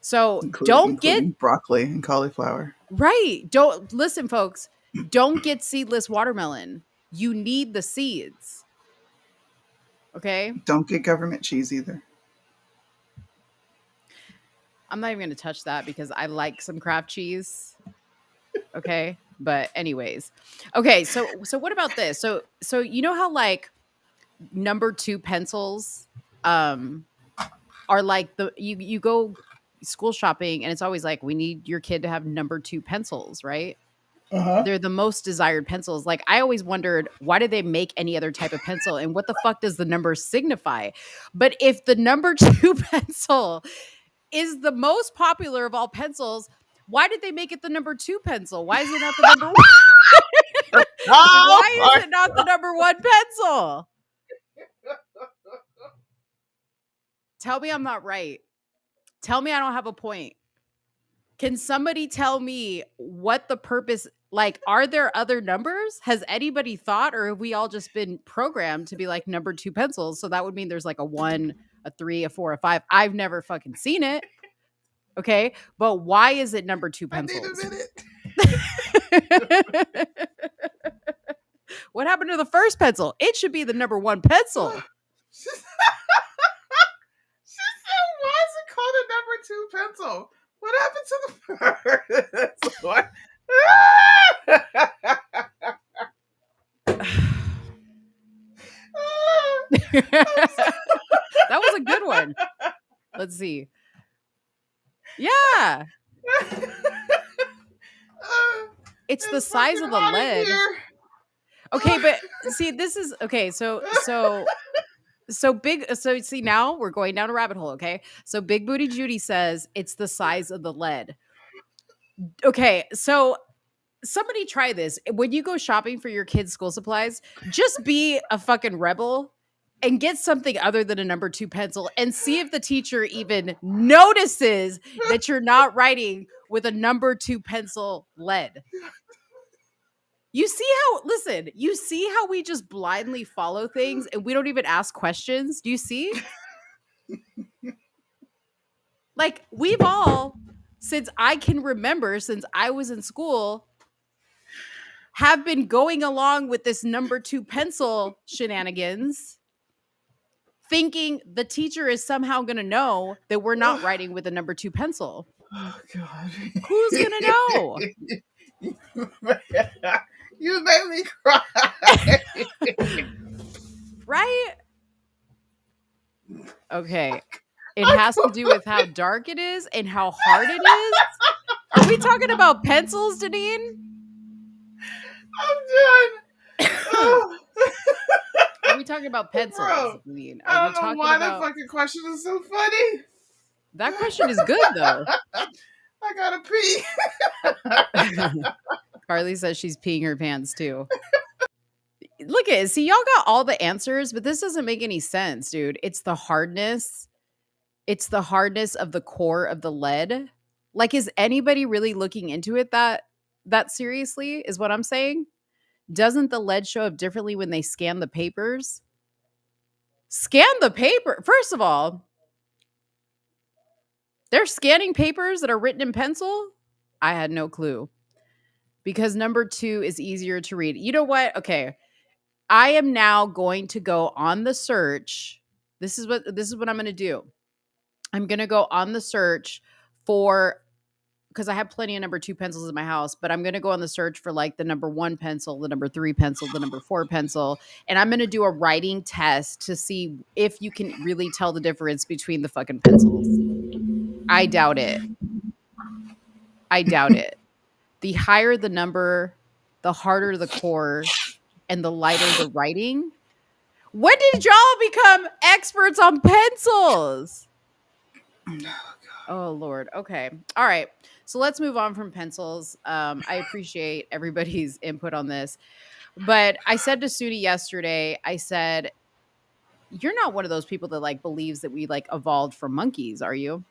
So including broccoli and cauliflower. Right. Don't listen, folks. Don't get seedless watermelon. You need the seeds. Okay. Don't get government cheese either. I'm not even going to touch that because I like some craft cheese. Okay. But anyways. Okay. So what about this? So you know how like number 2 pencils are like you go school shopping and it's always like, we need your kid to have number 2 pencils, right? Uh-huh. They're the most desired pencils. Like, I always wondered, why did they make any other type of pencil? And what the fuck does the number signify? But if the number 2 pencil is the most popular of all pencils, why did they make it the number 2 pencil? Why is it not the number 1? Why is it not the number 1 pencil? Tell me I'm not right. Tell me I don't have a point. Can somebody tell me what the purpose, like, are there other numbers? Has anybody thought, or have we all just been programmed to be like number 2 pencils? So that would mean there's like a 1, a 3, a 4, a 5. I've never fucking seen it. Okay. But why is it number 2 pencils? I need a minute. What happened to the first pencil? It should be the number 1 pencil. She said, why is it called a number 2 pencil? What happened to the first one? That was a good one. Let's see. Yeah. It's the size of the lead. Okay, but see, this is okay. So see, now we're going down a rabbit hole. Okay. So Big Booty Judy says it's the size of the lead. Okay. So somebody try this. When you go shopping for your kids' school supplies, just be a fucking rebel and get something other than a number 2 pencil and see if the teacher even notices that you're not writing with a number 2 pencil lead. You see how we just blindly follow things and we don't even ask questions? Do you see? Like, we've all, since I can remember, since I was in school, have been going along with this number 2 pencil shenanigans, thinking the teacher is somehow going to know that we're not writing with a number 2 pencil. Oh, God. Who's going to know? You made me cry. Right? Okay. It has to do with how dark it is and how hard it is. Are we talking about pencils, Deneen? I'm done. Oh. Are we talking about pencils, Bro, Deneen? I Are we don't know talking why about that fucking question is so funny. that question is good though. I gotta pee. Carly says she's peeing her pants too. Look at it. See, y'all got all the answers, but this doesn't make any sense, dude. It's the hardness. It's the hardness of the core of the lead. Like, is anybody really looking into it that seriously? Is what I'm saying? Doesn't the lead show up differently when they scan the papers? Scan the paper. First of all, they're scanning papers that are written in pencil. I had no clue. Because number 2 is easier to read. You know what? Okay. I am now going to go on the search. This is what I'm going to do. I'm going to go on the search for, because I have plenty of number 2 pencils in my house, but I'm going to go on the search for like the number 1 pencil, the number 3 pencil, the number 4 pencil, and I'm going to do a writing test to see if you can really tell the difference between the fucking pencils. I doubt it. I doubt it. The higher the number, the harder the core, and the lighter the writing. When did y'all become experts on pencils? Oh, Lord. Okay. All right. So let's move on from pencils. I appreciate everybody's input on this. But I said to Soonie yesterday, I said, you're not one of those people that like believes that we like evolved from monkeys, are you?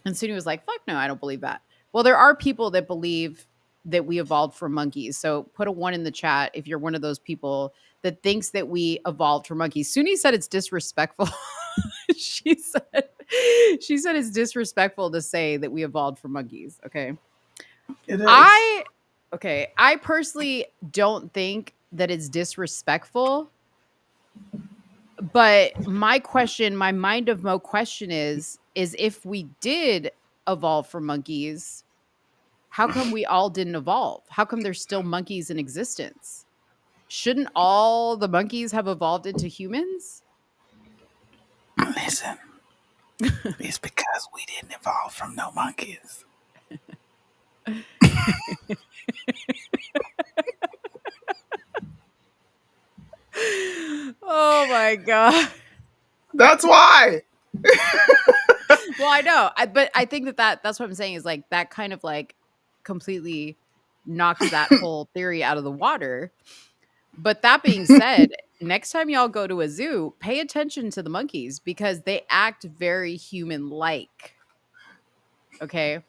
And Soonie was like, fuck no, I don't believe that. Well, there are people that believe that we evolved from monkeys. So put a 1 in the chat if you're one of those people that thinks that we evolved from monkeys. Soonie said it's disrespectful. she said it's disrespectful to say that we evolved from monkeys. Okay. It is. I personally don't think that it's disrespectful. But my mind of Mo question is if we did evolve from monkeys, how come we all didn't evolve? How come there's still monkeys in existence? Shouldn't all the monkeys have evolved into humans? Listen, it's because we didn't evolve from no monkeys. Oh my God. That's why. Well, I know. But I think that's what I'm saying is like that kind of like completely knocks that whole theory out of the water. But that being said, next time y'all go to a zoo, pay attention to the monkeys because they act very human-like. Okay?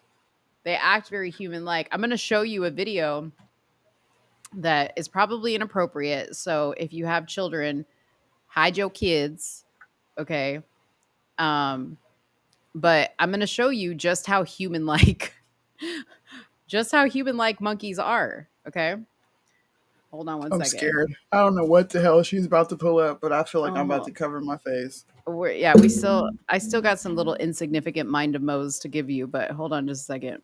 They act very human-like. I'm going to show you a video that is probably inappropriate. So if you have children, hide your kids. Okay? But I'm going to show you just how human-like monkeys are. Okay? Hold on one second. I'm scared. I don't know what the hell she's about to pull up, but I feel like I'm about to cover my face. I still got some little insignificant mind of Mo's to give you, but hold on just a second.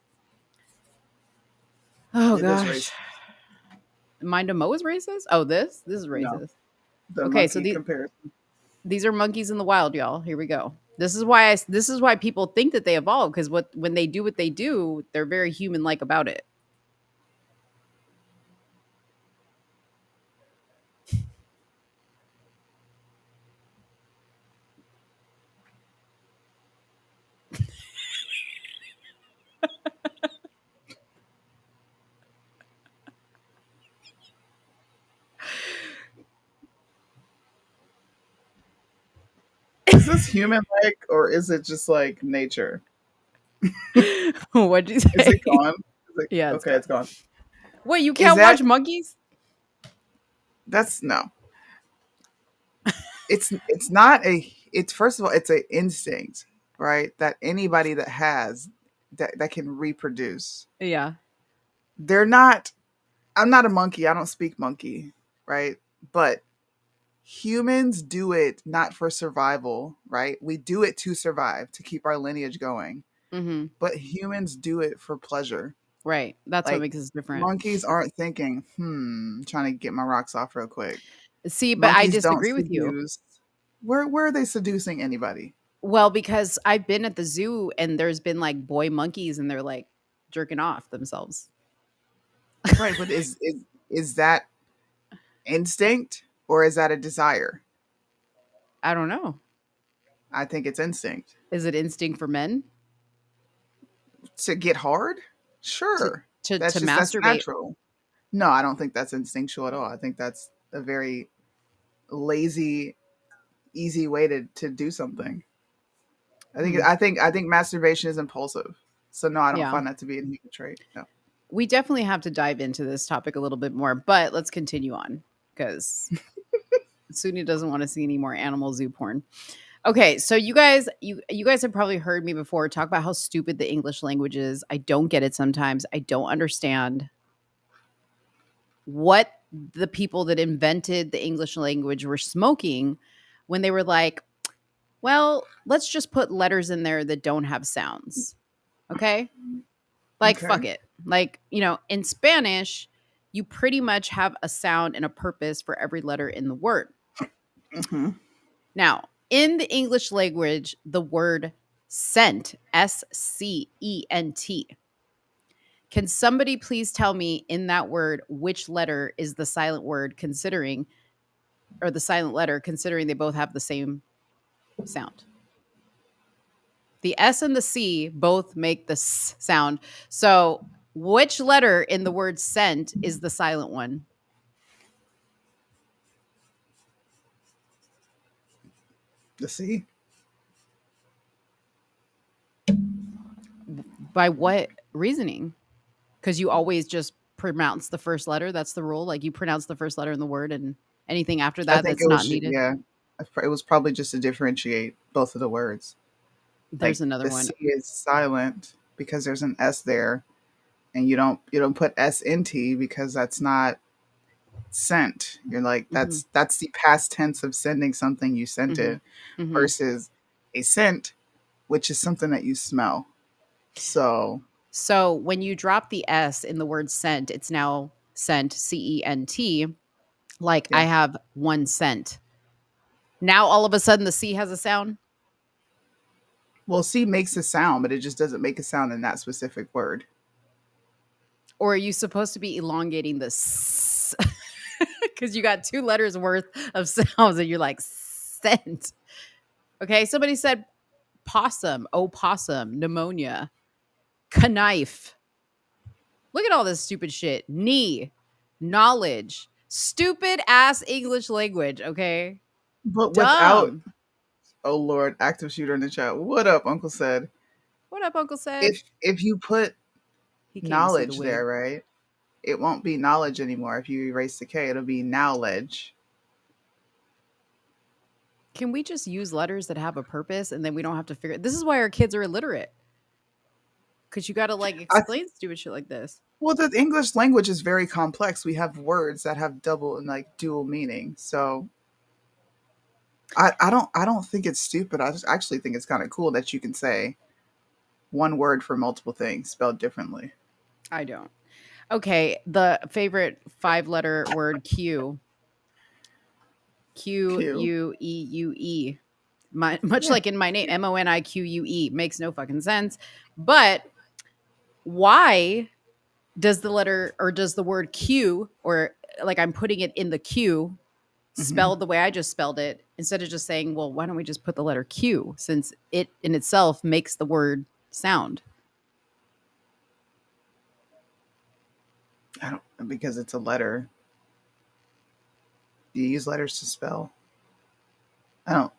Oh gosh. Mind of Mo is racist? Oh, this is racist. No, okay, so these are monkeys in the wild, y'all. Here we go. This is why people think that they evolve, because when they do what they do, they're very human-like about it. Is this human-like or is it just like nature? What'd you say? Is it gone? Yeah. It's gone. Wait, you can't watch monkeys? That's no. It's not it's first of all, it's an instinct, right? That anybody that has that can reproduce. Yeah. I'm not a monkey. I don't speak monkey, right? But humans do it not for survival, right? We do it to survive, to keep our lineage going. Mm-hmm. But humans do it for pleasure. Right. That's what Like makes us different. monkeys aren't thinking, trying to get my rocks off real quick. See, but I Monkeys don't disagree with you. seduce. Where are they seducing anybody? Well, because I've been at the zoo and there's been like boy monkeys and they're like jerking off themselves. Right, but is that instinct or is that a desire? I don't know. I think it's instinct. Is it instinct for men To get hard? to Sure. to That's masturbate? natural. No, I don't think that's instinctual at all. I think that's a very lazy, easy way to do something. Hmm. I think masturbation is impulsive. So no, I don't Yeah. find that to be a human trait. No. We definitely have to dive into this topic a little bit more, but let's continue on because Soonie doesn't want to see any more animal zoo porn. Okay, so you guys have probably heard me before talk about how stupid the English language is. I don't get it sometimes. I don't understand what the people that invented the English language were smoking when they were like, well, let's just put letters in there that don't have sounds. Okay? Like, Okay. fuck it. Like, in Spanish, you pretty much have a sound and a purpose for every letter in the word. hmm Now, in the English language, the word scent, SCENT. Can somebody please tell me in that word which letter is the silent word or the silent letter, considering they both have the same sound? The S and the C both make the S sound. So, which letter in the word scent is the silent one? Let's see. By what reasoning? Because you always just pronounce the first letter. That's the rule. Like you pronounce the first letter in the word, and anything after I that think that's it not was needed. yeah. It was probably just to differentiate both of the words. There's Like another the one. C is silent because there's an S there, and you don't put S in T because that's not sent. You're like Hmm. that's the past tense of sending something. You sent Hmm. it Hmm. versus a scent, which is something that you smell. So So when you drop the S in the word scent, it's now scent, CENT. Like I yeah. have 1 cent. Now all of a sudden the C has a sound. Well, C makes a sound, but it just doesn't make a sound in that specific word. Or are you supposed to be elongating the S? Because you got 2 letters worth of sounds and you're like, scent. Okay. Somebody said possum, opossum, pneumonia, knife. Look at all this stupid shit. Knee, knowledge, stupid ass English language. Okay. But without, Dumb. oh Lord, active shooter in the chat. What up, Uncle said? What up, Uncle said? If you put He came to see the knowledge wig. there, right? It won't be knowledge anymore. If you erase the K, it'll be knowledge. Can we just use letters that have a purpose and then we don't have to figure it? This is why our kids are illiterate. Because you got to like I explain stupid shit like this. Well, the English language is very complex. We have words that have double and like dual meaning. So I don't think it's stupid. I just actually think it's kind of cool that you can say one word for multiple things spelled differently. I don't. Okay. The favorite 5 letter word Q. Q Q. U E U E. Much Yeah. like in my name, MONIQUE. Makes no fucking sense. But why does the word Q, or like I'm putting it in the Q, hmm spelled the way I just spelled it, instead of just saying, well, why don't we just put the letter Q, since it in itself makes the word sound? I don't because it's a letter. You use letters to spell. I don't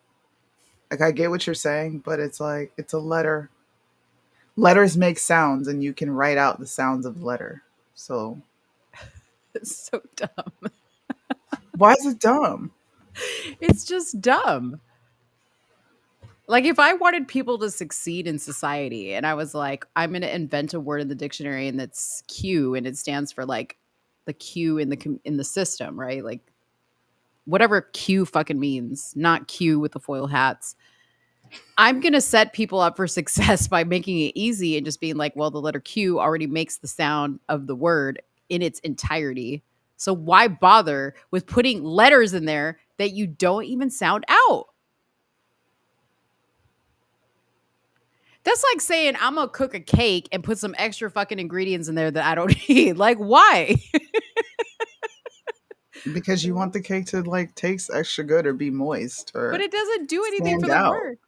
like I get what you're saying, but it's like it's a letter. Letters make sounds and you can write out the sounds of the letter. So It's so dumb. why is it dumb? It's just dumb. Like if I wanted people to succeed in society and I was like, I'm going to invent a word in the dictionary and that's Q and it stands for like the Q in the system, right? Like whatever Q fucking means, not Q with the foil hats. I'm going to set people up for success by making it easy and just being like, well, the letter Q already makes the sound of the word in its entirety. So why bother with putting letters in there that you don't even sound out? That's like saying I'm going to cook a cake and put some extra fucking ingredients in there that I don't need. Like, why? Because you want the cake to like taste extra good or be moist or But it doesn't do anything for stand the out. word.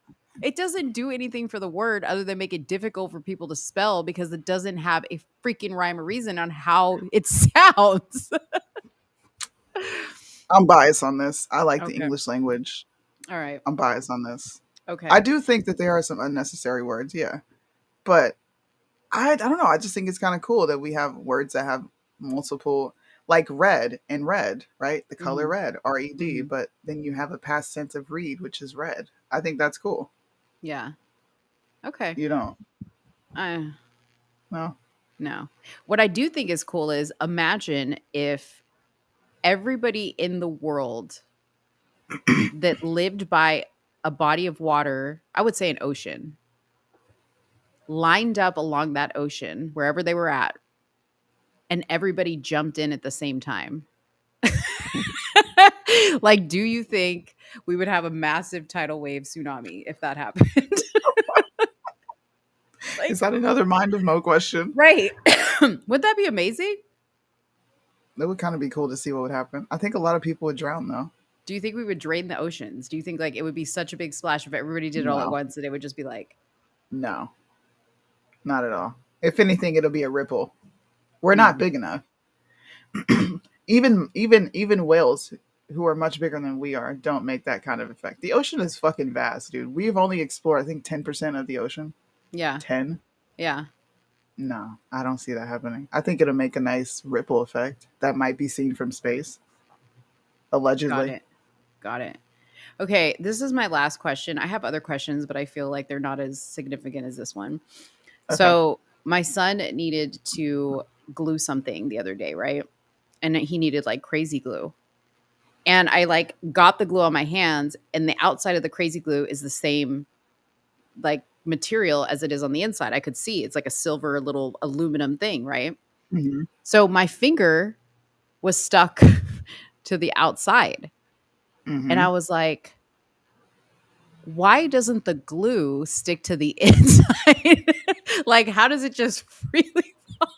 It doesn't do anything for the word other than make it difficult for people to spell because it doesn't have a freaking rhyme or reason on how it sounds. I'm biased on this. I like the Okay. English language. All right. I'm biased on this. Okay. I do think that there are some unnecessary words, yeah. But I don't know. I just think it's kind of cool that we have words that have multiple, like red and red, right? The color Mhm. red, RED. Mhm. But then you have a past tense of read, which is red. I think that's cool. Yeah. Okay. You don't? Uh, No. no. What I do think is cool is imagine if everybody in the world that lived by a body of water, I would say an ocean, lined up along that ocean, wherever they were at, and everybody jumped in at the same time. Like, do you think we would have a massive tidal wave tsunami if that happened? Like, Is that another mind of Mo question? right. Would that be amazing? That would kind of be cool to see what would happen. I think a lot of people would drown though. Do you think we would drain the oceans? Do you think like it would be such a big splash if everybody did it all at No. once that it would just be like, No. Not at all. If anything, it'll be a ripple. We're not big enough. even whales who are much bigger than we are don't make that kind of effect. The ocean is fucking vast, dude. We've only explored I think 10% of the ocean. yeah, 10? yeah. No, I don't see that happening. I think it'll make a nice ripple effect that might be seen from space. Allegedly. Got it. Got it. Okay, this is my last question. I have other questions, but I feel like they're not as significant as this one. Okay. So, my son needed to glue something the other day, right? And he needed like crazy glue. And I like got the glue on my hands, and the outside of the crazy glue is the same like material as it is on the inside. I could see it's like a silver little aluminum thing, right? Mhm. So my finger was stuck to the outside. And I Mhm. was like, why doesn't the glue stick to the inside? Like, how does it just freely fall?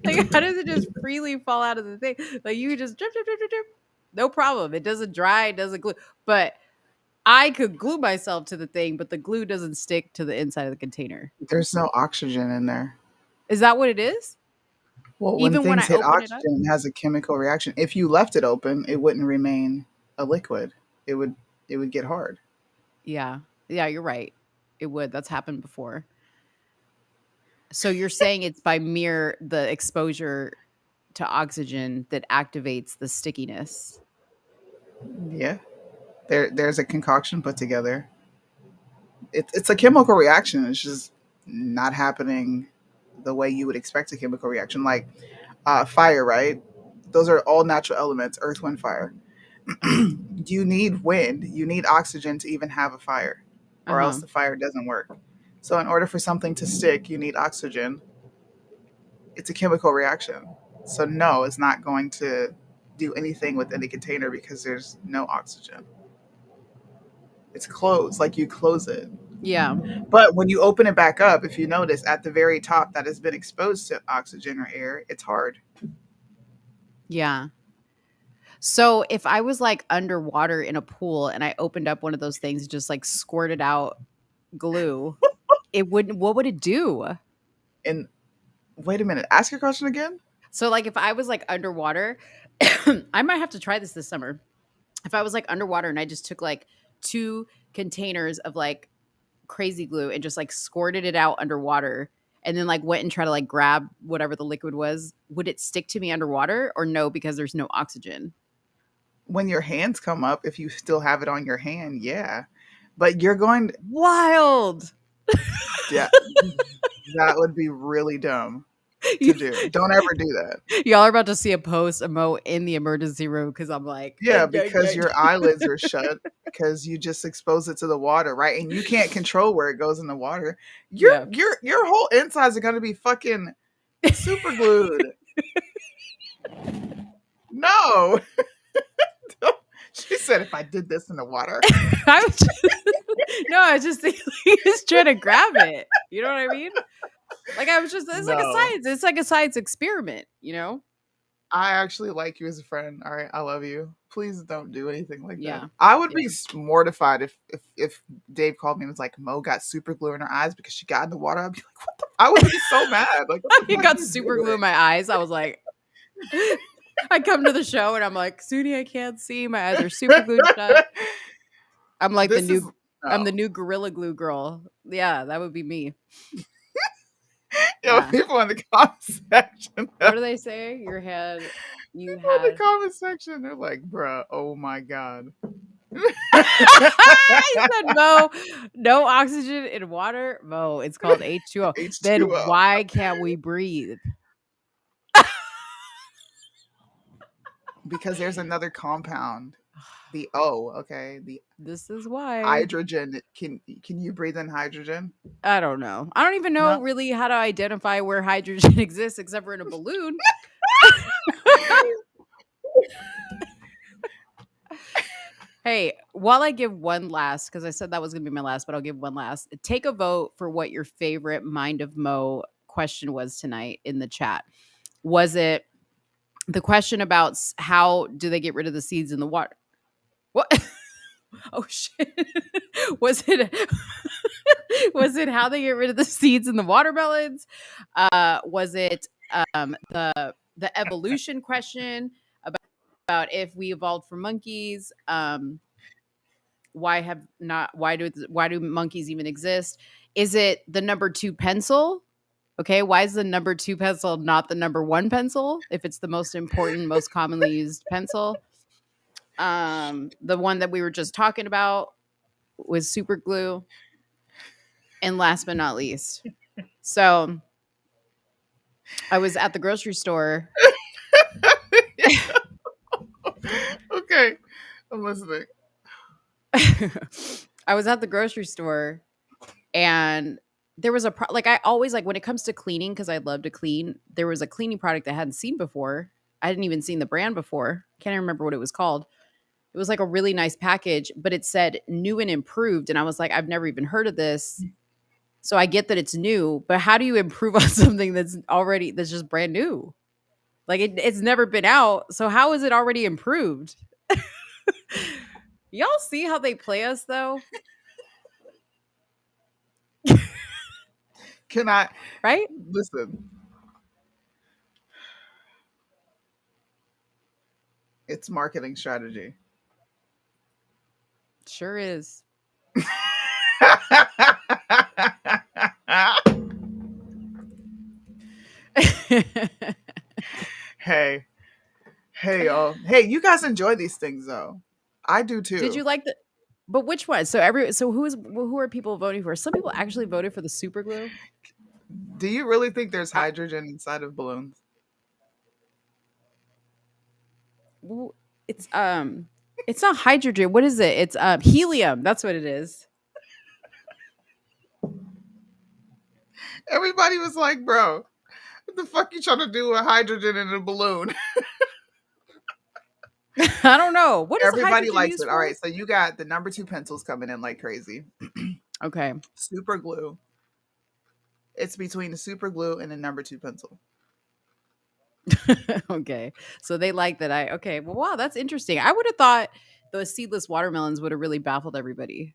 Like, how does it just freely fall out of the thing? Like, you just drip, drip, drip, drip, drip. No problem. It doesn't dry, it doesn't glue. But I could glue myself to the thing, but the glue doesn't stick to the inside of the container. There's no oxygen in there. Is that what it is? Well, when Even when things I hit open it up? oxygen, it has a chemical reaction. If you left it open, it wouldn't remain a liquid. It would get hard. Yeah. Yeah, you're right. It would. That's happened before. So you're saying it's by mere the exposure to oxygen that activates the stickiness. Yeah. There's a concoction put together. It's a chemical reaction. It's just not happening the way you would expect a chemical reaction. Like fire, right? Those are all natural elements, earth, wind, fire. You need wind, you need oxygen to even have a fire, or else Uh-huh. the fire doesn't work. So, in order for something to stick, you need oxygen. It's a chemical reaction. So, no, it's not going to do anything within the container because there's no oxygen. It's closed, like you close it. Yeah. But when you open it back up, if you notice at the very top that has been exposed to oxygen or air, it's hard. Yeah. So if I was like underwater in a pool and I opened up one of those things, and just like squirted out glue, it wouldn't, what would it do? And wait a minute, ask your question again. So like if I was like underwater, I might have to try this summer. If I was like underwater and I just took like 2 containers of like crazy glue and just like squirted it out underwater and then like went and tried to like grab whatever the liquid was, would it stick to me underwater or no because there's no oxygen? When your hands come up, if you still have it on your hand, yeah. But you're going to, Wild. yeah, that would be really dumb. to do. Don't ever do that. Y'all are about to see a post emo in the emergency room because I'm like, Yeah, because your eyelids are shut because you just expose it to the water, right? And you can't control where it goes in the water. Yeah. Your whole insides are gonna be fucking super glued. No. She said if I did this in the water. I was just thinking he's trying to grab it. You know what I mean? Like it's like a No. science. It's like a science experiment, you know? I actually like you as a friend. All right, I love you. Please don't do anything like Yeah. that. I would be mortified if Dave called me and was like, Mo got super glue in her eyes because she got in the water. I'd be like, what the? I would be so mad. Like, what the He fuck got you super doing? glue in my eyes. I was like, I come to the show and I'm like, Soonie, I can't see. My eyes are super glued shut. I'm like This is I'm the new Gorilla Glue girl. Yeah, that would be me. Yo, Yeah. people in the comment section. What do they say? You In had the comment section, they're like, bruh, oh my god. He said, Mo, no oxygen in water. Mo, it's called H2O. Then H2O. why can't we breathe? Because there's another compound. The O, okay. This is why. Hydrogen. Can you breathe in hydrogen? I don't know. I don't even know really how to identify where hydrogen exists except for in a balloon. Hey, while I give one last, because I said that was going to be my last, but I'll give one last. Take a vote for what your favorite Mind of Mo question was tonight in the chat. Was it the question about how do they get rid of the seeds in the water? What? Oh shit! Was it how they get rid of the seeds in the watermelons? Was it the evolution question about if we evolved from monkeys? Why do monkeys even exist? Is it the number 2 pencil? Okay, why is the number 2 pencil not the number 1 pencil if it's the most important, most commonly used pencil? The one that we were just talking about was super glue. And last but not least, so I was at the grocery store. Okay, I'm listening. I was at the grocery store and there was I always like when it comes to cleaning, because I love to clean, there was a cleaning product I hadn't seen before. I hadn't even seen the brand before. Can't even remember what it was called. It was like a really nice package, but it said new and improved. And I was like, I've never even heard of this. So I get that it's new, but how do you improve on something that's just brand new? Like it's never been out. So how is it already improved? Y'all see how they play us though? Can I? Right? Listen. It's marketing strategy. Sure is. Hey, y'all. Hey, you guys enjoy these things though. I do too. Did you like the? But which one? So who are people voting for? Some people actually voted for the super glue. Do you really think there's hydrogen inside of balloons? Well, it's not hydrogen. What is it? It's helium. That's what it is. Everybody was like, bro, what the fuck you trying to do with hydrogen in a balloon? I don't know. What is everybody likes used it? for? All right, so you got the number 2 pencils coming in like crazy. Okay. Super glue. It's between the super glue and the number 2 pencil. Okay. So they like that okay. Well, wow, that's interesting. I would have thought those seedless watermelons would have really baffled everybody.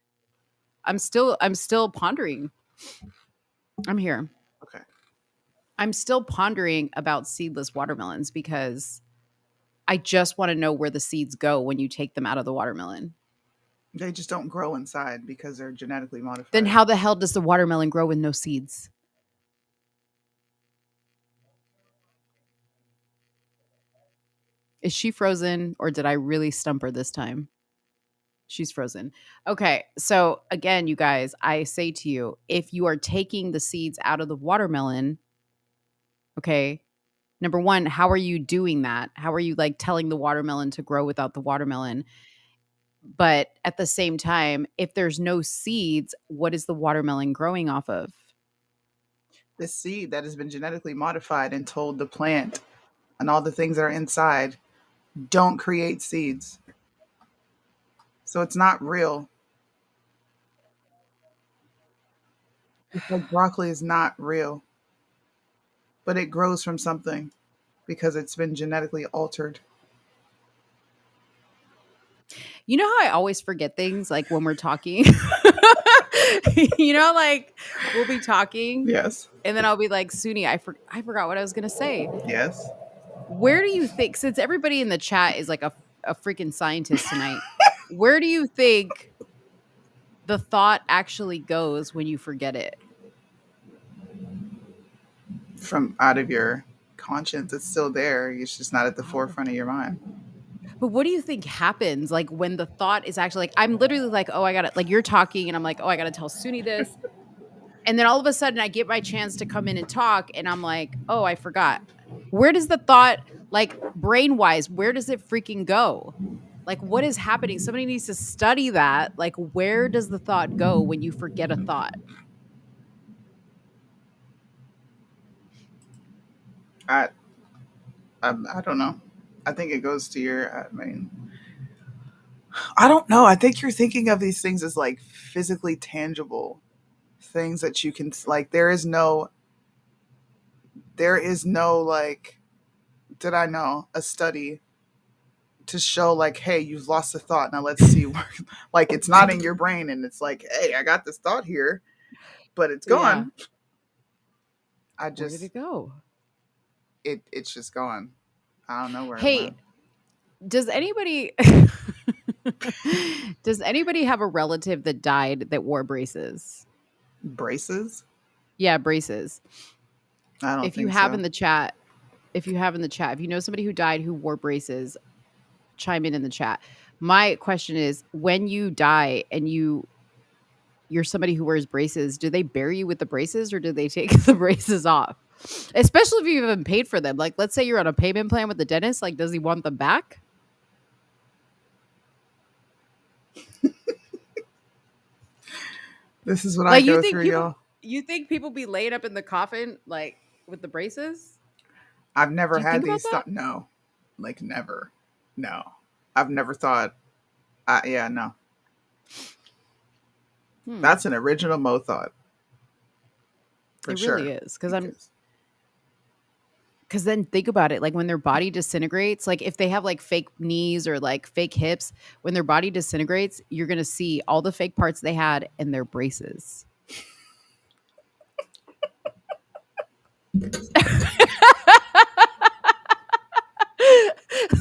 I'm still pondering. I'm here. Okay. I'm still pondering about seedless watermelons because I just want to know where the seeds go when you take them out of the watermelon. They just don't grow inside because they're genetically modified. Then how the hell does the watermelon grow with no seeds? Is she frozen or did I really stump her this time? She's frozen. Okay. So again, you guys, I say to you, if you are taking the seeds out of the watermelon, Okay. Number one, how are you doing that? How are you like telling the watermelon to grow without the watermelon? But at the same time, if there's no seeds, what is the watermelon growing off of? This seed that has been genetically modified and told the plant and all the things that are inside don't create seeds. So it's not real. It's like broccoli is not real, but it grows from something because it's been genetically altered. You know how I always forget things like when we're talking? Like we'll be talking Yes. and then I'll be like, Soonie, I forgot what I was going to say. Yes. Where do you think, since everybody in the chat is like a freaking scientist tonight, where do you think the thought actually goes when you forget it? From out of your conscience, it's still there. It's just not at the forefront of your mind. But what do you think happens like when the thought is actually like, I'm literally like, oh, I got to, like you're talking and I'm like, oh, I got to tell Soonie this. And then all of a sudden I get my chance to come in and talk and I'm like, oh, I forgot. Where does the thought, like brain wise, where does it freaking go? Like what is happening? Somebody needs to study that. Like where does the thought go when you forget a thought? I don't know. I think it goes to your, I mean, I don't know. I think you're thinking of these things as like physically tangible things that you can, like, there is no, like, did I know a study to show, like, hey, you've lost a thought. Now let's see where, like, it's not in your brain and it's like, hey, I got this thought here, but it's gone. Yeah. I just, where did it go? It's just gone. I don't know where it Hey, went. does anybody have a relative that died that wore braces? Braces? Yeah, braces. I don't If you think have so. in the chat, if you know somebody who died who wore braces, chime in the chat. My question is, when you die and you're somebody who wears braces, do they bury you with the braces or do they take the braces off? Especially if you haven't paid for them. Like, let's say you're on a payment plan with the dentist. Like, does he want them back? This is what I Like, go through, y'all. you think people be laid up in the coffin like with the braces? I've never Do you had think about these that? thoughts. No, like never. No, I've never thought. Yeah, no. That's an original Mo thought. For It sure. really is because then think about it, like when their body disintegrates, like if they have like fake knees or like fake hips, when their body disintegrates, you're gonna see all the fake parts they had in their braces.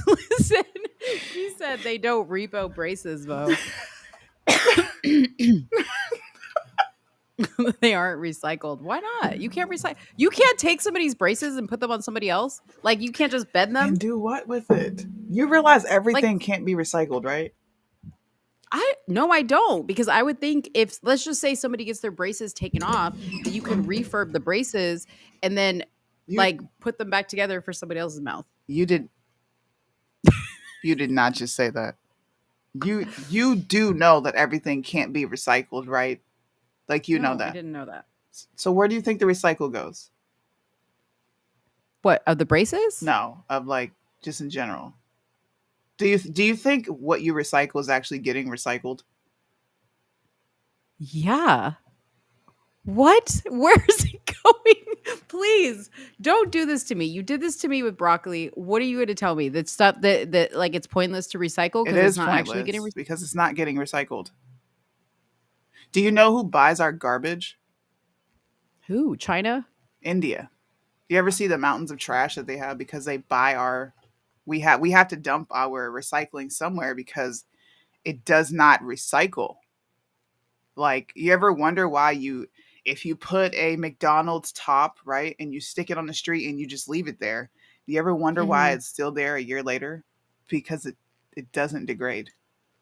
Listen, he said they don't repo braces, Mo. They aren't recycled. Why not? You can't recycle. You can't take somebody's braces and put them on somebody else. Like you can't just bend them. And do what with it? You realize everything Like can't be recycled, right? I don't, because I would think if let's just say somebody gets their braces taken off, that you can refurb the braces and then like put them back together for somebody else's mouth. You did not just say that. You do know that everything can't be recycled, right? Like you know No, I that. didn't know that. So where do you think the recycle goes? What, of the braces? No, of like just in general. Do you think what you recycle is actually getting recycled? Yeah. What? Where's it going? Please don't do this to me. You did this to me with broccoli. What are you going to tell me? That stuff that like it's pointless to recycle It because is it's not pointless actually getting recycled? because it's not getting recycled. Do you know who buys our garbage? Who? China? India. Do you ever see the mountains of trash that they have because they buy our we have to dump our recycling somewhere because it does not recycle. Like, you ever wonder why if you put a McDonald's top, right, and you stick it on the street and you just leave it there, do you ever wonder why it's still there a year later? Because it doesn't degrade.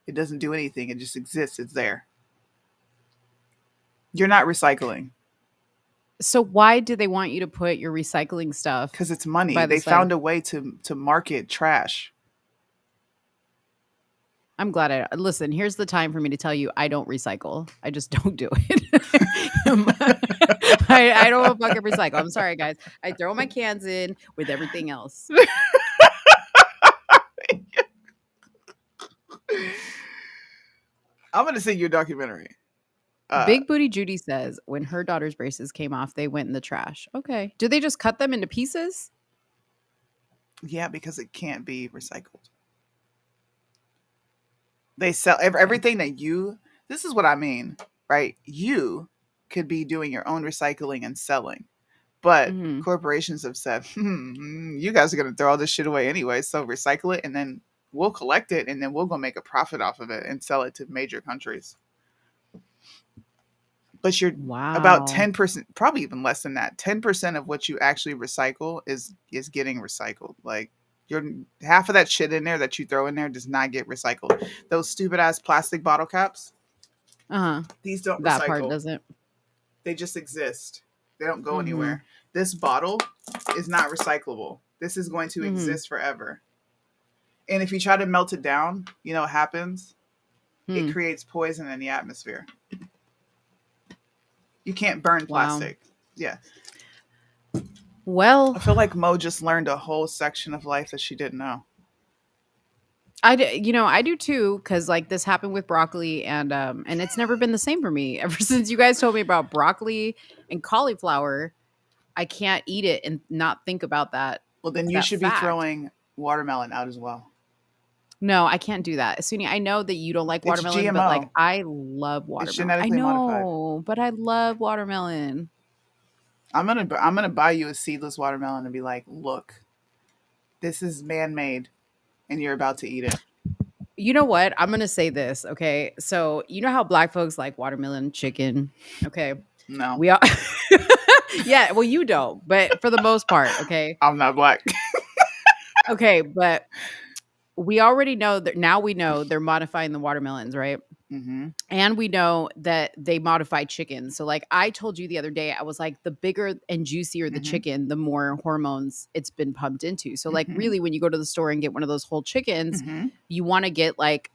It doesn't do anything. It just exists. It's there. You're not recycling. So why do they want you to put your recycling stuff? Because it's money. By the They side found of- a way to market trash. I'm glad I listen. Here's the time for me to tell you I don't recycle. I just don't do it. I don't fucking recycle. I'm sorry, guys. I throw my cans in with everything else. I'm gonna send you a documentary. Big Booty Judy says when her daughter's braces came off, they went in the trash. Okay. Do they just cut them into pieces? Yeah, because it can't be recycled. They sell everything that you. This is what I mean, right? You could be doing your own recycling and selling, but corporations have said, you guys are going to throw all this shit away anyway, so recycle it, and then we'll collect it, and then we'll go make a profit off of it and sell it to major countries. But you're about 10%, probably even less than that. 10% of what you actually recycle is getting recycled. Like you're half of that shit in there that you throw in there does not get recycled. Those stupid ass plastic bottle caps. These don't That recycle. part doesn't. They just exist. They don't go anywhere. This bottle is not recyclable. This is going to exist forever. And if you try to melt it down, you know what happens? It creates poison in the atmosphere. You can't burn plastic. Yeah. Well, I feel like Mo just learned a whole section of life that she didn't know. I do too, because like this happened with broccoli, and it's never been the same for me ever since you guys told me about broccoli and cauliflower. I can't eat it and not think about that. Well, then you should be throwing watermelon out as well. No, I can't do that. Soonie, I know that you don't like watermelon, GMO. but like I love watermelon. It's genetically modified. But I love watermelon. I'm gonna buy you a seedless watermelon and be like, look, this is man-made, and you're about to eat it. You know what? I'm gonna say this, okay? So you know how black folks like watermelon, chicken, okay? No, we all. Yeah, well, you don't, but for the most part, okay. I'm not black. Okay, but we already know that now we know they're modifying the watermelons, right? And we know that they modify chicken. So like I told you the other day, I was like, the bigger and juicier the chicken, the more hormones it's been pumped into. So like really when you go to the store and get one of those whole chickens, you want to get like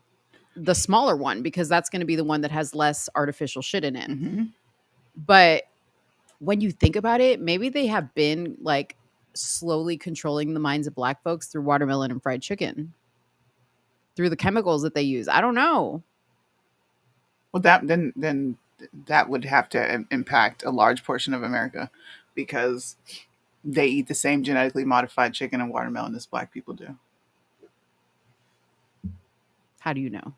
the smaller one because that's going to be the one that has less artificial shit in it. But when you think about it, maybe they have been like slowly controlling the minds of black folks through watermelon and fried chicken, through the chemicals that they use. I don't know. Well, then that would have to impact a large portion of America because they eat the same genetically modified chicken and watermelon as black people do. How do you know?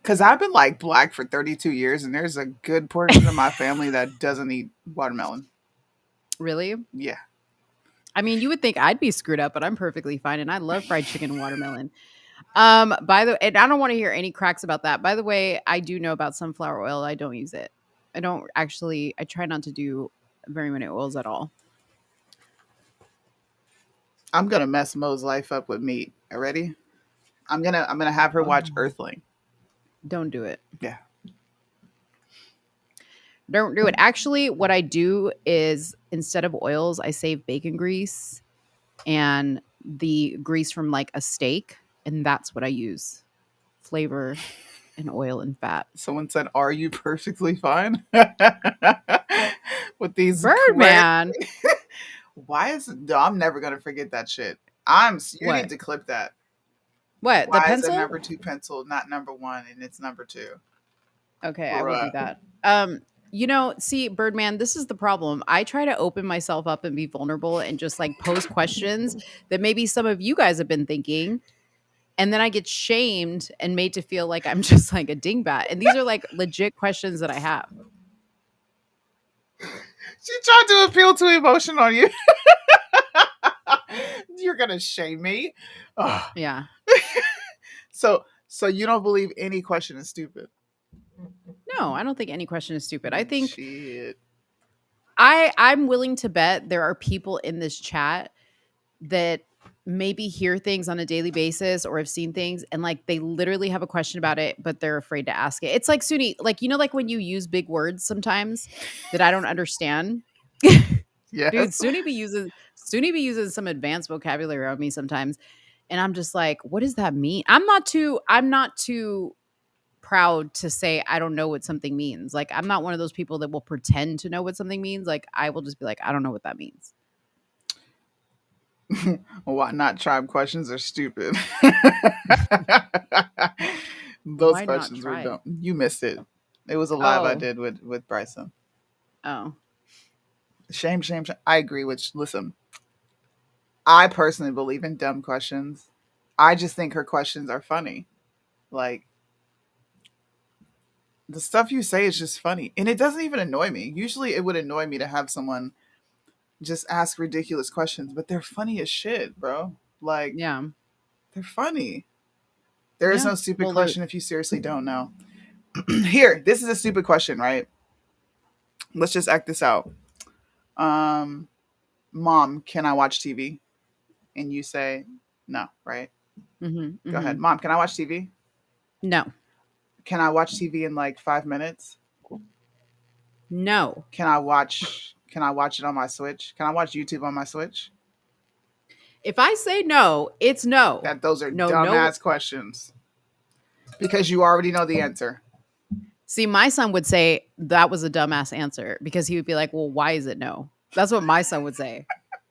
Because I've been like black for 32 years and there's a good portion of my family that doesn't eat watermelon. Really? Yeah. I mean, you would think I'd be screwed up, but I'm perfectly fine. And I love fried chicken and watermelon. By the way, and I don't want to hear any cracks about that. By the way, I do know about sunflower oil. I don't use it. I try not to do very many oils at all. I'm gonna mess Mo's life up with meat. Ready? I'm gonna have her watch Earthling. Don't do it. Yeah. Don't do it. Actually, what I do is instead of oils, I save bacon grease and the grease from like a steak. And that's what I use. Flavor and oil and fat. Someone said, "Are you perfectly fine?" With these Birdman. Why is it? No, I'm never gonna forget that shit. You need to clip that. What? Why The pencil? is a number 2 pencil not number 1 and it's number 2? Okay, I will do that. See, Birdman, this is the problem. I try to open myself up and be vulnerable and just like pose questions that maybe some of you guys have been thinking. And then I get shamed and made to feel like I'm just like a dingbat. And these are like legit questions that I have. She tried to appeal to emotion on you. You're gonna shame me. Ugh. Yeah. So you don't believe any question is stupid? No, I don't think any question is stupid. I think Shit. I'm willing to bet there are people in this chat that maybe hear things on a daily basis or have seen things and like they literally have a question about it, but they're afraid to ask it. It's like Soonie, like, like when you use big words sometimes that I don't understand. Yes. Dude, Soonie be using some advanced vocabulary on me sometimes. And I'm just like, what does that mean? I'm not too proud to say I don't know what something means. Like, I'm not one of those people that will pretend to know what something means. Like, I will just be like, I don't know what that means. Why not? Tribe questions are stupid. Those Why not questions were tribe? dumb. You missed it. It was a live I Oh. did with Bryson. Oh. Shame. I agree with. Listen, I personally believe in dumb questions. I just think her questions are funny. Like, the stuff you say is just funny. And it doesn't even annoy me. Usually it would annoy me to have someone just ask ridiculous questions, but they're funny as shit, bro. Like, Yeah. they're funny. There is Yeah. no stupid Well, question if you seriously don't know. Here, this is a stupid question, right? Let's just act this out. Mom, can I watch TV? And you say no, right? Go ahead. Mom, can I watch TV? No. Can I watch TV in like 5 minutes? No. Can I watch it on my Switch? Can I watch YouTube on my Switch? If I say no, it's no. Those are no, dumbass questions. Because you already know the answer. See, my son would say that was a dumbass answer because he would be like, well, why is it no? That's what my son would say.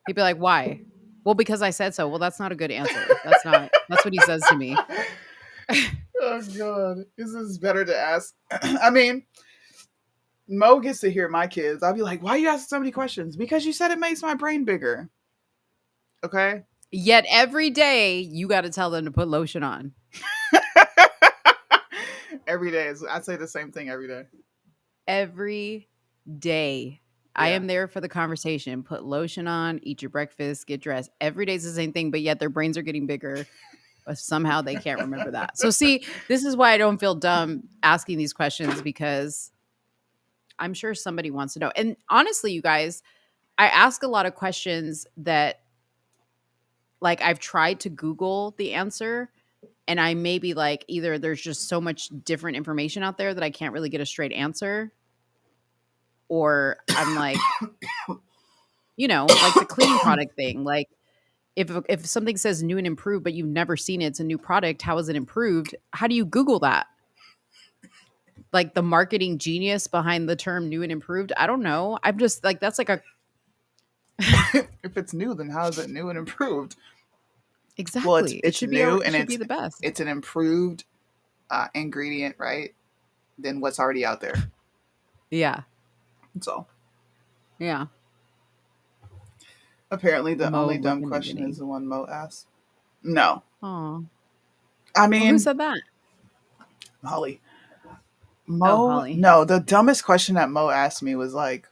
He'd be like, why? Well, because I said so. Well, that's not a good answer. That's what he says to me. Oh, God. This is better to ask. I mean, Mo gets to hear my kids. I'll be like, why are you asking so many questions? Because you said it makes my brain bigger. Okay? Yet every day you got to tell them to put lotion on. Every day. I say the same thing every day. Every day. Yeah. I am there for the conversation. Put lotion on, eat your breakfast, get dressed. Every day is the same thing, but yet their brains are getting bigger. But somehow they can't remember that. So see, this is why I don't feel dumb asking these questions because I'm sure somebody wants to know. And honestly, you guys, I ask a lot of questions that like I've tried to Google the answer and I may be like, either there's just so much different information out there that I can't really get a straight answer. Or I'm like, like the cleaning product thing. Like if something says new and improved, but you've never seen it, it's a new product. How is it improved? How do you Google that? Like the marketing genius behind the term new and improved. I don't know. I'm just like, that's like a. If it's new, then how is it new and improved? Exactly. Well, it should new be, and it's be the best. It's an improved ingredient, right? Than what's already out there. Yeah. That's all. Yeah. Apparently, the only dumb question is the one Mo asked. No. Aw. I mean, who said that? Holly. Holly. No, the dumbest question that Mo asked me was like,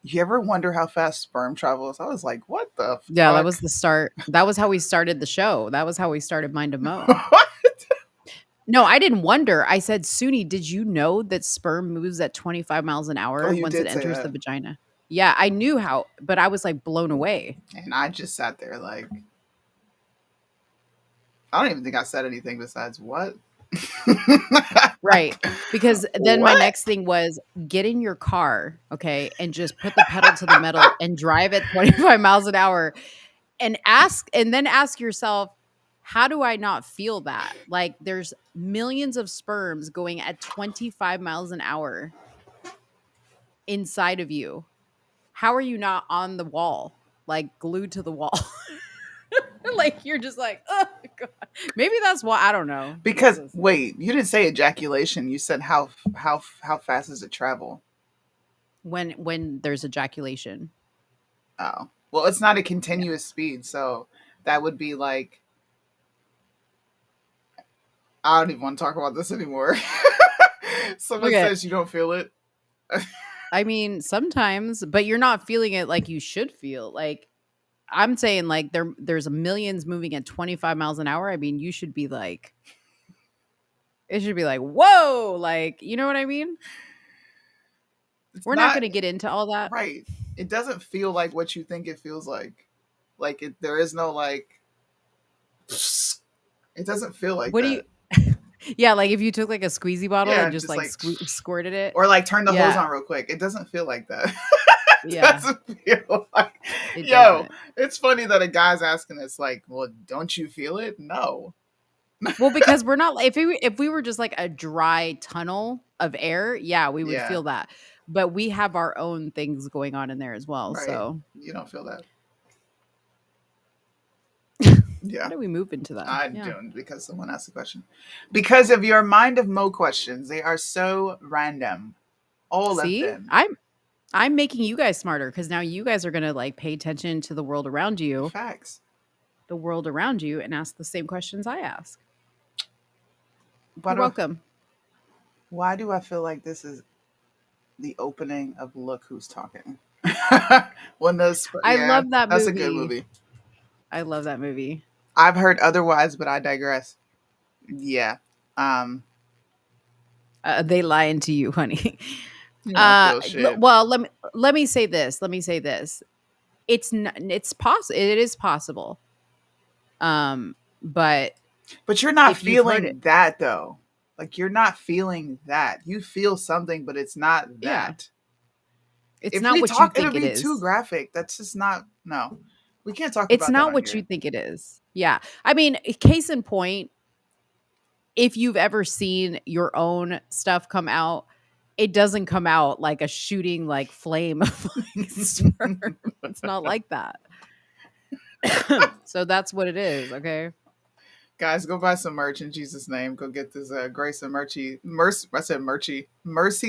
you ever wonder how fast sperm travels? I was like, what the fuck? Yeah, that was the start. That was how we started the show. That was how we started Mind of Mo. What? No, I didn't wonder. I said, Soonie, did you know that sperm moves at 25 miles an hour once it enters the vagina? Yeah, I knew how, but I was like blown away. And I just sat there like, I don't even think I said anything besides what? Right. Because then my next thing was get in your car, okay, and just put the pedal to the metal and drive at 25 miles an hour and then ask yourself, how do I not feel that? Like there's millions of sperms going at 25 miles an hour inside of you. How are you not on the wall, like glued to the wall? Like you're just like, oh God. Maybe that's why, I don't know. Because wait, you didn't say ejaculation. You said how fast does it travel? When there's ejaculation. Oh. Well, it's not a continuous speed, so that would be like, I don't even want to talk about this anymore. Someone says you don't feel it. I mean, sometimes, but you're not feeling it like you should feel. Like I'm saying, like there's millions moving at 25 miles an hour. I mean, you should be like, it should be like, whoa, like, you know what I mean? We're not going to get into all that. Right. It doesn't feel like what you think it feels like. Like there is no like, It doesn't feel like What that. do you? Yeah, like if you took like a squeezy bottle Yeah, and just just like like squirted it, or like turn the hose yeah, on real quick. It doesn't feel like that. It yeah, doesn't feel like. it Yo, doesn't. it's funny that a guy's asking this. Like, well, don't you feel it? No. Well, because we're not if we were just like a dry tunnel of air, yeah, we would Yeah. feel that. But we have our own things going on in there as well. Right. So You don't feel that. how Yeah. do we move into that? I Yeah. don't, because someone asked a question. Because of your mind of Mo questions, they are so random. All of See, them. I'm making you guys smarter because now you guys are gonna like pay attention to the world around you, Facts. and ask the same questions I ask. But You're welcome. why do I feel like this is the opening of Look Who's Talking? When those, I love that that's movie. a good movie. I love that movie. I've heard otherwise, but I digress. Yeah. They lying to you, honey. You don't feel shit. Well, let me say this. Let me say this. It's possible. It is possible. But you're not if you've heard feeling it- that though. Like you're not feeling that. You feel something, but it's not Yeah. that. It's If not we what talk, you think it'll it be is. too graphic. That's just not. No, we can't talk It's about not that on what here. you think it is. Yeah. I mean, case in point, if you've ever seen your own stuff come out, it doesn't come out like a shooting like flame of like sperm. It's not like that. So that's what it is, okay? Guys, go buy some merch in Jesus' name. Go get this Grace and Mercy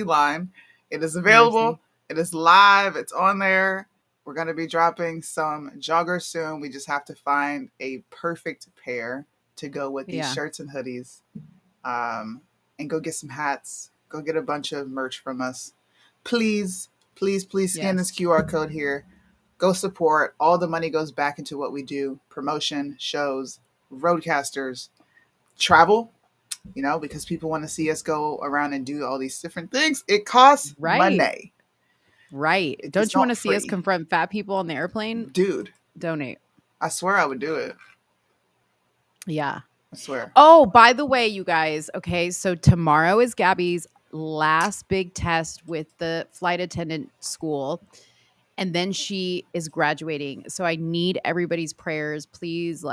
line. It is available. Mercy. It is live. It's on there. We're going to be dropping some joggers soon. We just have to find a perfect pair to go with these Yeah. shirts and hoodies. And go get some hats. Go get a bunch of merch from us. Please, please, please scan this QR code here. Go support. All the money goes back into what we do. Promotion, shows, roadcasters, travel, because people want to see us go around and do all these different things. It costs money. Right. It's Don't you want to not see us free. confront fat people on the airplane? Dude, Donate. I swear I would do it. Yeah. I swear. Oh, by the way, you guys, okay, so tomorrow is Gabby's last big test with the flight attendant school. And then she is graduating. So I need everybody's prayers. Please,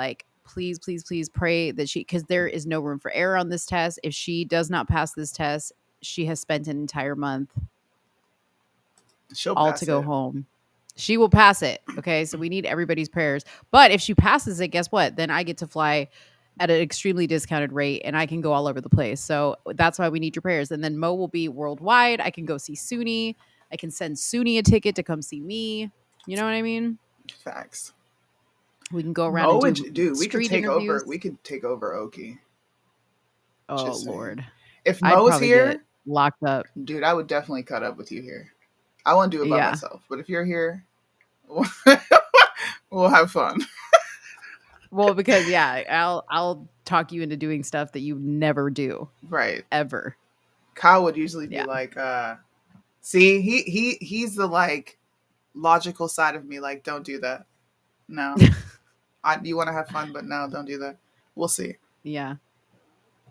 please, please, please pray that because there is no room for error on this test. If she does not pass this test, she has spent an entire month She'll all pass to go it. home. She will pass it. Okay. So we need everybody's prayers. But if she passes it, guess what? Then I get to fly at an extremely discounted rate and I can go all over the place. So that's why we need your prayers. And then Mo will be worldwide. I can go see Soonie. I can send Soonie a ticket to come see me. You know what I mean? Facts. We can go around and do we could street take interviews. over. We could take over Oki. Oh Just saying. Lord! If I'd Mo's probably here, get locked up. dude, I would definitely cut up with you here. I won't do it by Yeah. myself, but if you're here, we'll have fun. Well, because I'll talk you into doing stuff that you never do, Right. ever. Kyle would usually be like, see, he's the like logical side of me. Like, don't do that. No, you want to have fun, but no, don't do that. We'll see. Yeah.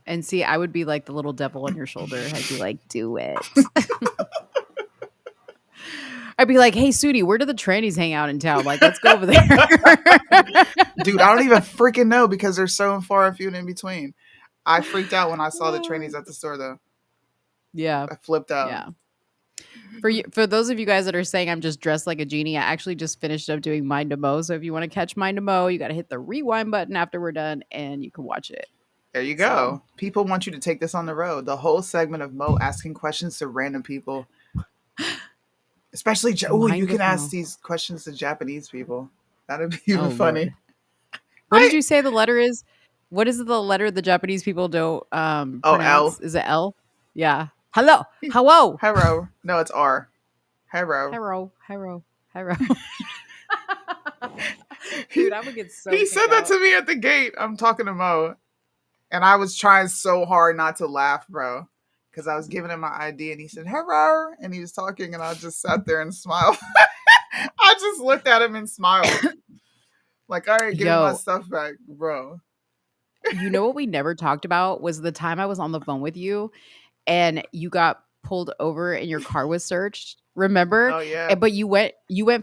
And see, I would be like the little devil on your shoulder. I'd be like, do it. I'd be like, hey, Soonie, where do the trannies hang out in town? Like, let's go over there. Dude, I don't even freaking know because they're so far and few and in between. I freaked out when I saw the trannies at the store, though. Yeah. I flipped out. Yeah. For those of you guys that are saying I'm just dressed like a genie, I actually just finished up doing Mind to Mo. So if you want to catch Mind to Mo, you got to hit the rewind button after we're done and you can watch it. There you go. People want you to take this on the road. The whole segment of Mo asking questions to random people. Especially, you can ask these questions to Japanese people. That'd be even funny. Lord. What did you say the letter is? What is the letter the Japanese people don't pronounce? L. Is it L? Yeah. Hello. Hello. Hero. No, it's R. Hero. Hero. Dude, I would get so He said that to me at the gate. I'm talking to Mo. And I was trying so hard not to laugh, bro. Because I was giving him my ID and he said, "Hello," and he was talking and I just sat there and smiled. I just looked at him and smiled. Like, all right, give me my stuff back, bro. You know what we never talked about was the time I was on the phone with you and you got pulled over and your car was searched. Remember? Oh yeah. But you went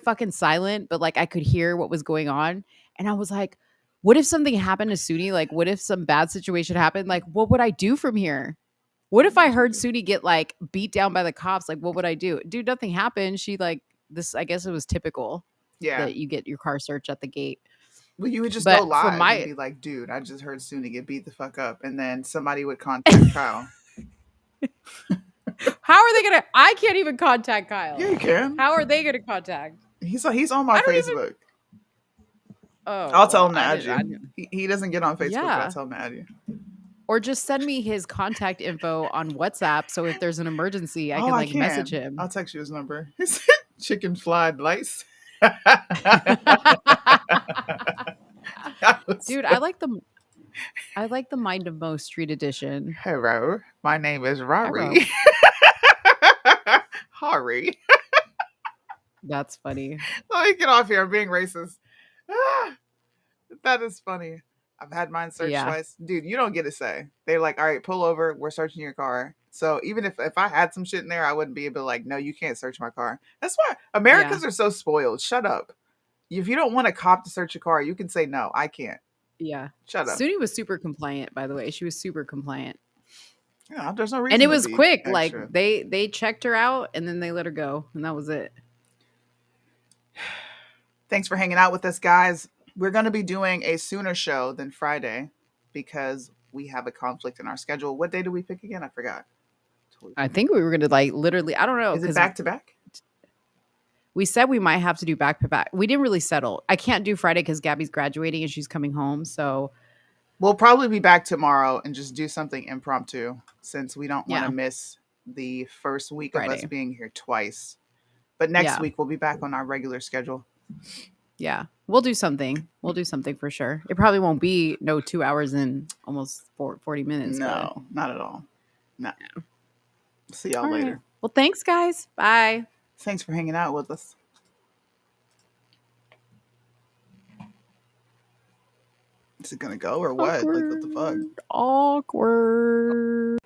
fucking silent, but like I could hear what was going on. And I was like, what if something happened to Soonie? Like, what if some bad situation happened? Like, what would I do from here? What if I heard Soonie get like beat down by the cops? Like, what would I do? Dude, nothing happened. She like this, I guess it was typical Yeah. that you get your car searched at the gate. Well, you would just go But from live and my be like, dude, I just heard Soonie get beat the fuck up. And then somebody would contact Kyle. how are they gonna I can't even contact Kyle. Yeah, you can. How are they gonna contact? He's on my I don't Facebook. even Oh, I'll tell well, him to add you. didn't. He doesn't get on Facebook, but Yeah. I'll tell him to add you. Or just send me his contact info on WhatsApp so if there's an emergency, I Oh, can I like message can. him. I'll text you his number. Chicken fried lice. Dude, I like the Mind of Mo Street Edition. Hello, my name is Hello. Rory. Harry. That's funny. Let me get off here. I'm being racist. Ah, that is funny. I've had mine searched Yeah. twice. Dude, you don't get to say. They're like, all right, pull over. We're searching your car. So even if I had some shit in there, I wouldn't be able to like, no, you can't search my car. That's why Americans are so spoiled. Shut up. If you don't want a cop to search your car, you can say, no, I can't. Yeah. Shut up. Soonie was super compliant, by the way. She was super compliant. Yeah, there's no reason. And it to was be quick. extra. Like they checked her out and then they let her go. And that was it. Thanks for hanging out with us, guys. We're going to be doing a sooner show than Friday because we have a conflict in our schedule. What day do we pick again? I forgot. I think we were gonna like literally, I don't know. Is it back to back? We said we might have to do back to back. We didn't really settle. I can't do Friday because Gabby's graduating and she's coming home. So we'll probably be back tomorrow and just do something impromptu since we don't want to miss the first week of us being here twice. But next week we'll be back on our regular schedule. Yeah, we'll do something. We'll do something for sure. It probably won't be 2 hours and almost 40 minutes. No, not at all. No. See y'all later. Right. Well, thanks, guys. Bye. Thanks for hanging out with us. Is it gonna go or what? Like, what the fuck? Awkward.